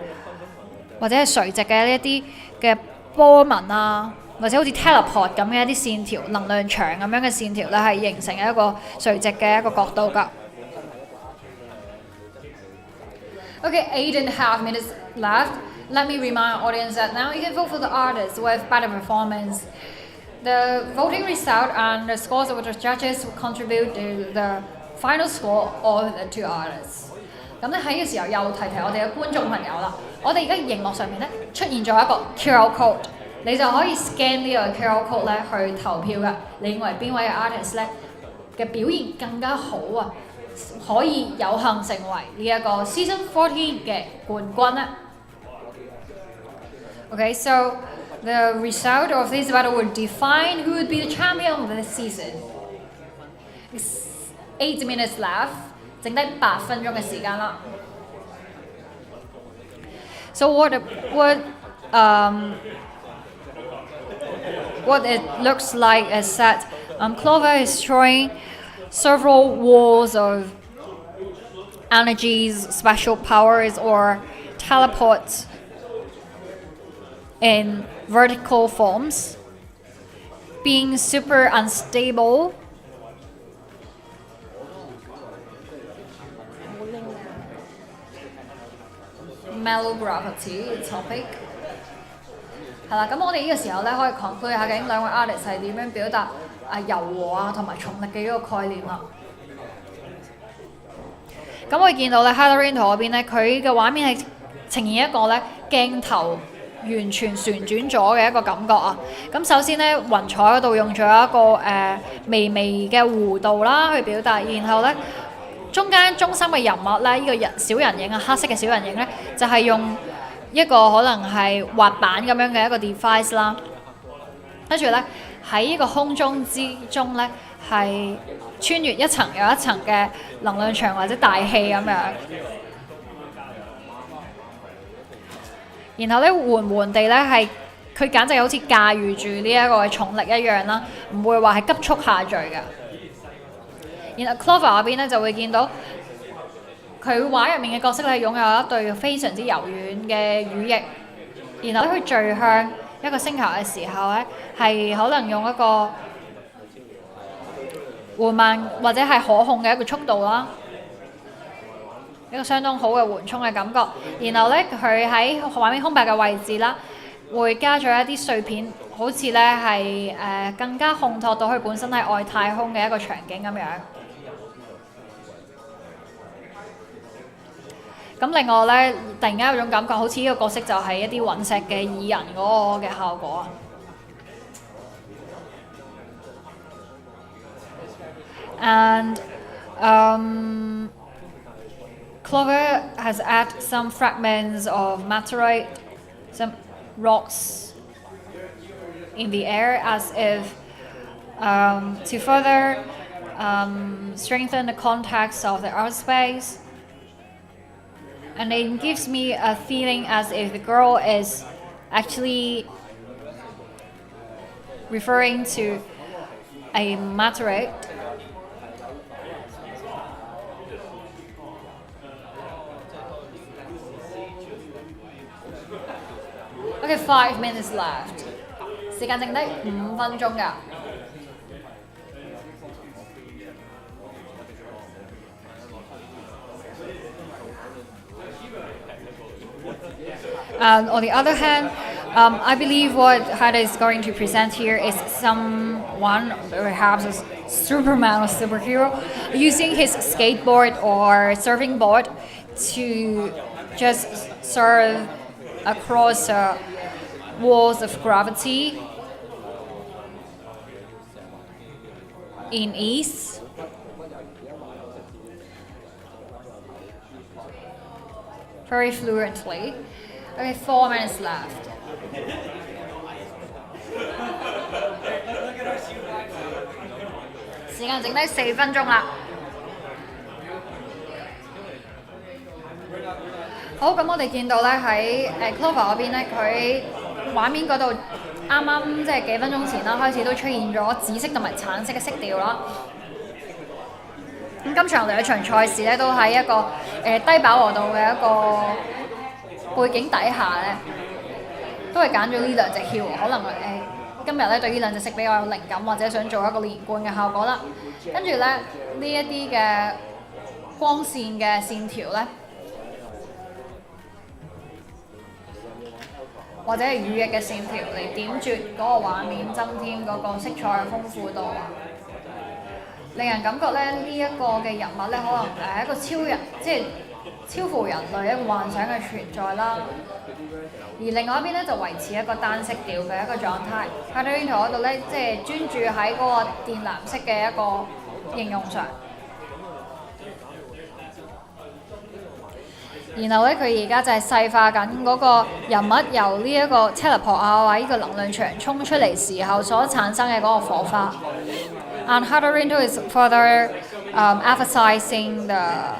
或者係垂直嘅呢一啲嘅波紋啊，或者好似 teleport 咁嘅一啲線條、能量場咁樣嘅線條咧，係形成一個垂直嘅一個角度㗎。Okay, 8.5 minutes left. Let me remind our audience that now you can vote for the artist with better performance. The voting result and the scores of the judges will contribute to the final score of the two artists. 咁咧喺呢個時候又提我哋嘅觀眾朋友啦，我哋而家熒幕上面咧出現咗一個 QR code， 你就可以 scan 呢個 QR code 咧去投票㗎。你認為邊位嘅 artist 咧嘅表現更加好啊，可以有幸成為呢一個 Season 14嘅冠軍咧？ Okay, so the result of this battle will define who would be the champion of this season. It's 8 minutes left. 剩低8分鐘嘅時間啦。So what it looks like is that Clover is showing several walls of energies, special powers, or teleports in vertical forms, being super unstable. Mellow gravity topic 係啦，咁我哋呢個時候咧可以 conclude 下究竟兩位 artist 係點樣表達柔和啊同埋重力嘅呢個概念啦。咁我哋見到咧 Hadarinto 嗰邊咧，佢嘅畫面係呈現一個咧鏡頭完全旋轉咗嘅一個感覺啊。咁首先咧雲彩嗰度用咗一個微微嘅弧度啦去表達，然後咧。中心嘅人物咧，呢個小人影啊，黑色嘅小人影咧，就係用一個可能係滑板咁樣嘅一個 device 啦。跟住咧喺呢個空中之中咧，係穿越一層又一層嘅能量場或者大氣咁樣。然後咧緩緩地咧係佢簡直好似駕馭住呢一個嘅重力一樣啦，唔會話係急速下墜嘅。然後 Clover 嗰邊咧就會見到佢畫入面嘅角色咧擁有一對非常之柔軟嘅羽翼，然後咧佢墜向一個星球嘅時候咧係可能用一個緩慢或者係可控嘅一個速度啦。一個相當好嘅緩衝嘅感覺，然後咧佢喺畫面空白嘅位置啦，會加咗一啲碎片，好似咧係更加烘托到佢本身喺外太空嘅一個場景咁樣。咁另外咧，突然間有種感覺，好似呢個角色就係一啲隕石嘅擬人嗰個嘅效果。And Clover has added some fragments of meteorite, some rocks in the air as if to further strengthen the context of the art space. And it gives me a feeling as if the girl is actually referring to a meteorite. Okay, 5 minutes left. 時間剩低5分鐘㗎。And on the other hand, I believe what Haida is going to present here is someone, perhaps a Superman or superhero, using his skateboard or surfing board to just surf across walls of gravity in ease. Very fluently. Okay, 4 minutes left. 時間剩低4分鐘啦。好，咁我哋見到咧喺Clover 嗰邊咧，佢畫面嗰度啱啱即係幾分鐘前啦，開始都出現咗紫色同埋橙色嘅色調啦。咁今場兩場賽事咧都喺一個低飽和度嘅一個背景底下咧，都係揀咗呢兩隻 hero， 可能今日咧對呢兩隻色比較有靈感，或者想做一個連貫嘅效果啦。跟住咧呢一啲嘅光線嘅線條咧，或者係羽翼嘅線條嚟點綴嗰個畫面，增添嗰個色彩嘅豐富度啊！令人感覺咧呢一個嘅人物咧，可能係一個超人，即係超乎人類一個幻想嘅存在啦。而另外一邊咧就維持一個單色調嘅一個狀態。ARTBAT嗰度咧，即係專注喺嗰個靛藍色嘅一個應用上。然後咧，佢而家就係細化緊嗰個人物由呢一個 teleport 啊，或者呢個能量場衝出嚟時候所產生嘅嗰個火花。And ARTBAT is further emphasizing the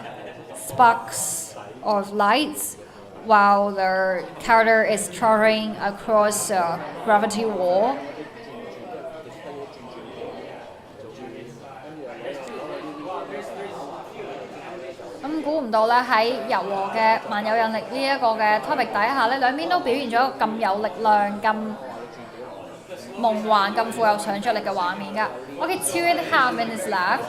sparks of lights while the character is traveling across a gravity wall. 咁估唔到咧喺柔和嘅萬有引力呢一個嘅 topic 底下咧，兩邊都表現咗咁有力量、咁夢幻、咁富有想像力嘅畫面㗎。OK, 2.5 minutes left，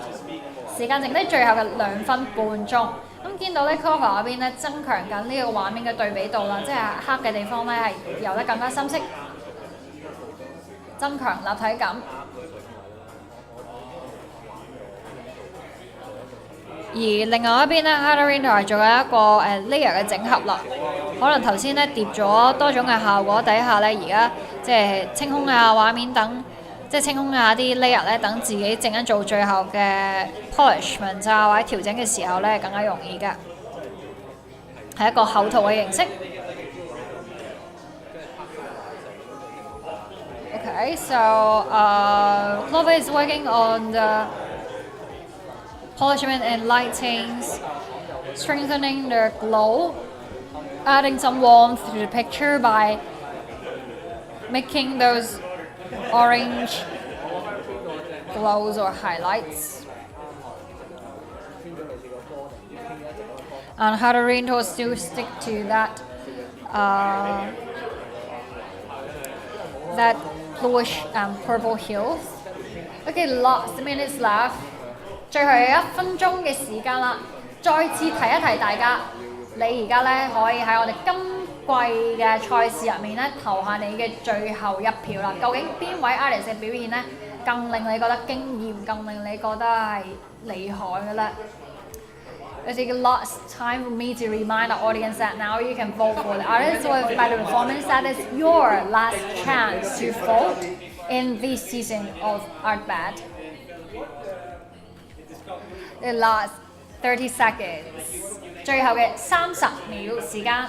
時間剩低最後嘅2分半鐘。咁見到咧 Clover 嗰邊咧增強緊呢個畫面嘅對比度啦，即係黑嘅地方咧係游得更加深色，增強立體感。而另外一邊咧 ARTBAT 係做緊一個layer 嘅整合啦。可能頭先咧疊咗多種嘅效果底下咧，而家即係清空啊畫面等，即係清空下啲 layer 咧，等自己陣間做最後嘅 polishment 啊或者調整嘅時候咧更加容易㗎。係一個厚塗嘅形式。OK。Okay, so Clover is working on the polishment and lightings, strengthening the glow, adding some warmth to the picture by making those orange glows or highlights. And how the rainbow still stick to that that bluish and purple hues. Okay, lots of minutes left. 最後有1分鐘嘅時間啦，再次提一提大家，你而家咧可以喺我哋今季嘅賽事入面咧投下你嘅最後一票啦。究竟邊位 artist 嘅表現咧更令你覺得驚豔，更令你覺得係厲害嘅咧？I think lots time for me to remind the audience that now you can vote for the artist with better performance. That is your last chance to vote in this season of ARTBAT. The last 30 seconds. 最後嘅30秒時間。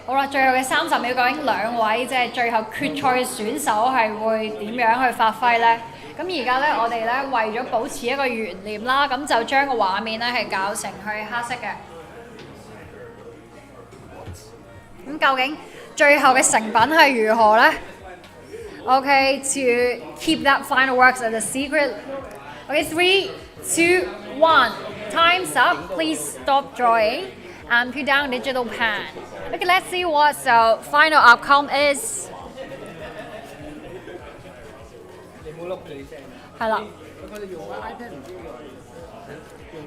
好啦，最後嘅30秒，究竟兩位即係最後決賽嘅選手係會點樣去發揮呢？咁而家咧，我哋咧為咗保持一個懸念啦，咁就將個畫面咧係搞成去黑色嘅。咁究竟最後嘅成品係如何呢？ Okay, to keep that final works as a secret. Okay, 3, 2, 1. Time's up. Please stop drawing and put down digital pen. Okay, let's see what the final outcome is. 係啦。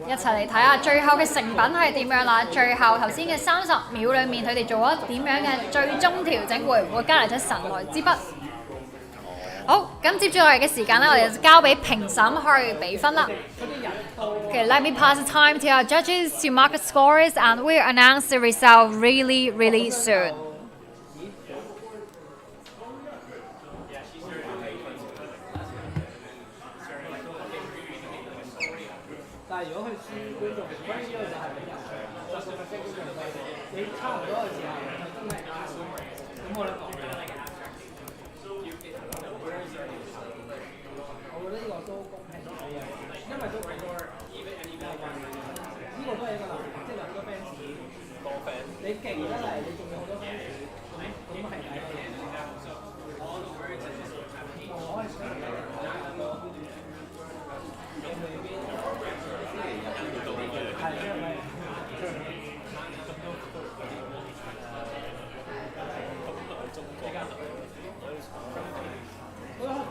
一齊嚟睇下最後嘅成品係點樣啦！最後頭先嘅30秒裡面，佢哋做咗點樣嘅最終調整，會唔會加嚟出神來之筆？好，咁接住落嚟嘅時間咧，我哋就交俾評審去比分啦。Okay, let me pass the time to our judges to mark the scores, and we'll announce the result really, really soon. 但係如果佢輸觀眾，關於呢個就係俾人70%觀眾，你差唔多嘅時候就真係啱。咁我哋講緊我覺得呢個都公平嘅，因為都幾多呢個都係一個難，即係有好多 fans， 你勁得嚟，你仲有好多 fans， 咁係抵嘅。我係想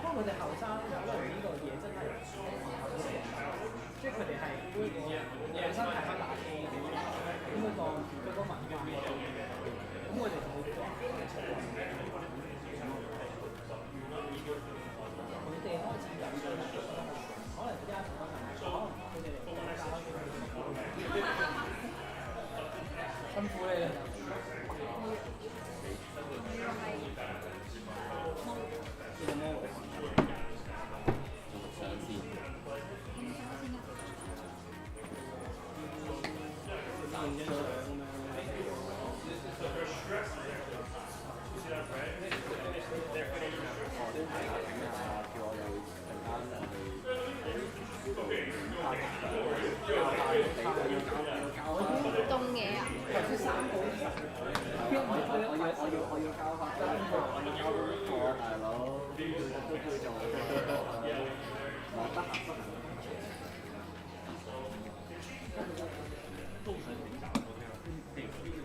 幫佢哋後生，可能呢個嘢真係，即係佢哋係嗰個本身係喺打機，咁佢個文化，咁佢哋就會講。佢哋開始有可能家庭可能佢哋嚟幫教辛苦你啦。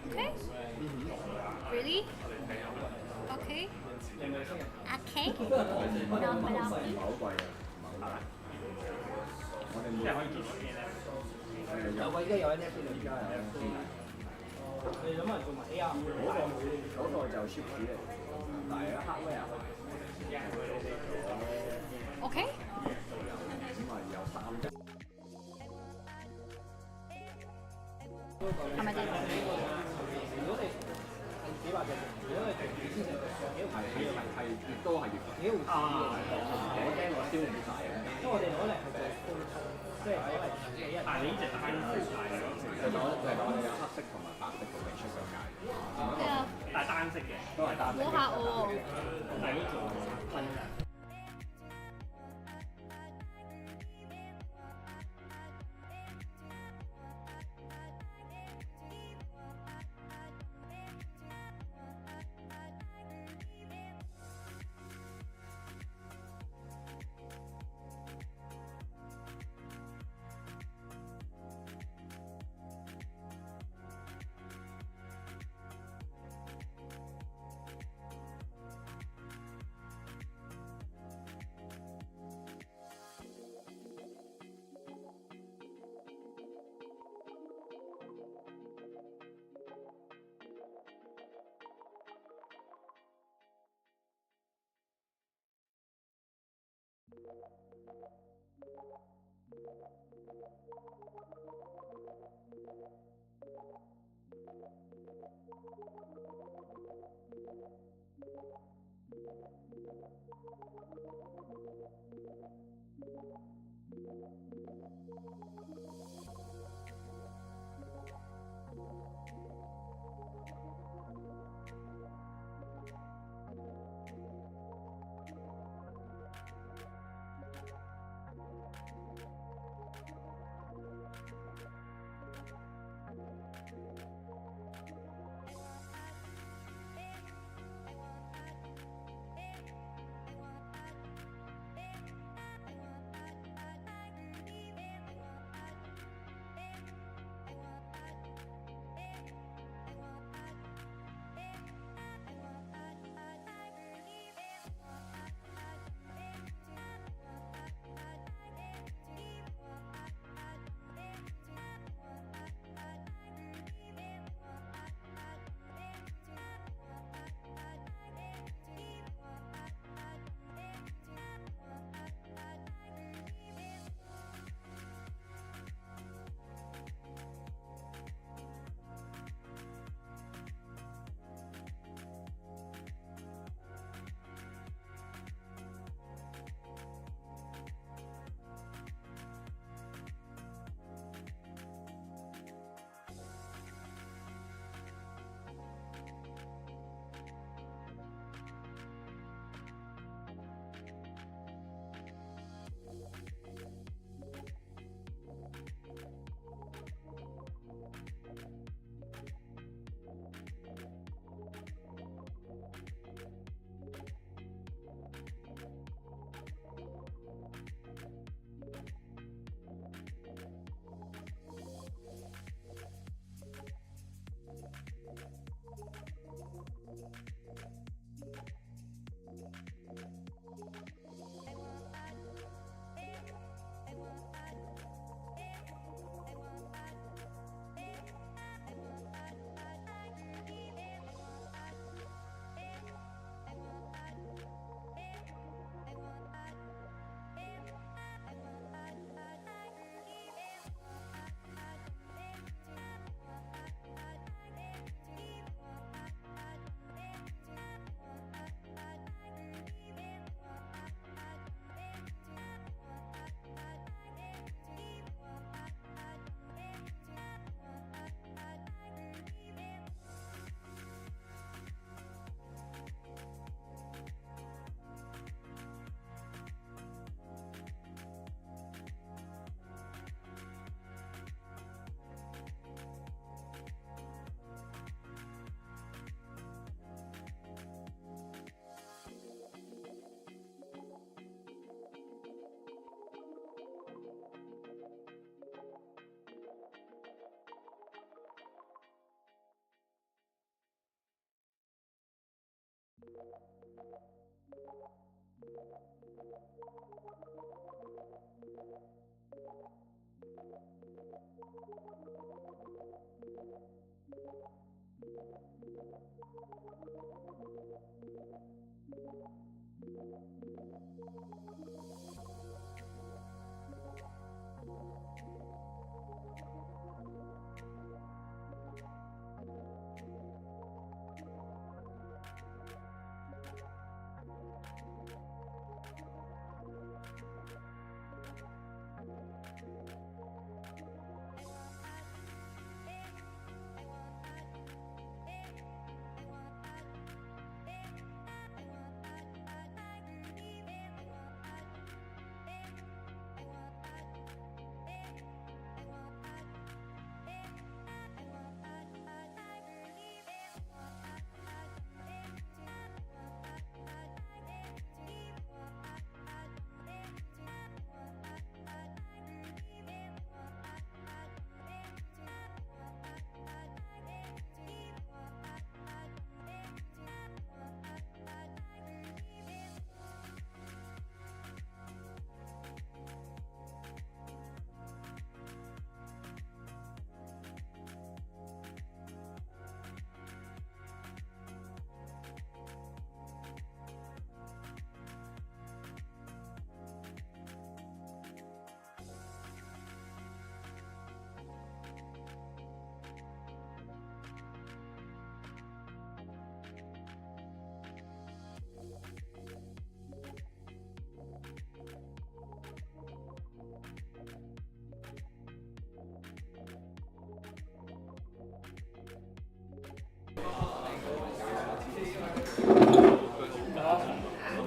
Okay. Really? Okay. Okay. No. 我依家有 NFT 嚟㗎，你諗下做埋 AR 嗰個就 ship 紙嚟，但係 hardware Okay. 咁啊有3隻。係咪先？如果你幾百隻，如果你做2千隻，係越多係越幾毫子我驚我燒唔晒嘅，因為我哋攞嚟係做高通，即係攞嚟俾人。但係呢隻單係攞嚟黑色同埋白色嘅味出咗街，係啊，但係單色嘅，都係單色嘅。冇嚇我但係都做分嘅。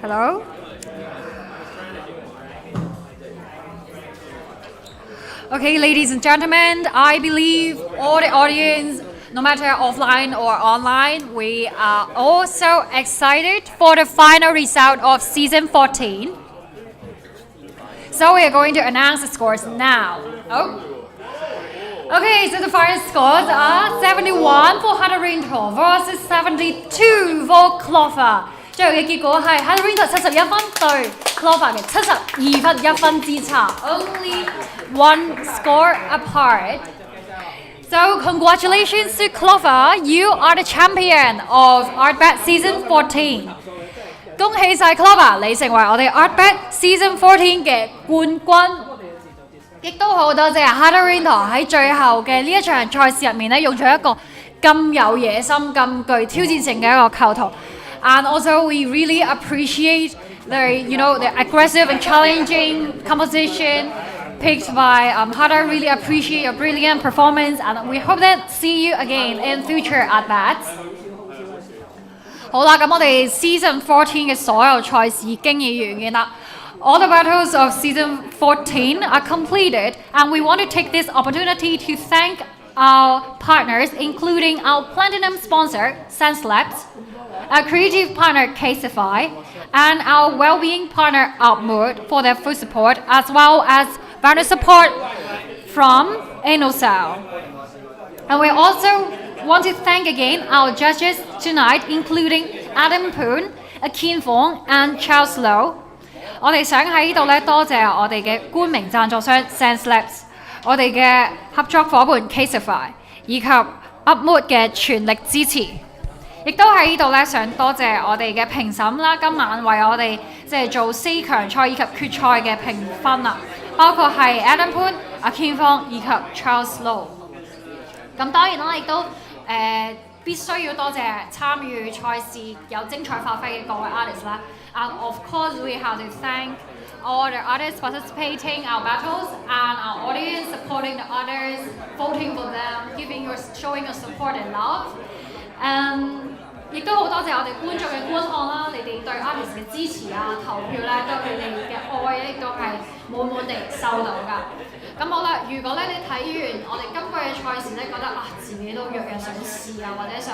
Hello? Okay, ladies and gentlemen, I believe all the audience, no matter offline or online, we are all so excited for the final result of season 14. So we are going to announce the scores now. Okay, so the final scores are 71 for Hadarinto versus 72 for Clover. 最後嘅結果係 Hadarinto 71分對 Clover 嘅72分1分之差 ，only one score apart. So congratulations to Clover, you are the champion of ARTBAT Season 14. 恭喜晒 Clover， 你成為我哋 ARTBAT Season 14嘅冠軍。亦都好多謝 Hadarinto 喺最後嘅呢一場賽事入面咧，用咗一個咁有野心、咁具挑戰性嘅一個構圖。And also we really appreciate the aggressive and challenging composition picked by Hada. Really appreciate your brilliant performance, and we hope that see you again in future ARTBATs. 好啦，咁我哋 Season 14嘅所有賽事已經已完結啦。All the battles of Season 14 are completed, and we want to take this opportunity to thank our partners, including our platinum sponsor, Sense Labs, our creative partner, Caseify, and our well-being partner, ARTBAT, for their full support, as well as vendor support from InnoCell. And we also want to thank again our judges tonight, including Adam Poon, Akin Fong, and Charles Low. 我哋想喺呢度咧，多謝我哋嘅冠名贊助商 Sense Labs， 我哋嘅合作伙伴 Caseify， 以及 ARTBAT 嘅全力支持。亦都喺呢度咧，想多謝我哋嘅評審啦，今晚為我哋做4強賽以及決賽嘅評分啊，包括係 Adam Poon、Akin Fong 以及 Charles Low。咁當然啦，亦都必須要多謝參與賽事有精彩發揮嘅各位 artists 啦。And of course, we have to thank all the artists participating in our battles and our audience supporting the others, voting for them, showing your support and love. 亦都好多謝我哋觀眾嘅觀看啦，你哋對 artist 嘅支持啊、投票咧，對佢哋嘅愛咧，亦都係滿滿地收到㗎。咁好啦，如果咧你睇完我哋今季嘅賽事咧，覺得自己都躍躍想試啊，或者想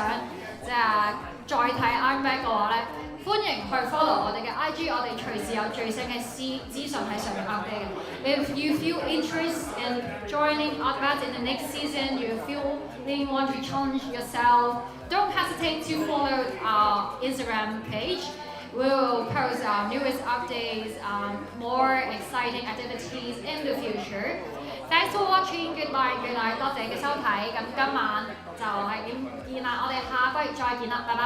再睇 ARTBAT 嘅話咧，歡迎去 follow 我哋嘅 IG， 我哋隨時有最新嘅資訊喺上面 update 嘅。If you feel interest in joining ARTBAT in the next season, you really want to challenge yourself, don't hesitate to follow our Instagram page. We will post our newest updates, more exciting activities in the future. Thanks for watching. Goodbye. 多謝嘅收睇。咁今晚就係點見啦？我哋下個月再見啦，拜拜。